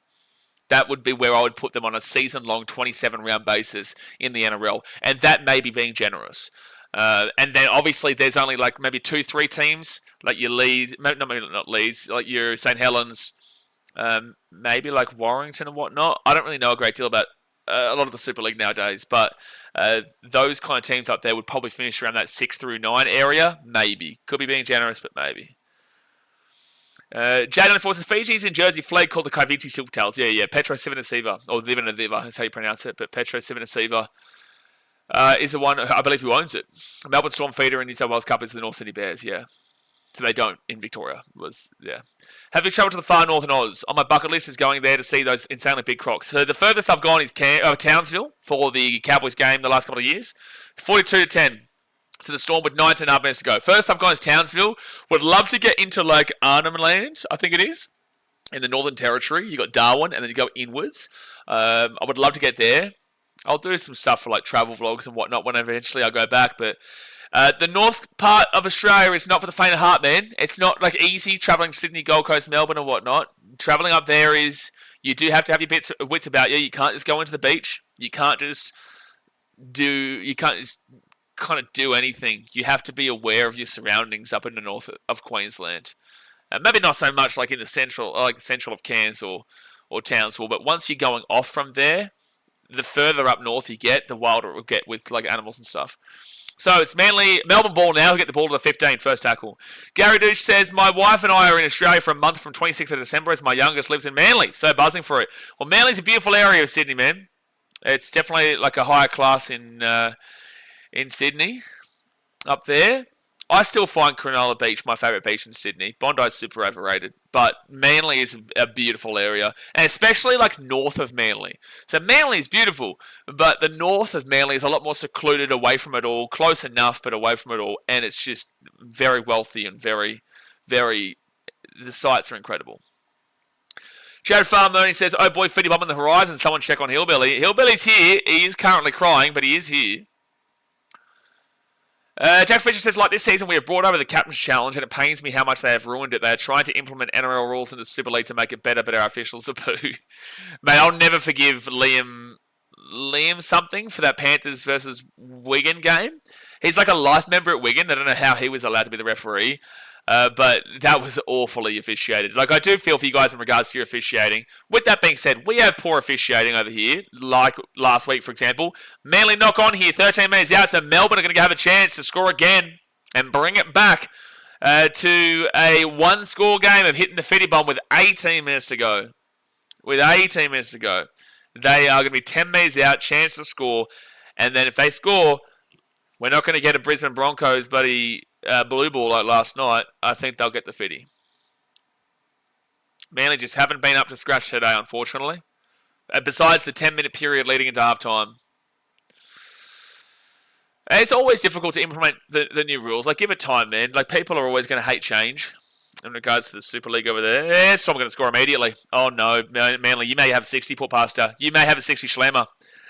That would be where I would put them on a season-long 27-round basis in the NRL. And that may be being generous. And then obviously there's only like maybe 2, 3 teams, like your Leeds, maybe not Leeds, like your St. Helens, maybe like Warrington and whatnot. I don't really know a great deal about a lot of the Super League nowadays, but those kind of teams up there would probably finish around that 6 through 9 area, maybe. Could be being generous, but maybe. Jaden enforces Fiji's in Jersey flag called the Kaiviti Silktails. Yeah. Petro Sivanasiva, or Vivanadiva, is how you pronounce it, but Petro Sivanasiva is the one, I believe, who owns it. Melbourne Storm feeder in New South Wales Cup is the North Sydney Bears, yeah. So they don't in Victoria. Have you travelled to the far north in Oz? On my bucket list is going there to see those insanely big crocs. So the furthest I've gone is Townsville for the Cowboys game the last couple of years. 42-10 to the Storm with 19.5 minutes to go. First I've gone is Townsville. Would love to get into like Arnhem Land, I think it is, in the Northern Territory. You got Darwin and then you go inwards. I would love to get there. I'll do some stuff for like travel vlogs and whatnot when eventually I go back, but the north part of Australia is not for the faint of heart, man. It's not like easy travelling Sydney, Gold Coast, Melbourne or whatnot. Travelling up there is, you do have to have your wits about you. You can't just go into the beach. You can't just kind of do anything. You have to be aware of your surroundings up in the north of Queensland. Maybe not so much like in the central of Cairns or Townsville, but once you're going off from there, the further up north you get, the wilder it will get with like animals and stuff. So it's Melbourne ball now. Who get the ball to the 15, first tackle. Gary Douche says, my wife and I are in Australia for a month from 26th of December as my youngest lives in Manly. So buzzing for it. Well, Manly's a beautiful area of Sydney, man. It's definitely like a higher class in Sydney up there. I still find Cronulla Beach my favourite beach in Sydney. Bondi's super overrated, but Manly is a beautiful area, and especially like north of Manly. So Manly is beautiful, but the north of Manly is a lot more secluded, away from it all, close enough, but away from it all, and it's just very wealthy and very, very, the sights are incredible. Jared Farmer, he says, oh boy, Fitty Bomb on the horizon. Someone check on Hillbilly. Hillbilly's here. He is currently crying, but he is here. Jack Fisher says, like this season, we have brought over the Captain's Challenge, and it pains me how much they have ruined it. They are trying to implement NRL rules in the Super League to make it better, but our officials are poo. Mate, I'll never forgive Liam something for that Panthers versus Wigan game. He's like a life member at Wigan. I don't know how he was allowed to be the referee. But that was awfully officiated. Like, I do feel for you guys in regards to your officiating. With that being said, we have poor officiating over here, like last week, for example. Manly knock on here, 13 minutes out, so Melbourne are going to have a chance to score again and bring it back to a one-score game of hitting the Fitty Bomb with 18 minutes to go. With 18 minutes to go. They are going to be 10 minutes out, chance to score, and then if they score, we're not going to get a Brisbane Broncos, buddy, blue ball like last night. I think they'll get the Fitty. Manly just haven't been up to scratch today, unfortunately. Besides the 10-minute period leading into halftime. It's always difficult to implement the new rules. Like, give it time, man. Like, people are always going to hate change. In regards to the Super League over there. Storm going to score immediately. Oh, no. Manly, you may have 60, poor pasta. You may have a 60 slammer.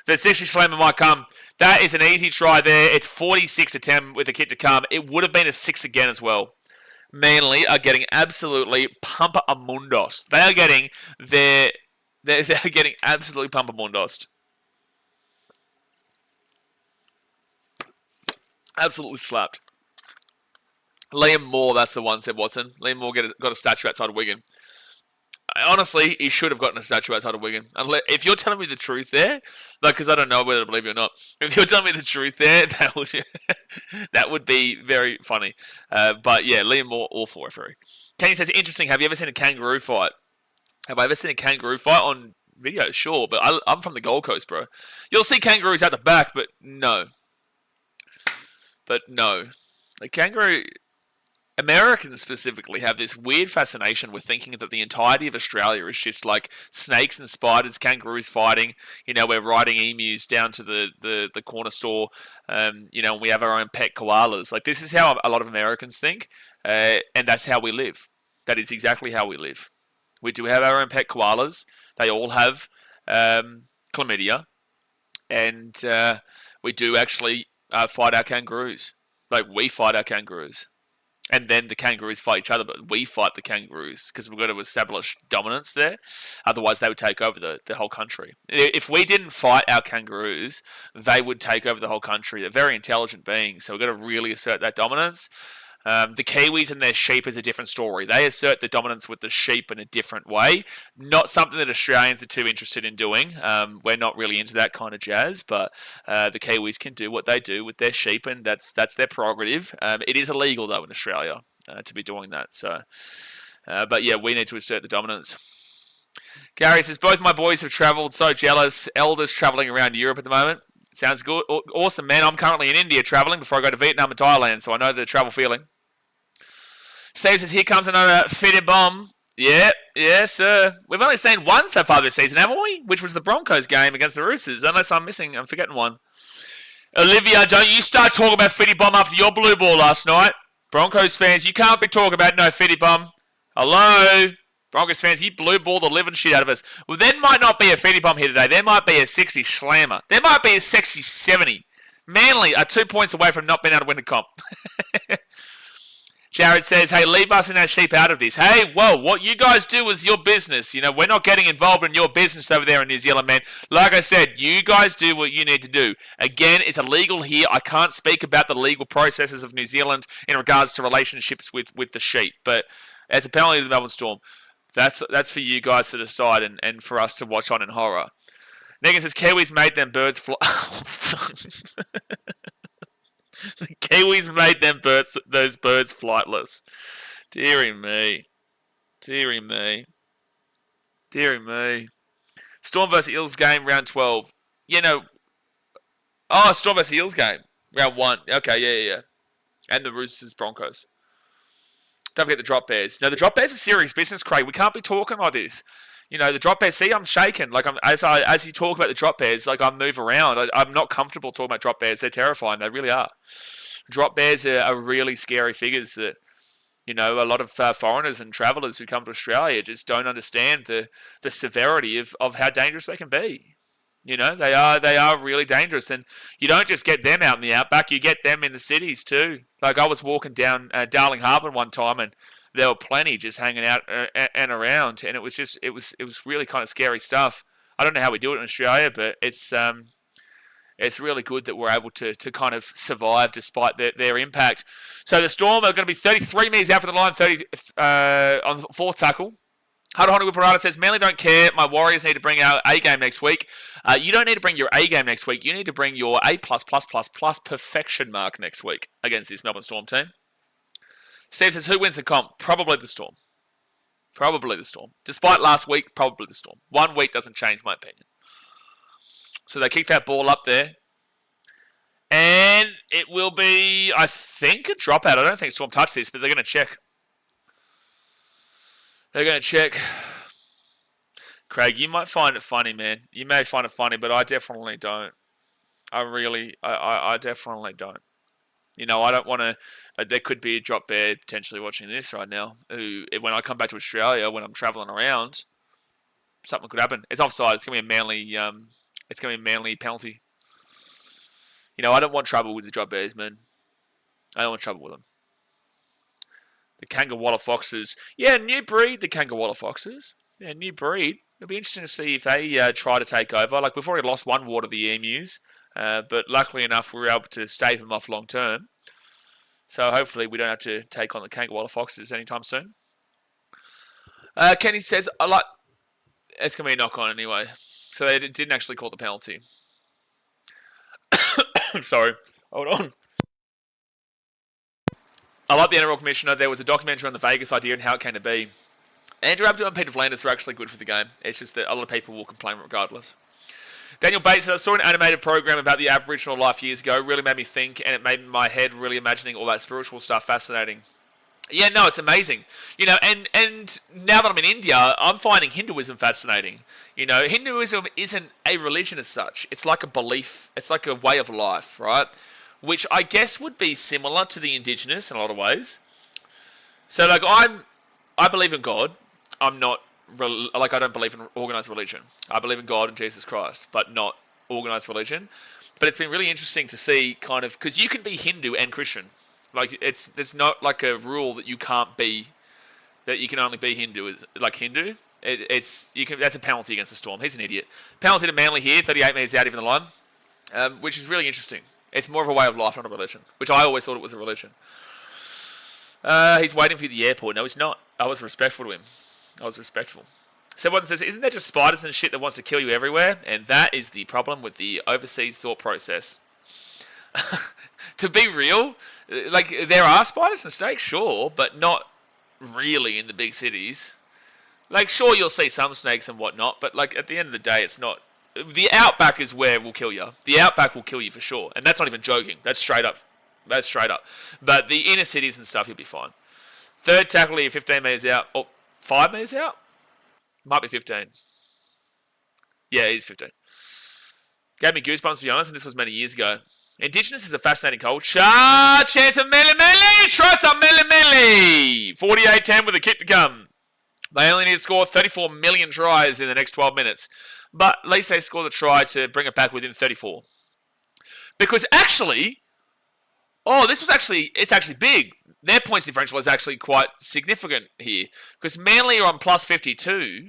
The 60 slammer might come. That is an easy try there. It's 46 to 10 with the kit to come. It would have been a 6 again as well. Manly are getting absolutely pumper-amundos. They are getting they're getting absolutely pumper-amundos. Absolutely slapped. Liam Moore, that's the one, said Watson. Liam Moore got a statue outside of Wigan. Honestly, he should have gotten a statue outside of Wigan. If you're telling me the truth there, like, because I don't know whether to believe you or not. If you're telling me the truth there, that would be very funny. But yeah, Liam Moore, all for referee. Kenny says, interesting. Have you ever seen a kangaroo fight? Have I ever seen a kangaroo fight on video? Sure, but I'm from the Gold Coast, bro. You'll see kangaroos out the back, but no. Like, kangaroo... Americans specifically have this weird fascination with thinking that the entirety of Australia is just like snakes and spiders, kangaroos fighting. You know, we're riding emus down to the corner store. You know, we have our own pet koalas. Like, this is how a lot of Americans think, and that's how we live. That is exactly how we live. We do have our own pet koalas. They all have chlamydia, and we do actually fight our kangaroos. Like, we fight our kangaroos. And then the kangaroos fight each other, but we fight the kangaroos because we've got to establish dominance there. Otherwise, they would take over the whole country. If we didn't fight our kangaroos, they would take over the whole country. They're very intelligent beings, so we've got to really assert that dominance. The Kiwis and their sheep is a different story. They assert the dominance with the sheep in a different way. Not something that Australians are too interested in doing. We're not really into that kind of jazz, but the Kiwis can do what they do with their sheep, and that's their prerogative. It is illegal, though, in Australia to be doing that. So, but yeah, we need to assert the dominance. Gary says, both my boys have travelled. So jealous. Elders travelling around Europe at the moment. Sounds good. Awesome, man. I'm currently in India travelling before I go to Vietnam and Thailand, so I know the travel feeling. Steve says, here comes another Fitty Bomb. Yeah, sir. We've only seen one so far this season, haven't we? Which was the Broncos game against the Roosters, unless I'm forgetting one. Olivia, don't you start talking about Fitty Bomb after your blue ball last night. Broncos fans, you can't be talking about no Fitty Bomb. Hello? Broncos fans, you blue ball the living shit out of us. Well, there might not be a Fitty Bomb here today. There might be a 60 slammer. There might be a sexy 70. Manly are 2 points away from not being able to win the comp. Jared says, hey, leave us and our sheep out of this. Hey, whoa, what you guys do is your business. You know, we're not getting involved in your business over there in New Zealand, man. Like I said, you guys do what you need to do. Again, it's illegal here. I can't speak about the legal processes of New Zealand in regards to relationships with the sheep. But as a penalty to the Melbourne Storm, that's for you guys to decide and for us to watch on in horror. Negan says, Kiwis made them birds fly. The Kiwis made those birds flightless. Deary me. Storm vs Eels game, round 12. You know. Oh, Storm vs Eels game, round 1. Okay, yeah. And the Roosters Broncos. Don't forget the drop bears. No, the drop bears are serious business, Craig. We can't be talking like this. You know, the drop bears, see, I'm shaking. Like, as you talk about the drop bears, like, I move around. I'm not comfortable talking about drop bears. They're terrifying. They really are. Drop bears are really scary figures that You know, a lot of foreigners and travellers who come to Australia just don't understand the severity of how dangerous they can be. You know, they are really dangerous, and you don't just get them out in the outback; you get them in the cities too. Like I was walking down Darling Harbour one time, and there were plenty just hanging out and around, and it was really kind of scary stuff. I don't know how we do it in Australia, but it's really good that we're able to kind of survive despite their impact. So the Storm are going to be 33 metres out from the line, 30 on fourth tackle. Hunter Parada says, Manly don't care. My Warriors need to bring our A game next week. You don't need to bring your A game next week. You need to bring your A++++ perfection mark next week against this Melbourne Storm team. Steve says, who wins the comp? Probably the Storm. Probably the Storm. Despite last week, probably the Storm. 1 week doesn't change my opinion. So they kick that ball up there. And it will be, I think, a dropout. I don't think Storm touched this, but they're going to check. They're going to check. Craig, you might find it funny, man. You may find it funny, but I definitely don't. I definitely don't. You know, I don't want to... there could be a drop bear potentially watching this right now. Who, when I come back to Australia, when I'm travelling around, something could happen. It's offside. It's going to be a Manly... it's going to be a Manly penalty. You know, I don't want trouble with the drop bears, man. I don't want trouble with them. The Kangaroo Foxes. Yeah, new breed, the Kangaroo Foxes. Yeah, new breed. It'll be interesting to see if they try to take over. Like, we've already lost one ward of the emus, but luckily enough, we were able to stave them off long term. So hopefully we don't have to take on the Kangaroo Foxes anytime soon. Kenny says, it's going to be a knock-on anyway. So they didn't actually call the penalty. Sorry. Hold on. I like the NRL Commissioner. There was a documentary on the Vegas idea and how it came to be. Andrew Abdo and Peter Vlandis are actually good for the game. It's just that a lot of people will complain regardless. Daniel Bates says, I saw an animated program about the Aboriginal life years ago. Really made me think, and it made my head really imagining all that spiritual stuff fascinating. Yeah, no, it's amazing. You know, and now that I'm in India, I'm finding Hinduism fascinating. You know, Hinduism isn't a religion as such. It's like a belief. It's like a way of life, right? Which I guess would be similar to the indigenous in a lot of ways. So, like, I believe in God. I'm not, I don't believe in organised religion. I believe in God and Jesus Christ, but not organised religion. But it's been really interesting to see kind of, because you can be Hindu and Christian. Like, there's not like a rule that you can't be, that you can only be Hindu, like Hindu. That's a penalty against the Storm. He's an idiot. Penalty to Manly here, 38 metres out even the line, which is really interesting. It's more of a way of life, not a religion, which I always thought it was a religion. He's waiting for you at the airport. No, he's not. I was respectful to him. I was respectful. Someone says, isn't there just spiders and shit that wants to kill you everywhere? And that is the problem with the overseas thought process. To be real, like, there are spiders and snakes, sure, but not really in the big cities. Like, sure, you'll see some snakes and whatnot, but, like, at the end of the day, it's not... The outback is where it will kill you. The outback will kill you for sure. And that's not even joking. That's straight up. That's straight up. But the inner cities and stuff, you'll be fine. Third tackle here, 15 metres out. Or 5 metres out? Might be 15. Yeah, he's 15. Gave me goosebumps, to be honest, and this was many years ago. Indigenous is a fascinating culture. Chance of Mele Mele. Shots on Mele Mele. 48-10 with a kick to come. They only need to score 34 million tries in the next 12 minutes. But at least they score the try to bring it back within 34. Because actually, it's actually big. Their points differential is actually quite significant here. Because Manly are on plus 52.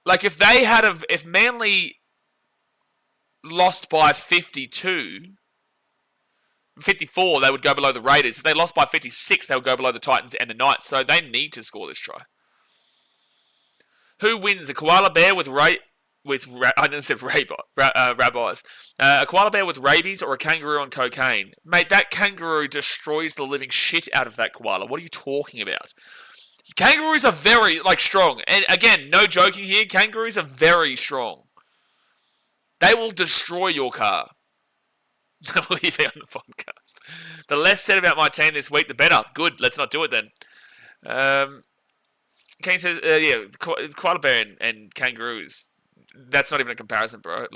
Like, if Manly lost by 54, they would go below the Raiders. If they lost by 56, they would go below the Titans and the Knights. So they need to score this try. Who wins? A koala bear with rabbis? A koala bear with rabies or a kangaroo on cocaine? Mate, that kangaroo destroys the living shit out of that koala. What are you talking about? Kangaroos are very, strong. And again, no joking here. Kangaroos are very strong. They will destroy your car. I believe it on the podcast. The less said about my team this week, the better. Good. Let's not do it then. Kane says, koala bear and kangaroos. That's not even a comparison, bro.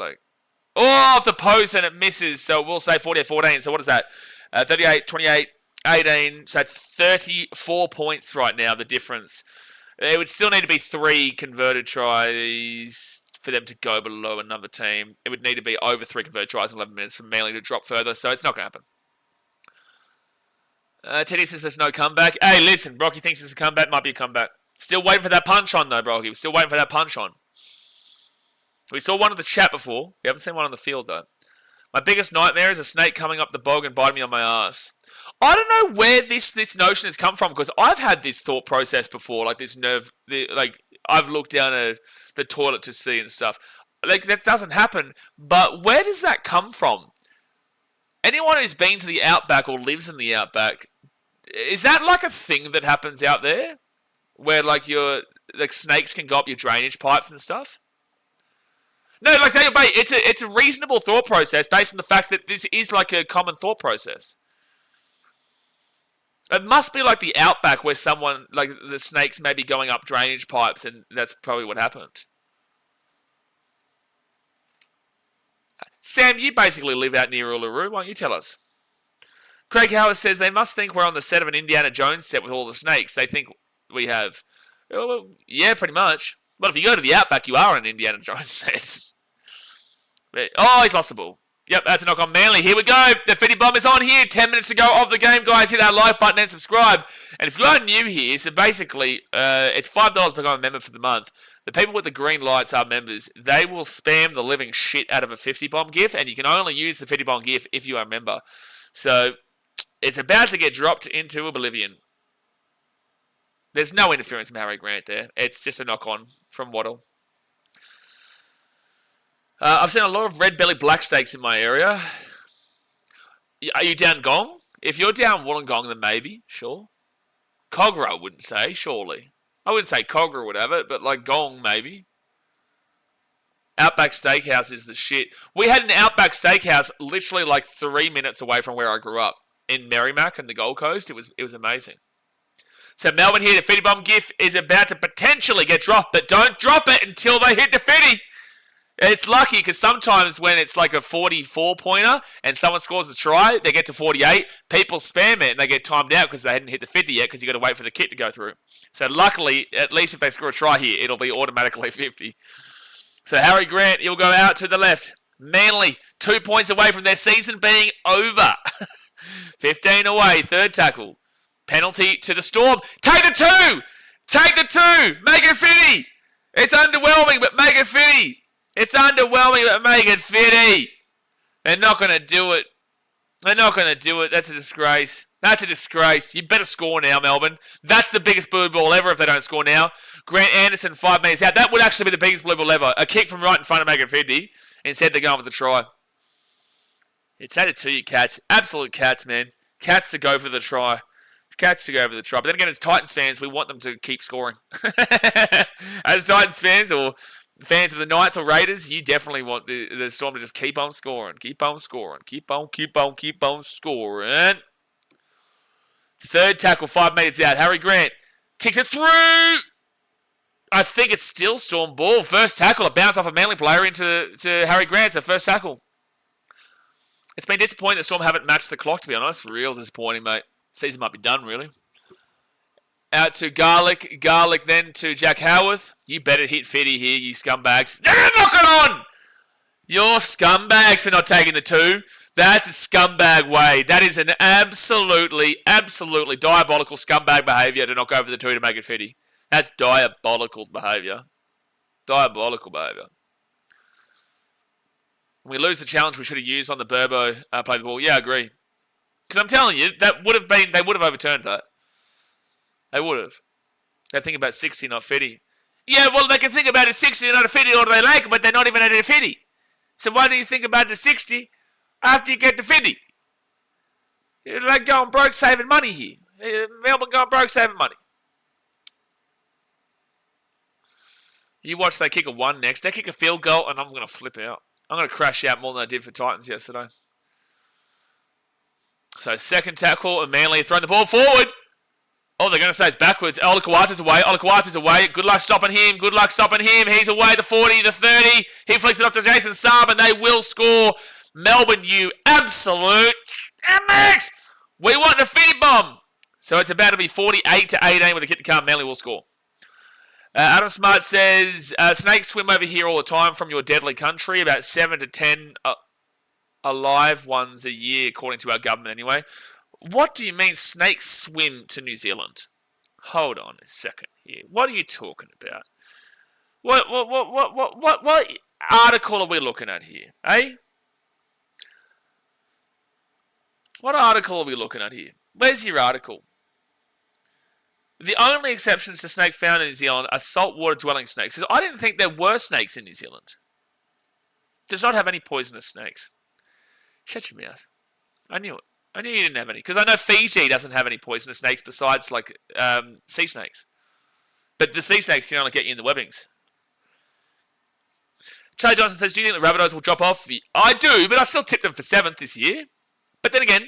Off the post and it misses. So we'll say 48-14. So what is that? 38-28. 18. So that's 34 points right now, the difference. It would still need to be 3 converted tries for them to go below another team. It would need to be over 3 converted tries in 11 minutes for Manly to drop further, so it's not going to happen. Teddy says there's no comeback. Hey, listen, Brocky thinks it's a comeback. Might be a comeback. Still waiting for that punch on, though, Brocky. We're still waiting for that punch on. We saw one in the chat before. We haven't seen one on the field, though. My biggest nightmare is a snake coming up the bog and biting me on my ass. I don't know where this notion has come from, because I've had this thought process before, like this nerve, like I've looked down the toilet to see and stuff. Like, that doesn't happen, but where does that come from? Anyone who's been to the outback or lives in the outback, is that like a thing that happens out there? Where like snakes can go up your drainage pipes and stuff? No, like, it's a reasonable thought process based on the fact that this is like a common thought process. It must be like the outback where someone, like the snakes may be going up drainage pipes, and that's probably what happened. Sam, you basically live out near Uluru. Why don't you tell us? Craig Howard says they must think we're on the set of an Indiana Jones set with all the snakes. They think we have. Well, yeah, pretty much. But if you go to the outback, you are on an Indiana Jones set. Oh, he's lost the ball. Yep, that's a knock on Manly. Here we go. The Fitty Bomb is on here. 10 minutes to go of the game, guys. Hit that like button and subscribe. And if you're new here, so basically, it's $5 per become a member for the month. The people with the green lights are members. They will spam the living shit out of a 50 Bomb GIF, and you can only use the 50 Bomb GIF if you are a member. So, it's about to get dropped into oblivion. There's no interference from Harry Grant there. It's just a knock-on from Waddle. I've seen a lot of red-bellied black snakes in my area. Are you down Gong? If you're down Wollongong, then maybe, sure. Cogra, I wouldn't say, surely. I wouldn't say Cogra would have it, but like Gong, maybe. Outback Steakhouse is the shit. We had an Outback Steakhouse literally like 3 minutes away from where I grew up. In Merrimack and the Gold Coast. It was amazing. So Melbourne here, the Fitty Bomb GIF is about to potentially get dropped, but don't drop it until they hit the Fitty. It's lucky because sometimes when it's like a 44-pointer and someone scores a try, they get to 48, people spam it and they get timed out because they hadn't hit the 50 yet because you got to wait for the kit to go through. So luckily, at least if they score a try here, it'll be automatically 50. So Harry Grant, he'll go out to the left. Manly, 2 points away from their season being over. 15 away, third tackle. Penalty to the Storm. Take the 2! Take the 2! Make it 50! It's underwhelming, but make it 50! It's underwhelming, but make it 50! They're not going to do it. They're not going to do it. That's a disgrace. That's a disgrace. You better score now, Melbourne. That's the biggest blue ball ever if they don't score now. Grant Anderson, 5 metres out. That would actually be the biggest blue ball ever. A kick from right in front of make it 50. Instead, they're going for the try. It's added to you, Cats. Absolute Cats, man. Cats to go for the try. Cats to go over the try. But then again, as Titans fans, we want them to keep scoring. As Titans fans or fans of the Knights or Raiders, you definitely want the Storm to just keep on scoring. Keep on scoring. Keep on scoring. Third tackle, 5 metres out. Harry Grant kicks it through. I think it's still Storm ball. First tackle, a bounce off a Manly player into Harry Grant. So first tackle. It's been disappointing that Storm haven't matched the clock, to be honest. Real disappointing, mate. Season might be done, really. Out to Garlic. Garlic then to Jack Howarth. You better hit 50 here, you scumbags. They're going to knock it on! You're scumbags for not taking the 2. That's a scumbag way. That is an absolutely diabolical scumbag behaviour to knock over the 2 to make it 50. That's diabolical behaviour. Diabolical behaviour. We lose the challenge we should have used on the Burbo play the ball. Yeah, I agree. Because I'm telling you, that would have been, they would have overturned that. They would have. They think about 60, not 50. Yeah, well, they can think about it 60, not a 50, or they like it, but they're not even at a 50. So why do you think about the 60 after you get to 50? You're like going broke saving money here. Melbourne going broke saving money. You watch they kick a 1 next. They kick a field goal, and I'm going to flip out. I'm going to crash out more than I did for Titans yesterday. So second tackle, and Manly throwing the ball forward. Oh, they're going to say it's backwards. Olakawata's away. Olakawata's away. Good luck stopping him. Good luck stopping him. He's away. The 40, the 30. He flicks it off to Jason Saab, and they will score. Melbourne, you absolute MX. We want the Fitty Bomb! So it's about to be 48-18 with a kick to come. Manly will score. Adam Smart says, snakes swim over here all the time from your deadly country. About 7 to 10 alive ones a year, according to our government anyway. What do you mean snakes swim to New Zealand? Hold on a second here. What are you talking about? What article are we looking at here? Eh? What article are we looking at here? Where's your article? The only exceptions to snake found in New Zealand are saltwater dwelling snakes. I didn't think there were snakes in New Zealand. Does not have any poisonous snakes. Shut your mouth. I knew it. I knew you didn't have any. Because I know Fiji doesn't have any poisonous snakes besides like sea snakes. But the sea snakes can only get you in the webbings. Charlie Johnson says, do you think the Rabbitohs will drop off? I do, but I still tipped them for 7th this year. But then again,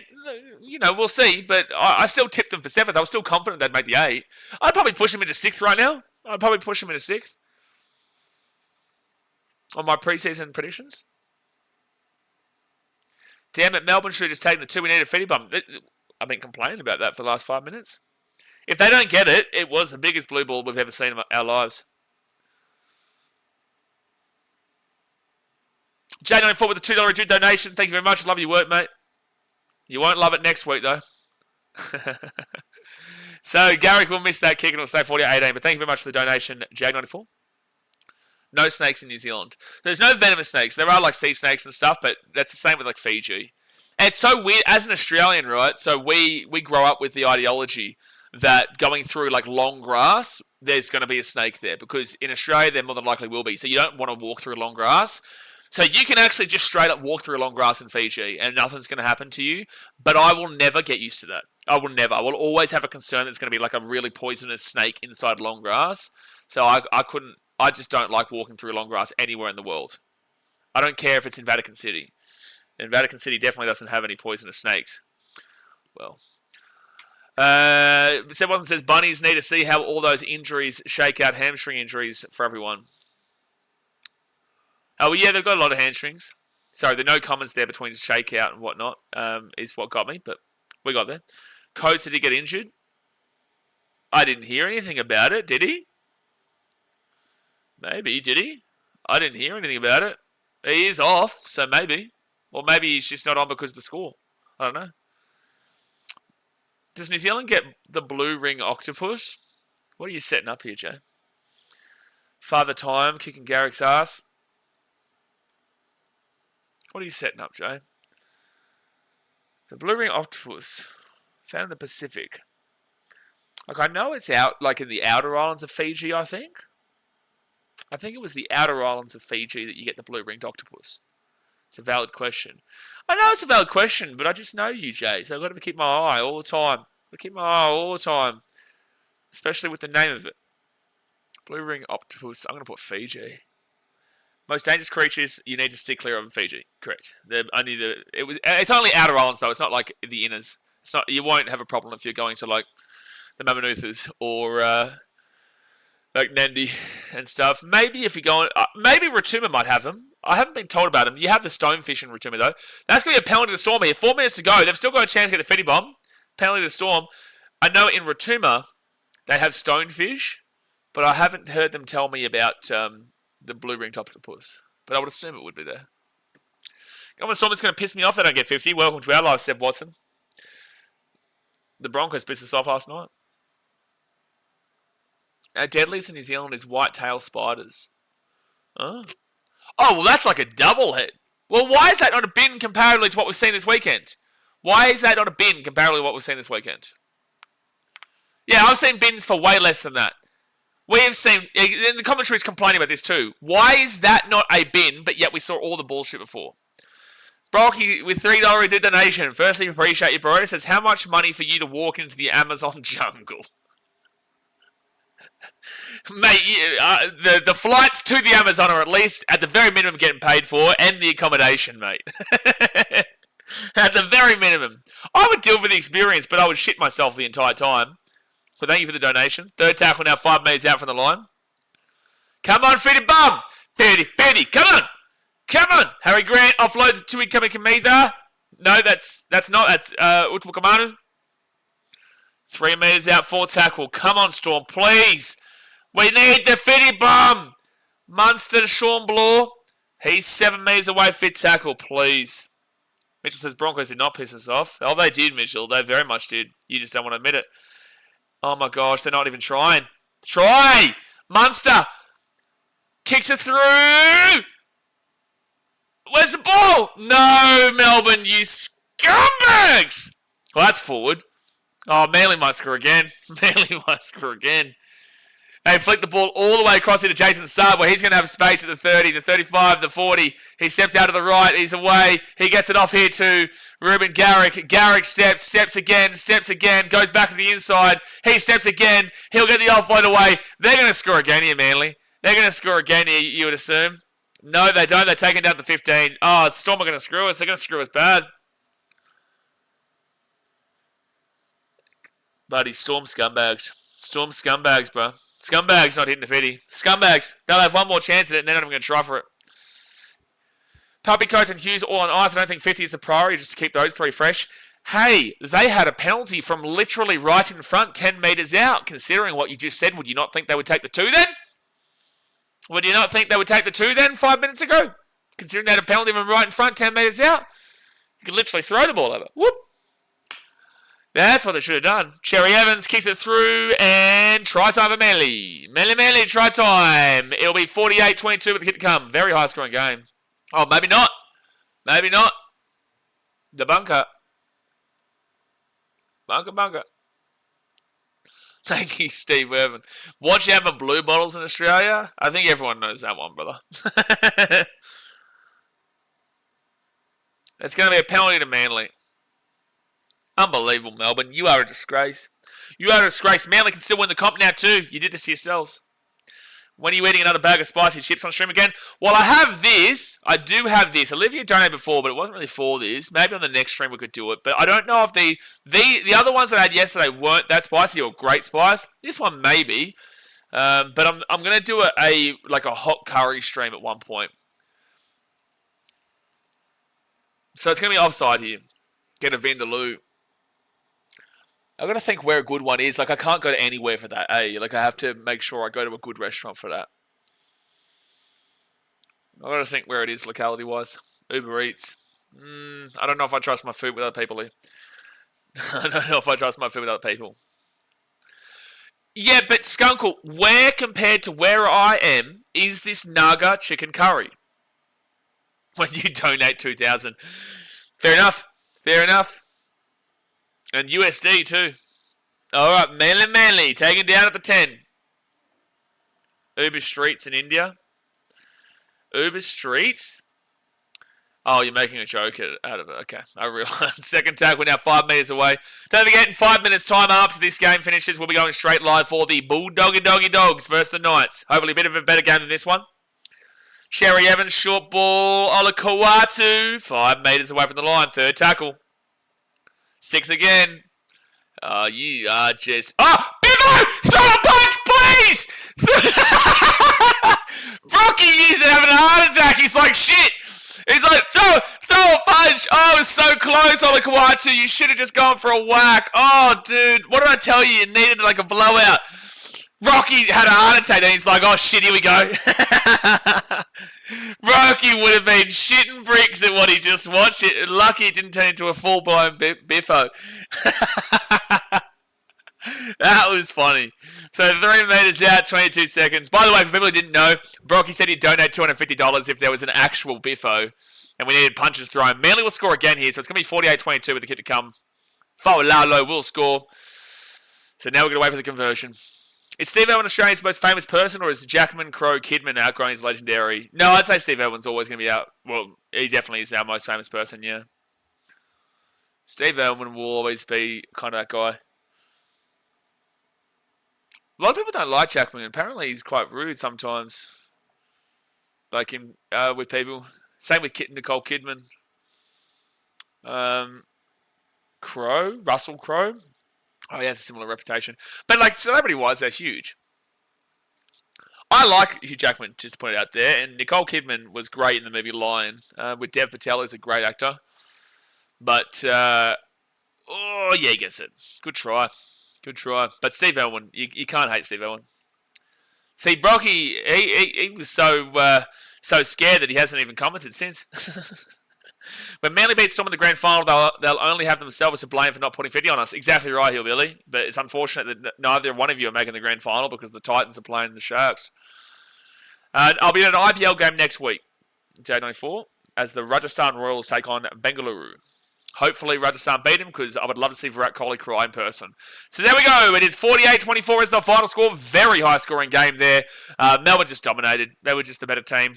you know, we'll see. But I still tipped them for 7th. I was still confident they'd make the 8. I'd probably push them into 6th right now. I'd probably push them into 6th. On my preseason predictions. Damn it, Melbourne should have just taken the 2. We need a Fitty Bum. I've been complaining about that for the last 5 minutes. If they don't get it, it was the biggest blue ball we've ever seen in our lives. J94 with a $2 donation. Thank you very much. Love your work, mate. You won't love it next week, though. So, Garrick will miss that kick and it'll stay 48-18. But thank you very much for the donation, Jag94. No snakes in New Zealand. There's no venomous snakes. There are like sea snakes and stuff, but that's the same with like Fiji. And it's so weird as an Australian, right? So we grow up with the ideology that going through like long grass, there's going to be a snake there because in Australia there more than likely will be. So you don't want to walk through long grass. So you can actually just straight up walk through long grass in Fiji and nothing's going to happen to you. But I will never get used to that. I will never. I will always have a concern that it's going to be like a really poisonous snake inside long grass. So I just don't like walking through long grass anywhere in the world. I don't care if it's in Vatican City. And Vatican City definitely doesn't have any poisonous snakes. Well. Someone says, Bunnies need to see how all those injuries shake out, hamstring injuries for everyone. Oh, yeah, they've got a lot of hamstrings. Sorry, there are no comments there between shakeout and whatnot, is what got me, but we got there. Coates, did he get injured? I didn't hear anything about it, did he? Maybe, did he? I didn't hear anything about it. He is off, so maybe. Or maybe he's just not on because of the score. I don't know. Does New Zealand get the blue ring octopus? What are you setting up here, Jay? Father Time kicking Garrick's ass. What are you setting up, Jay? The blue ring octopus found in the Pacific. Like I know it's out, like in the outer islands of Fiji, I think. I think it was the outer islands of Fiji that you get the blue-ringed octopus. It's a valid question. I know it's a valid question, but I just know you, Jay, so I've got to keep my eye all the time. Especially with the name of it. Blue-ring octopus. I'm going to put Fiji. Most dangerous creatures you need to stick clear of in Fiji. Correct. It's only outer islands, though. It's not like the inners. It's not. You won't have a problem if you're going to, like, the Mamanuthas or... like Nandi and stuff. Maybe if you're going... maybe Rotuma might have them. I haven't been told about them. You have the stonefish in Rotuma, though. That's going to be a penalty to the Storm here. 4 minutes to go. They've still got a chance to get a Fitty Bomb. Penalty to the Storm. I know in Rotuma they have stonefish, but I haven't heard them tell me about the blue-ringed octopus. But I would assume it would be there. Come on, Storm. It's going to piss me off they don't get 50. Welcome to our live, Seb Watson. The Broncos pissed us off last night. Our deadliest in New Zealand is white-tailed spiders. Oh, well, that's like a double hit. Well, why is that not a bin comparatively to what we've seen this weekend? Why is that not a bin comparatively to what we've seen this weekend? Yeah, I've seen bins for way less than that. We have seen... And the commentary is complaining about this too. Why is that not a bin, but yet we saw all the bullshit before? Brocky with $3 donation. Firstly, appreciate you, bro. It says, how much money for you to walk into the Amazon jungle? Mate, the flights to the Amazon are at least, at the very minimum, getting paid for, and the accommodation, mate. At the very minimum. I would deal with the experience, but I would shit myself the entire time. So thank you for the donation. Third tackle now, 5 metres out from the line. Come on, Fitty Bum! Fitty, come on! Come on! Harry Grant offload to incoming Kamida. No, that's not. That's Utwakamanu. 3 metres out, 4 tackle. Come on, Storm, please. We need the fitty bum. Munster to Sean Bloor. He's 7 metres away, fit tackle, please. Mitchell says Broncos did not piss us off. Oh, they did, Mitchell. They very much did. You just don't want to admit it. Oh, my gosh. They're not even trying. Try! Munster! Kicks it through! Where's the ball? No, Melbourne, you scumbags! Well, that's forward. Oh, Manly might score again. Manly might score again. They flick the ball all the way across into Jason Saab, where he's going to have space at the 30, the 35, the 40. He steps out to the right. He's away. He gets it off here to Ruben Garrick. Garrick steps again, goes back to the inside. He steps again. He'll get the offload away. They're going to score again here, Manly. They're going to score again here, you would assume. No, they don't. They're taking down to 15. Oh, Storm are going to screw us. They're going to screw us bad. Buddy, Storm scumbags. Storm scumbags, bro. Scumbags not hitting the 50. Scumbags. They'll have one more chance at it and they're not even going to try for it. Puppy Coach and Hughes all on ice. I don't think 50 is the priority just to keep those 3 fresh. Hey, they had a penalty from literally right in front, 10 metres out. Considering what you just said, would you not think they would take the 2 then? Would you not think they would take the 2 then 5 minutes ago? Considering they had a penalty from right in front, 10 metres out. You could literally throw the ball over. Whoop. That's what they should have done. Cherry Evans kicks it through and try time for Manly. Manly, try time. It'll be 48-22 with the kick to come. Very high scoring game. Oh, maybe not. Maybe not. The bunker. Bunker. Thank you, Steve Irvin. Watch out for blue bottles in Australia. I think everyone knows that one, brother. It's going to be a penalty to Manly. Unbelievable, Melbourne. You are a disgrace. You are a disgrace. Manly can still win the comp now too. You did this to yourselves. When are you eating another bag of spicy chips on stream again? Well, I have this. I do have this. Olivia donated before, but it wasn't really for this. Maybe on the next stream we could do it. But I don't know if the other ones that I had yesterday weren't that spicy or great spice. This one maybe. But I'm gonna do a hot curry stream at one point. So it's gonna be offside here. Get a Vindaloo. I've got to think where a good one is. Like, I can't go to anywhere for that, eh? Like, I have to make sure I go to a good restaurant for that. I've got to think where it is locality-wise. Uber Eats. I don't know if I trust my food with other people here. I don't know if I trust my food with other people. Yeah, but Skunkle, where compared to where I am is this Naga chicken curry? When you donate 2,000. Fair enough. Fair enough. And USD too. Alright, Manly, taken down at the 10. Uber Streets in India. Uber Streets? Oh, you're making a joke out of it. Okay, I realise. Second tackle now 5 metres away. Don't forget, in 5 minutes time after this game finishes, we'll be going straight live for the Bulldoggy Dogs versus the Knights. Hopefully a bit of a better game than this one. Cherry Evans, short ball. Ola Kawatu, 5 metres away from the line. Third tackle. 6 again. You are just... Oh! Bivo! Throw a punch, please! Rocky is having a heart attack. He's like, shit. He's like, throw a punch. Oh, it was so close, Ola Kawatu. You should have just gone for a whack. Oh, dude. What did I tell you? You needed like a blowout. Rocky had a heart attack and he's like, oh, shit, here we go. Rocky would have been shitting bricks at what he just watched. Lucky it didn't turn into a full-blown biffo. That was funny. So 3 metres out, 22 seconds. By the way, for people who didn't know, Brocky said he'd donate $250 if there was an actual biffo and we needed punches thrown. Manly will score again here, so it's going to be 48-22 with the kick to come. Fa'alalo will score. So now we're going to wait for the conversion. Is Steve Irwin Australia's most famous person, or is Jackman Crow Kidman outgrowing his legendary? No, I'd say Steve Irwin's always going to be out. Well, he definitely is our most famous person, yeah. Steve Irwin will always be kind of that guy. A lot of people don't like Jackman. Apparently, he's quite rude sometimes. Like him with people. Same with Nicole Kidman. Crow, Russell Crowe. Oh, he has a similar reputation. But, like, celebrity-wise, they're huge. I like Hugh Jackman, just to put it out there. And Nicole Kidman was great in the movie Lion. With Dev Patel, who's a great actor. But, oh, yeah, he gets it. Good try. Good try. But Steve Irwin, you can't hate Steve Irwin. See, Brocky, he was so scared that he hasn't even commented since. When Manly beats someone in the grand final, they'll only have themselves to blame for not putting 50 on us. Exactly right, Hillbilly. But it's unfortunate that neither one of you are making the grand final because the Titans are playing the Sharks. I'll be at an IPL game next week, day 94, as the Rajasthan Royals take on Bengaluru. Hopefully Rajasthan beat him because I would love to see Virat Kohli cry in person. So there we go. It is 48-24 is the final score. Very high scoring game there. Melbourne just dominated. They were just the better team.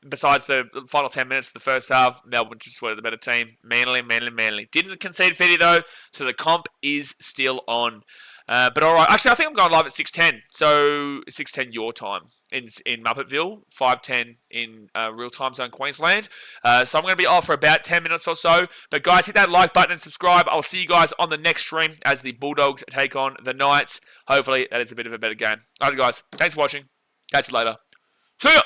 Besides the final 10 minutes of the first half, Melbourne just were the better team. Manly. Didn't concede 50 though, so the comp is still on. But all right, actually, I think I'm going live at 6:10. So 6:10 your time in Muppetville, 5:10 in real time zone Queensland. So I'm going to be off for about 10 minutes or so. But guys, hit that like button and subscribe. I'll see you guys on the next stream as the Bulldogs take on the Knights. Hopefully, that is a bit of a better game. All right, guys, thanks for watching. Catch you later. See ya.